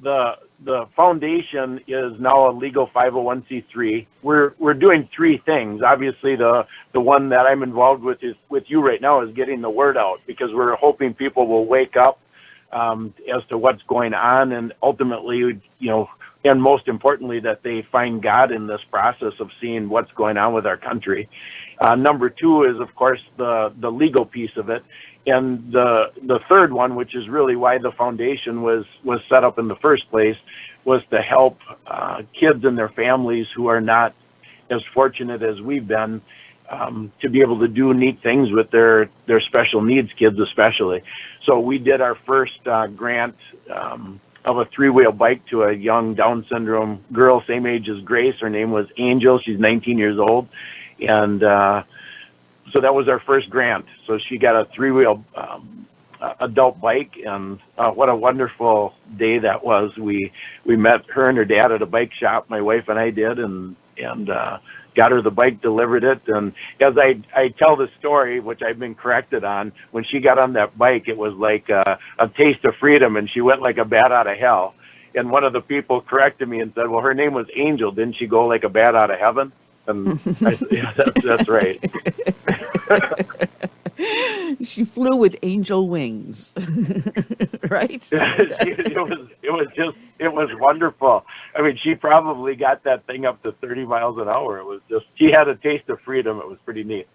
Speaker 12: the foundation is now a legal 501c3. We're doing three things. Obviously, the one that I'm involved with you right now is getting the word out, because we're hoping people will wake up as to what's going on, and ultimately, and most importantly, that they find God in this process of seeing what's going on with our country. Number two is, of course, the legal piece of it. And the third one, which is really why the foundation was set up in the first place, was to help kids and their families who are not as fortunate as we've been, to be able to do neat things with their special needs kids especially. So we did our first grant of a 3-wheel bike to a young Down syndrome girl, same age as Grace. Her name was Angel. She's 19 years old. And so that was our first grant. So she got a 3-wheel adult bike, and what a wonderful day that was. We met her and her dad at a bike shop, my wife and I did, and got her the bike, delivered it. And as I tell the story, which I've been corrected on, when she got on that bike, it was like a taste of freedom, and she went like a bat out of hell. And one of the people corrected me and said, well, her name was Angel. Didn't she go like a bat out of heaven? And I said, yeah, that's right.
Speaker 8: She flew with angel wings, right?
Speaker 12: It was wonderful. I mean, she probably got that thing up to 30 miles an hour. It was she had a taste of freedom. It was pretty neat.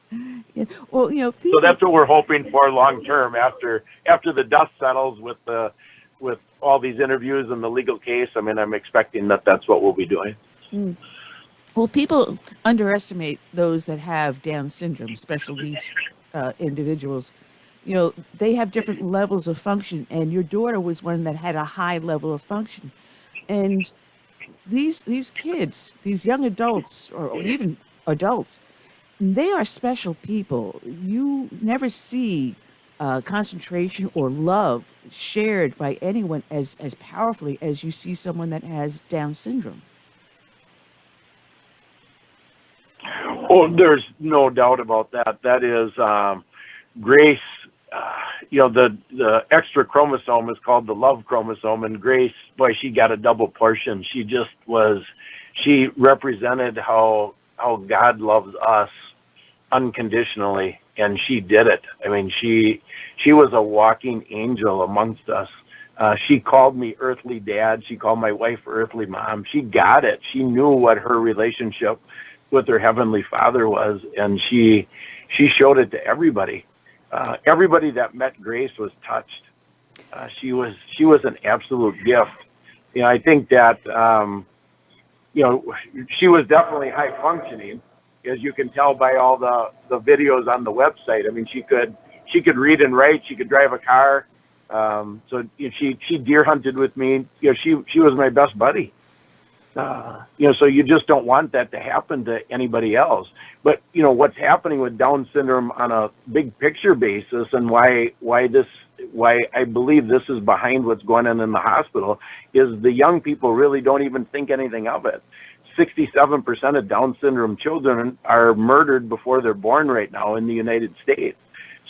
Speaker 8: Yeah. Well,
Speaker 12: so that's what we're hoping for long term after the dust settles with all these interviews and the legal case. I mean, I'm expecting that's what we'll be doing.
Speaker 8: Mm. Well, people underestimate those that have Down syndrome, special needs individuals. They have different levels of function, and your daughter was one that had a high level of function. And these kids, these young adults, or even adults, they are special people. You never see concentration or love shared by anyone as powerfully as you see someone that has Down syndrome.
Speaker 12: Oh, there's no doubt about that. That is Grace. The extra chromosome is called the love chromosome, and Grace, boy, she got a double portion. She represented how God loves us unconditionally, and she did it. I mean, she was a walking angel amongst us. She called me earthly dad. She called my wife earthly mom. She got it. She knew what her relationship with her heavenly Father was, and she showed it to everybody. Everybody that met Grace was touched. She was an absolute gift. I think that she was definitely high functioning, as you can tell by all the videos on the website. I mean, she could read and write. She could drive a car. So she deer hunted with me. She was my best buddy. So you just don't want that to happen to anybody else. But what's happening with Down syndrome on a big picture basis, and why I believe this is behind what's going on in the hospital, is the young people really don't even think anything of it. 67% of Down syndrome children are murdered before they're born right now in the United States.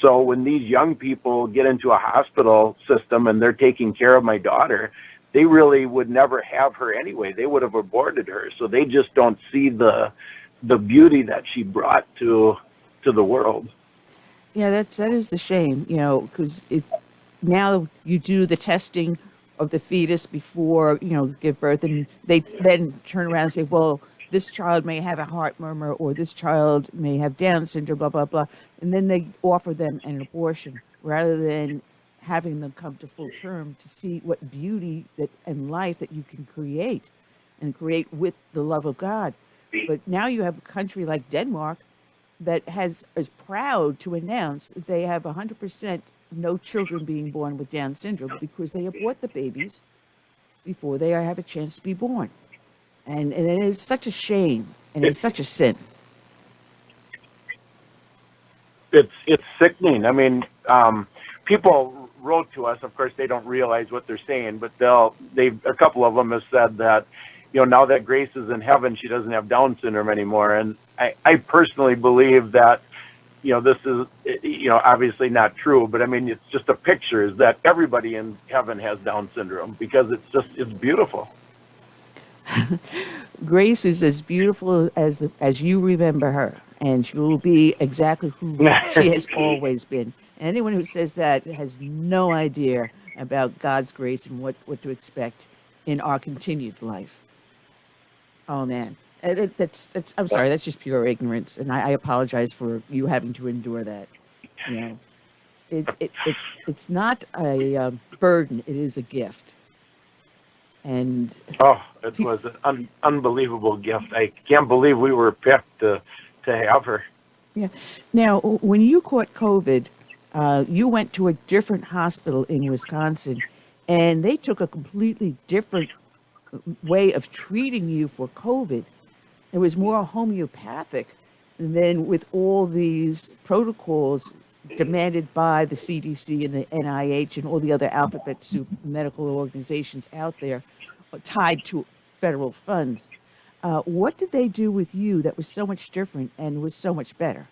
Speaker 12: So when these young people get into a hospital system and they're taking care of my daughter, they really would never have her anyway. They would have aborted her. So they just don't see the beauty that she brought to the world.
Speaker 8: Yeah, that is the shame, because now you do the testing of the fetus before, give birth, and they then turn around and say, well, this child may have a heart murmur, or this child may have Down syndrome, blah, blah, blah. And then they offer them an abortion rather than having them come to full term to see what beauty and life that you can create with the love of God. But now you have a country like Denmark that is proud to announce that they have 100% no children being born with Down syndrome because they abort the babies before they have a chance to be born. And it is such a shame, and it's such a sin.
Speaker 12: It's sickening. I mean, people wrote to us. Of course, they don't realize what they're saying, but a couple of them have said that, now that Grace is in heaven, she doesn't have Down syndrome anymore. And I personally believe that, this is, obviously not true, but I mean, it's just a picture, is that everybody in heaven has Down syndrome, because it's beautiful.
Speaker 8: Grace is as beautiful as you remember her, and she will be exactly who she has always been. And anyone who says that has no idea about God's grace and what to expect in our continued life. Oh man, that's I'm sorry, that's just pure ignorance, and I apologize for you having to endure that. It's not a burden; it is a gift. And
Speaker 12: it was an unbelievable gift. I can't believe we were picked to have her.
Speaker 8: Yeah. Now, when you caught COVID, you went to a different hospital in Wisconsin, and they took a completely different way of treating you for COVID. It was more homeopathic than with all these protocols demanded by the CDC and the NIH and all the other alphabet soup medical organizations out there tied to federal funds. What did they do with you that was so much different and was so much better?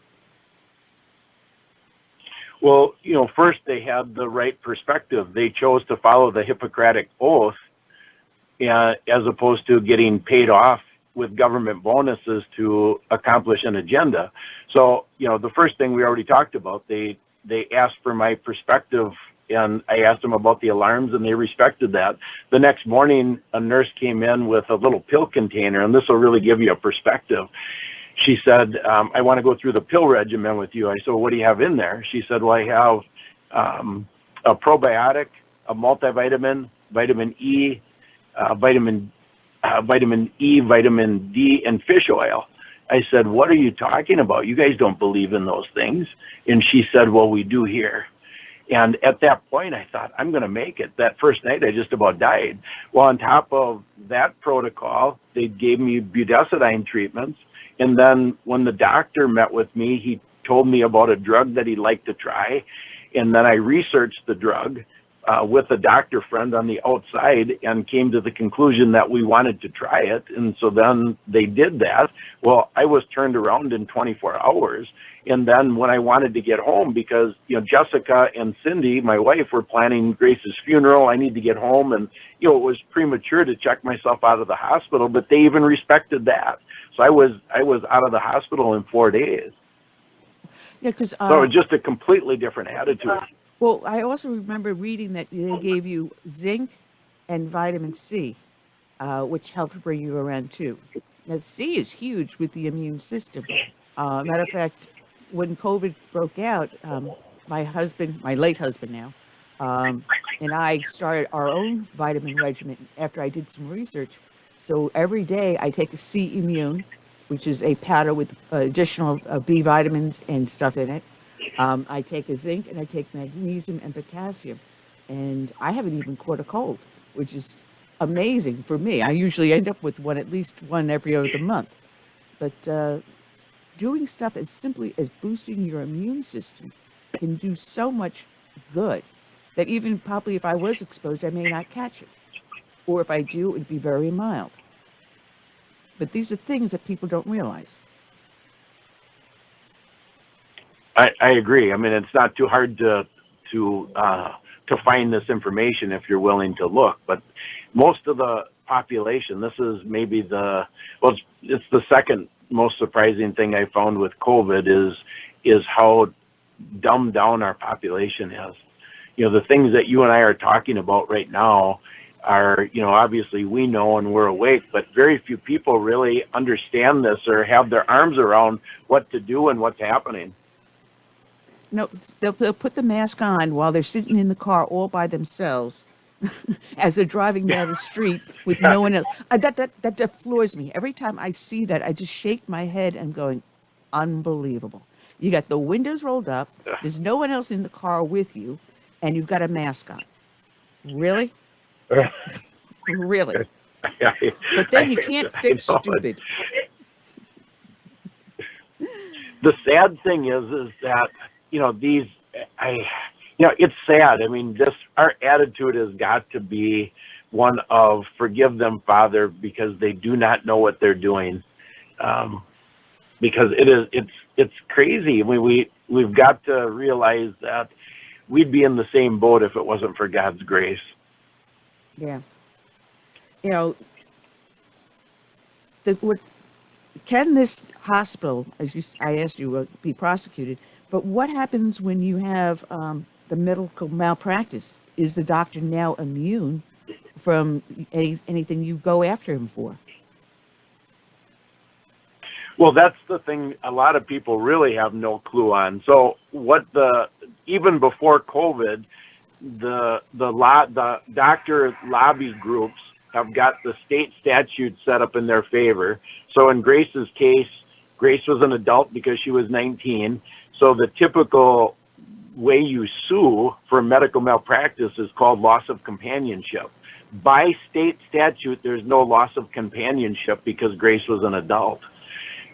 Speaker 12: Well, first they had the right perspective. They chose to follow the Hippocratic Oath as opposed to getting paid off with government bonuses to accomplish an agenda. So, the first thing we already talked about, they asked for my perspective, and I asked them about the alarms, and they respected that. The next morning, a nurse came in with a little pill container, and this will really give you a perspective. She said, I want to go through the pill regimen with you. I said, well, what do you have in there? She said, well, I have a probiotic, a multivitamin, vitamin E, vitamin E, vitamin D, and fish oil. I said, what are you talking about? You guys don't believe in those things. And she said, well, we do here. And at that point, I thought, I'm going to make it. That first night, I just about died. Well, on top of that protocol, they gave me budesonide treatments. And then when the doctor met with me, he told me about a drug that he'd like to try. And then I researched the drug with a doctor friend on the outside and came to the conclusion that we wanted to try it. And so then they did that. Well, I was turned around in 24 hours. And then when I wanted to get home, because, Jessica and Cindy, my wife, were planning Grace's funeral, I need to get home. And, it was premature to check myself out of the hospital, but they even respected that. So I was out of the hospital in 4 days.
Speaker 8: Yeah, because
Speaker 12: so it was just a completely different attitude.
Speaker 8: Well, I also remember reading that they gave you zinc and vitamin C, which helped bring you around too. Now, C is huge with the immune system. Matter of fact, when COVID broke out, my husband, my late husband now, and I started our own vitamin regimen after I did some research. So every day I take a C Immune, which is a powder with additional B vitamins and stuff in it. I take a zinc and I take magnesium and potassium. And I haven't even caught a cold, which is amazing for me. I usually end up with at least one every other month. But doing stuff as simply as boosting your immune system can do so much good that even probably if I was exposed, I may not catch it. Or if I do, it'd be very mild. But these are things that people don't realize.
Speaker 12: I agree. I mean, it's not too hard to find this information if you're willing to look. But most of the population, this is maybe it's the second most surprising thing I found with COVID is how dumbed down our population is. You know, the things that you and I are talking about right now are, you know, obviously we know and we're awake, but very few people really understand this or have their arms around what to do and what's happening.
Speaker 8: No, they'll put the mask on while they're sitting in the car all by themselves as they're driving down the street with no one else. That floors me. Every time I see that, I just shake my head and going, unbelievable. You got the windows rolled up, there's no one else in the car with you, and you've got a mask on. Really? Really? But then you can't fix stupid.
Speaker 12: The sad thing is that, you know, it's sad. I mean, our attitude has got to be one of forgive them, Father, because they do not know what they're doing. Because it's crazy. I mean, we've got to realize that we'd be in the same boat if it wasn't for God's grace.
Speaker 8: Yeah. You know, can this hospital, I asked you, be prosecuted? But what happens when you have the medical malpractice? Is the doctor now immune from anything you go after him for?
Speaker 12: Well, that's the thing a lot of people really have no clue on. So even before COVID, the doctor lobby groups have got the state statute set up in their favor. So in Grace's case, Grace was an adult because she was 19. So the typical way you sue for medical malpractice is called loss of companionship. By state statute, there's no loss of companionship because Grace was an adult.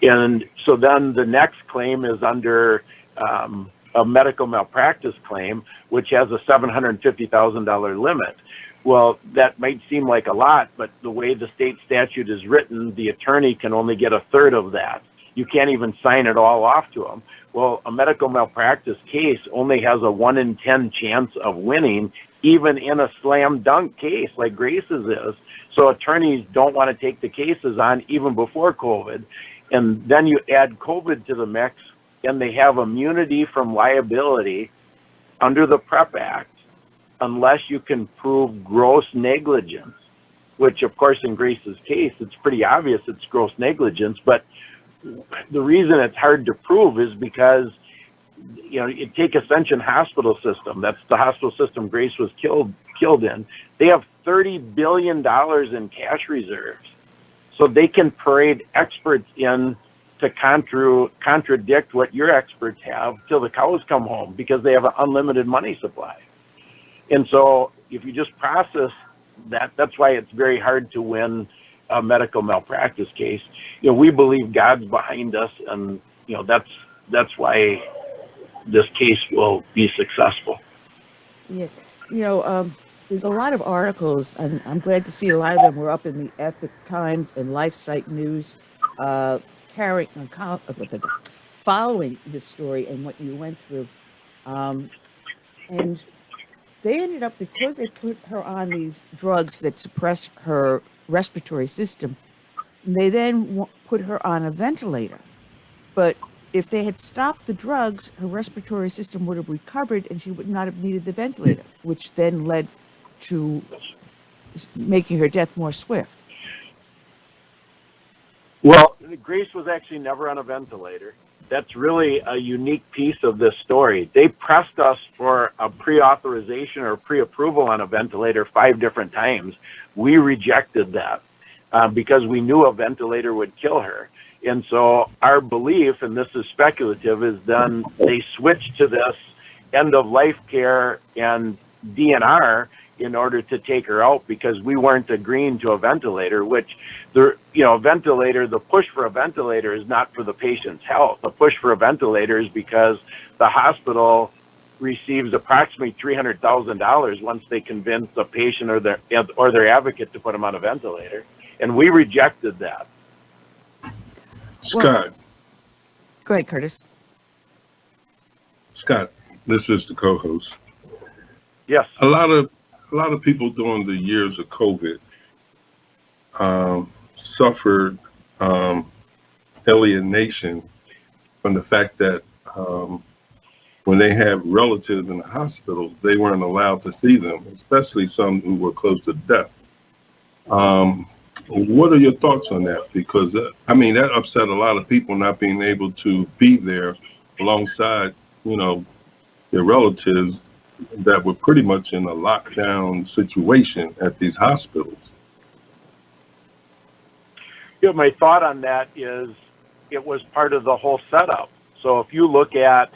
Speaker 12: And so then the next claim is under a medical malpractice claim, which has a $750,000 limit. Well, that might seem like a lot, but the way the state statute is written, the attorney can only get a third of that. You can't even sign it all off to them. Well, a medical malpractice case only has a 1 in 10 chance of winning, even in a slam dunk case like Grace's is. So attorneys don't want to take the cases on even before COVID. And then you add COVID to the mix, and they have immunity from liability under the PrEP Act unless you can prove gross negligence, which, of course, in Grace's case, it's pretty obvious it's gross negligence. But the reason it's hard to prove is because, you know, you take Ascension Hospital System. That's the hospital system Grace was killed in. They have $30 billion in cash reserves. So they can parade experts in to contradict what your experts have till the cows come home because they have an unlimited money supply. And so if you just process that, that's why it's very hard to win a medical malpractice case. You know, we believe God's behind us, and, you know, that's why this case will be successful.
Speaker 8: Yeah. You know, there's a lot of articles, and I'm glad to see a lot of them were up in the Epic Times and LifeSite News, following this story and what you went through. And they ended up, because they put her on these drugs that suppress her respiratory system, they then put her on a ventilator. But if they had stopped the drugs, her respiratory system would have recovered and she would not have needed the ventilator, which then led to making her death more swift.
Speaker 12: Well, Grace was actually never on a ventilator. That's really a unique piece of this story. They pressed us for a pre-authorization or pre-approval on a ventilator 5 different times. We rejected that because we knew a ventilator would kill her. And so our belief, and this is speculative, is then they switched to this end-of-life care and DNR in order to take her out because we weren't agreeing to a ventilator, which, a ventilator, the push for a ventilator is not for the patient's health. The push for a ventilator is because the hospital receives approximately $300,000 once they convince the patient or their advocate to put them on a ventilator. And we rejected that.
Speaker 7: Scott.
Speaker 8: Go ahead, Curtis.
Speaker 7: Scott, this is the co-host.
Speaker 12: Yes.
Speaker 7: A lot of people during the years of COVID suffered alienation from the fact that when they had relatives in the hospitals, they weren't allowed to see them, especially some who were close to death. What are your thoughts on that? Because, that upset a lot of people not being able to be there alongside, their relatives that were pretty much in a lockdown situation at these hospitals.
Speaker 12: My thought on that is it was part of the whole setup. So if you look at,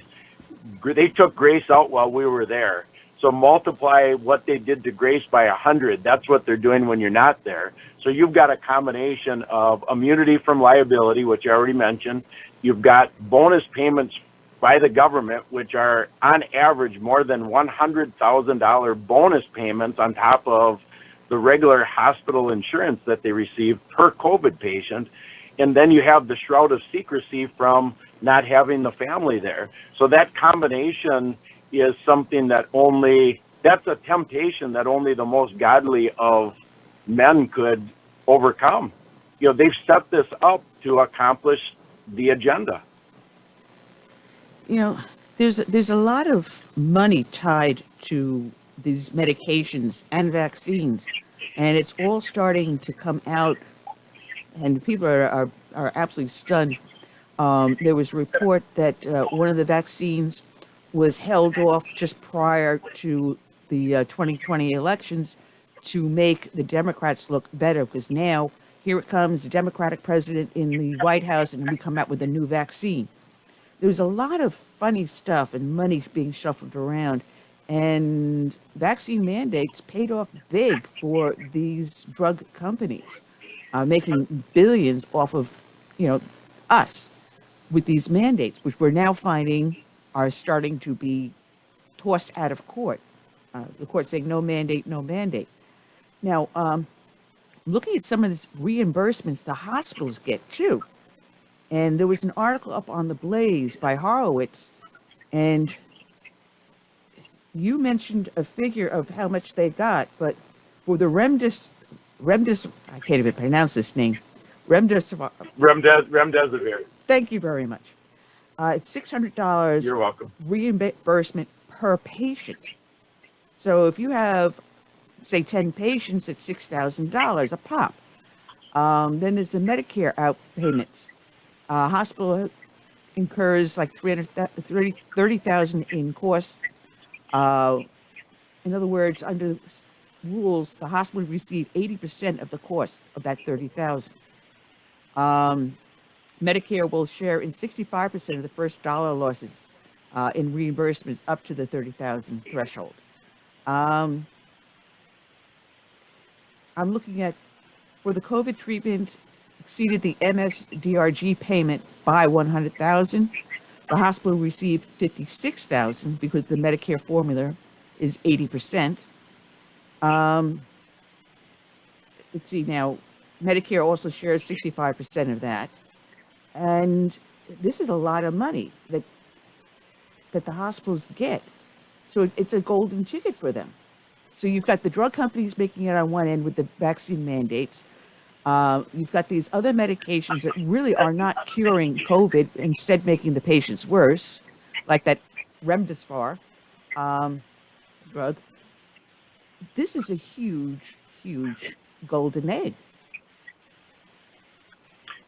Speaker 12: they took Grace out while we were there. So multiply what they did to Grace by 100. That's what they're doing when you're not there. So you've got a combination of immunity from liability, which I already mentioned. You've got bonus payments by the government, which are on average more than $100,000 bonus payments on top of the regular hospital insurance that they receive per COVID patient. And then you have the shroud of secrecy from not having the family there. So that combination is something that's a temptation that only the most godly of men could overcome. They've set this up to accomplish the agenda.
Speaker 8: There's a lot of money tied to these medications and vaccines, and it's all starting to come out, and people are absolutely stunned. There was a report that one of the vaccines was held off just prior to the 2020 elections to make the Democrats look better, because now here it comes, the Democratic president in the White House, and we come out with a new vaccine. There was a lot of funny stuff and money being shuffled around, and vaccine mandates paid off big for these drug companies, making billions off of, us with these mandates, which we're now finding are starting to be tossed out of court. The court saying no mandate, no mandate. Now, looking at some of these reimbursements the hospitals get too, and there was an article up on the Blaze by Horowitz, and you mentioned a figure of how much they got, but for the Remdesivir, I can't even pronounce this name, Remdesivir. Thank you very much. It's $600.
Speaker 12: You're welcome.
Speaker 8: Reimbursement per patient. So if you have, say, 10 patients, it's $6,000 a pop. Then there's the Medicare outpayments. Hospital incurs like $30,000 in costs. In other words, under rules, the hospital would receive 80% of the cost of that $30,000. Medicare will share in 65% of the first dollar losses in reimbursements up to the $30,000 threshold. I'm looking at, for the COVID treatment, exceeded the MSDRG payment by $100,000. The hospital received $56,000 because the Medicare formula is 80%. Let's see now, Medicare also shares 65% of that. And this is a lot of money that the hospitals get. So it's a golden ticket for them. So you've got the drug companies making it on one end with the vaccine mandates. You've got these other medications that really are not curing COVID, instead making the patients worse, like that remdesivir drug. This is a huge, huge golden egg.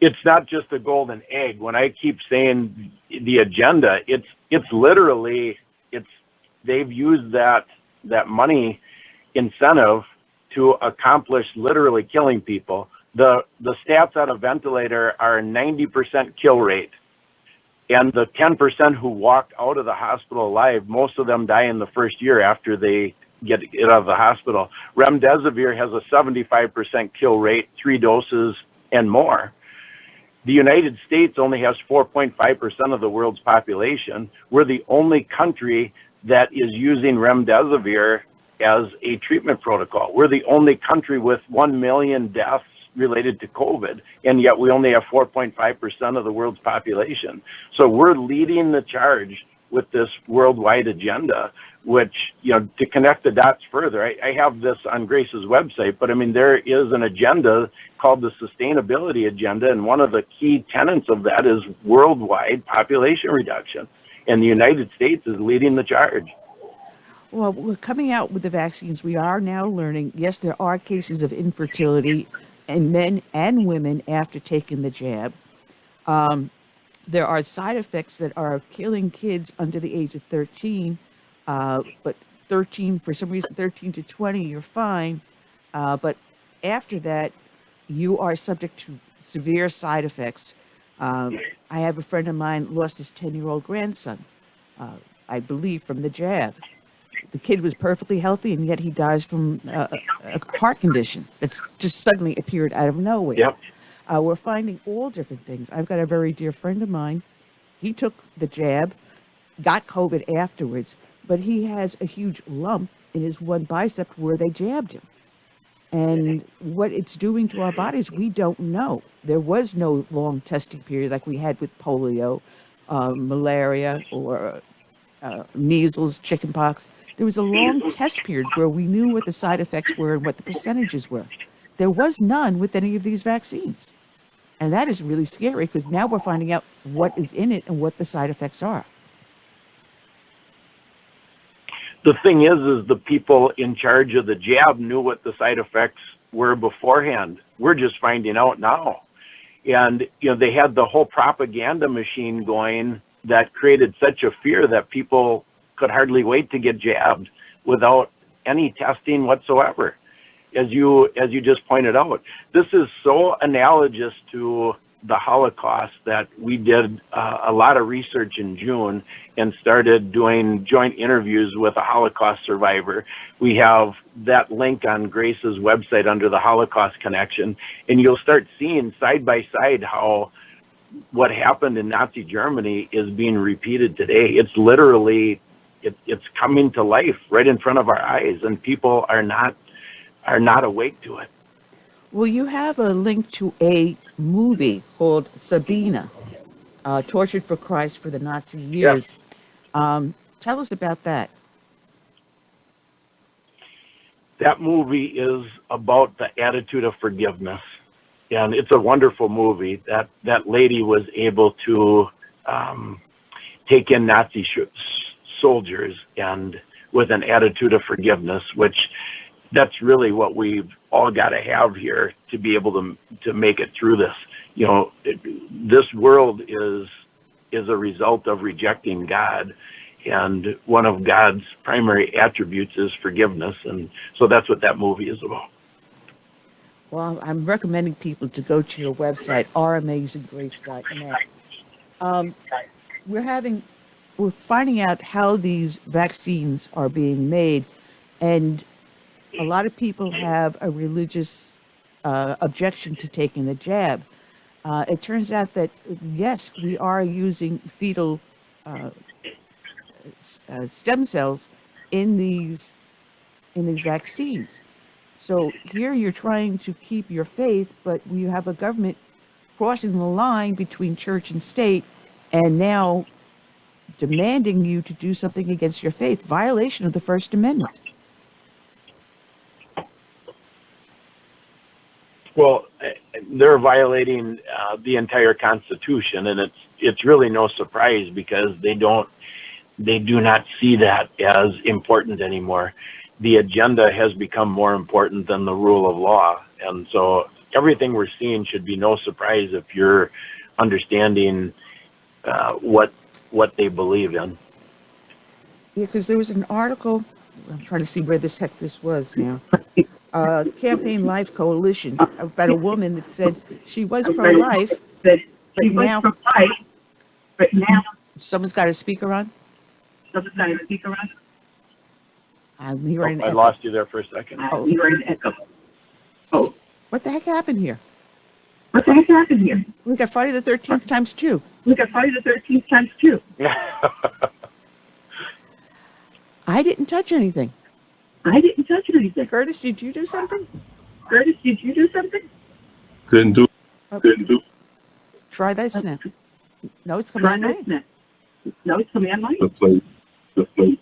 Speaker 12: It's not just a golden egg. When I keep saying the agenda, it's literally, they've used that money incentive to accomplish literally killing people. The stats on a ventilator are 90% kill rate. And the 10% who walked out of the hospital alive, most of them die in the first year after they get out of the hospital. Remdesivir has a 75% kill rate, 3 doses and more. The United States only has 4.5% of the world's population. We're the only country that is using remdesivir as a treatment protocol. We're the only country with 1 million deaths related to COVID, and yet we only have 4.5% of the world's population. So we're leading the charge with this worldwide agenda, which, to connect the dots further, I have this on Grace's website, but I mean, there is an agenda called the Sustainability Agenda, and one of the key tenets of that is worldwide population reduction, and the United States is leading the charge.
Speaker 8: Well, we're coming out with the vaccines. We are now learning, yes, there are cases of infertility in men and women after taking the jab. There are side effects that are killing kids under the age of 13, but 13, for some reason, 13 to 20, you're fine. But after that, you are subject to severe side effects. I have a friend of mine lost his 10-year-old grandson, I believe, from the jab. The kid was perfectly healthy, and yet he dies from a heart condition that's just suddenly appeared out of nowhere.
Speaker 12: Yep.
Speaker 8: We're finding all different things. I've got a very dear friend of mine. He took the jab, got COVID afterwards, but he has a huge lump in his one bicep where they jabbed him. And what it's doing to our bodies, we don't know. There was no long testing period like we had with polio, malaria, or measles, chickenpox. There was a long test period where we knew what the side effects were and what the percentages were. There was none with any of these vaccines. And that is really scary, because now we're finding out what is in it and what the side effects are.
Speaker 12: The thing is the people in charge of the jab knew what the side effects were beforehand. We're just finding out now. And, they had the whole propaganda machine going that created such a fear that people could hardly wait to get jabbed without any testing whatsoever. As you just pointed out, this is so analogous to the Holocaust that we did a lot of research in June and started doing joint interviews with a Holocaust survivor. We have that link on Grace's website under the Holocaust Connection, and you'll start seeing side by side how what happened in Nazi Germany is being repeated today. It's literally, it's coming to life right in front of our eyes, and people are not awake to it.
Speaker 8: Well, you have a link to a movie called Sabina, Tortured for Christ for the Nazi Years. Yeah. Tell us about that.
Speaker 12: That movie is about the attitude of forgiveness. And it's a wonderful movie. That lady was able to take in Nazi soldiers and with an attitude of forgiveness, which that's really what we've all got to have here to be able to make it through this. This world is a result of rejecting God, and one of God's primary attributes is forgiveness, and so that's what that movie is about.
Speaker 8: Well, I'm recommending people to go to your website, ouramazinggrace.net. We're finding out how these vaccines are being made, and a lot of people have a religious objection to taking the jab. It turns out that, yes, we are using fetal stem cells in these vaccines. So here you're trying to keep your faith, but you have a government crossing the line between church and state, and now demanding you to do something against your faith, violation of the First Amendment.
Speaker 12: Well, they're violating the entire Constitution, and it's really no surprise because they do not see that as important anymore. The agenda has become more important than the rule of law, and so everything we're seeing should be no surprise if you're understanding what they believe in.
Speaker 8: Yeah, because there was an article. I'm trying to see where this was now. Campaign Life Coalition about a woman that said she was pro-life, but now someone's got a speaker on. I'm hearing an
Speaker 12: I
Speaker 8: echo.
Speaker 12: lost you there for a second.
Speaker 8: Oh, what the heck happened here? We got Friday the 13th times 2.
Speaker 12: Yeah.
Speaker 8: I didn't touch anything. Curtis, did you do something?
Speaker 7: Couldn't do.
Speaker 8: Try this now. No, it's coming on mine.
Speaker 7: The plate.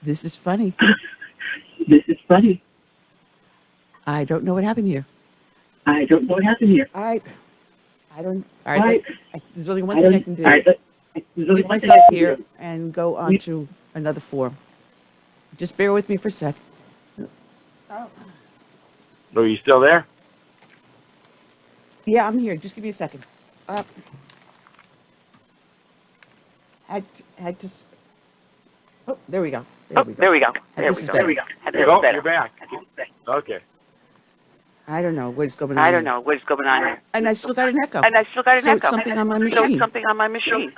Speaker 8: This is funny. I don't know what happened here. I don't. All right. There's only one thing I can do. Leave myself here and go on to another forum. Just bear with me for a sec.
Speaker 12: Are you still there?
Speaker 8: Yeah, I'm here. Just give me a second. Had to. Oh, there we go. There we go. This is better.
Speaker 12: You're back. Okay.
Speaker 8: I don't know what is going on. Here. And I still got an echo. So it's something on my machine.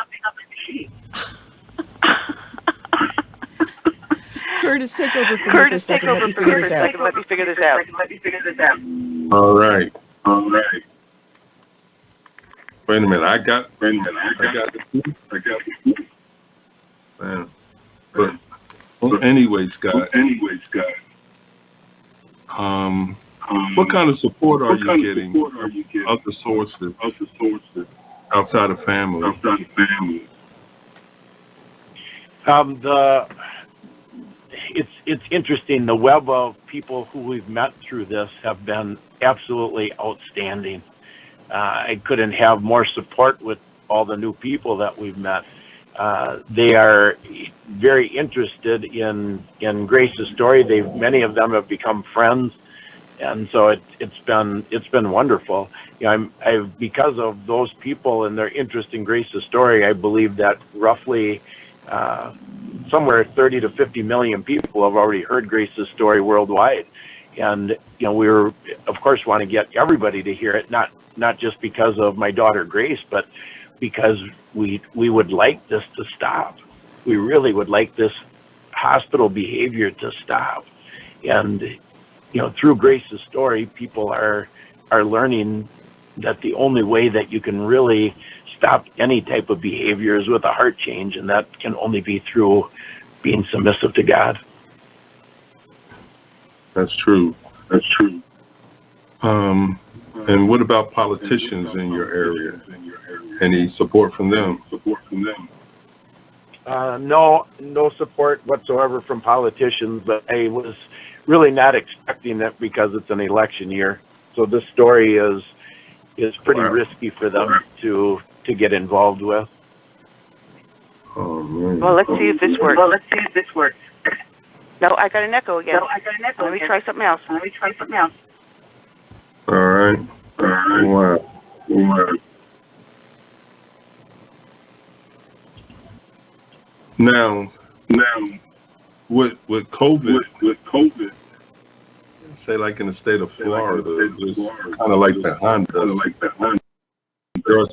Speaker 8: Curtis, take over for me for a second. Let me figure this out.
Speaker 7: All right. Wait a minute. I got the man. But well, anyways, guys. What kind of support are you getting other sources outside of family?
Speaker 12: It's interesting. The web of people who we've met through this have been absolutely outstanding. I couldn't have more support with all the new people that we've met. They are very interested in Grace's story. Many of them have become friends, and so it's been wonderful. I've because of those people and their interest in Grace's story, I believe that roughly somewhere 30 to 50 million people have already heard Grace's story worldwide. And, we're, of course, want to get everybody to hear it, not just because of my daughter Grace, but because we would like this to stop. We really would like this hospital behavior to stop. And, through Grace's story, people are learning that the only way that you can really stop any type of behavior is with a heart change, and that can only be through being submissive to God.
Speaker 7: That's true. And what about politicians in your area? Any support from them?
Speaker 12: No support whatsoever from politicians, but I was really not expecting that because it's an election year. So this story is pretty risky for them to get involved with.
Speaker 7: Oh, man.
Speaker 13: Well, let's see if this works. No, I got an echo again. Let me try something else.
Speaker 7: All right. Wow. Now, with COVID, say like in the state of Florida, it's kind of like the Honda. There are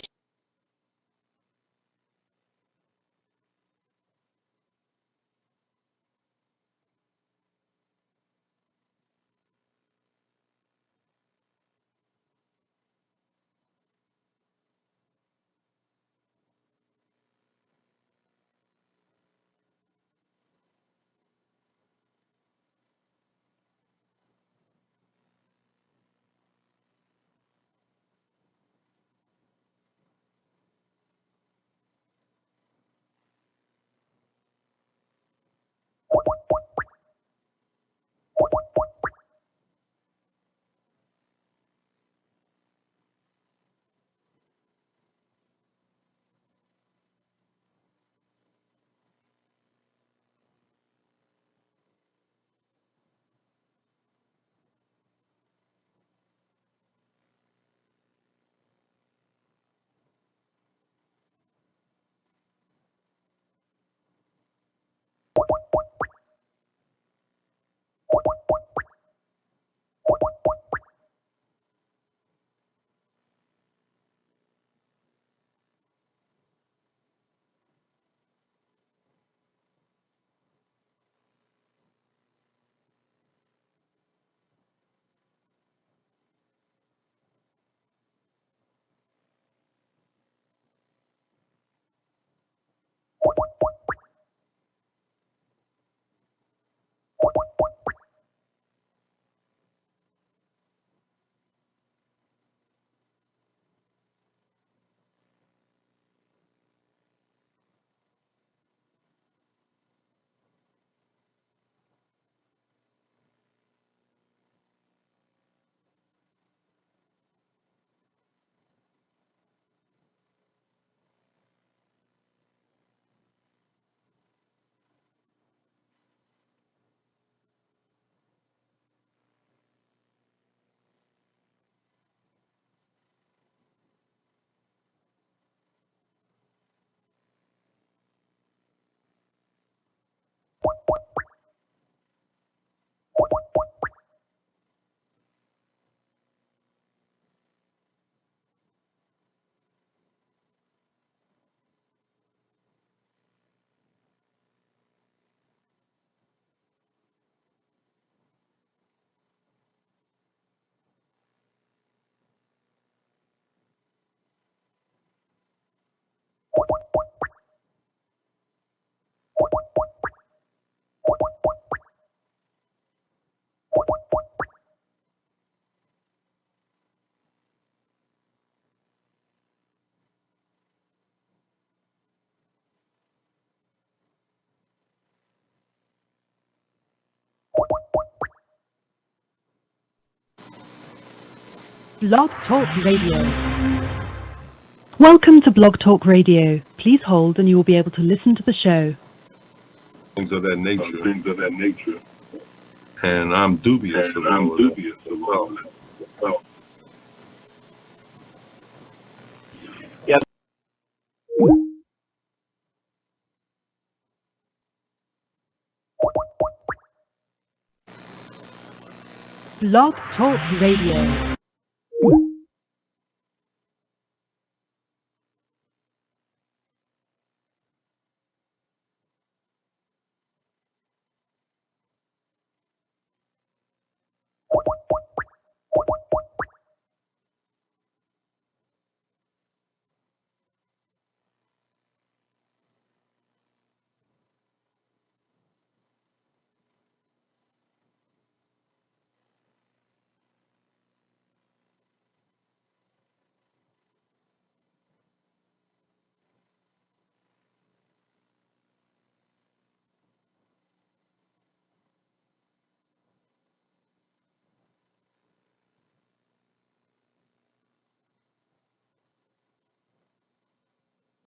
Speaker 14: Blog Talk Radio. Welcome to Blog Talk Radio. Please hold and you will be able to listen to the show.
Speaker 7: Things of that nature. And I'm dubious of all of that.
Speaker 12: Yes.
Speaker 14: Blog Talk Radio.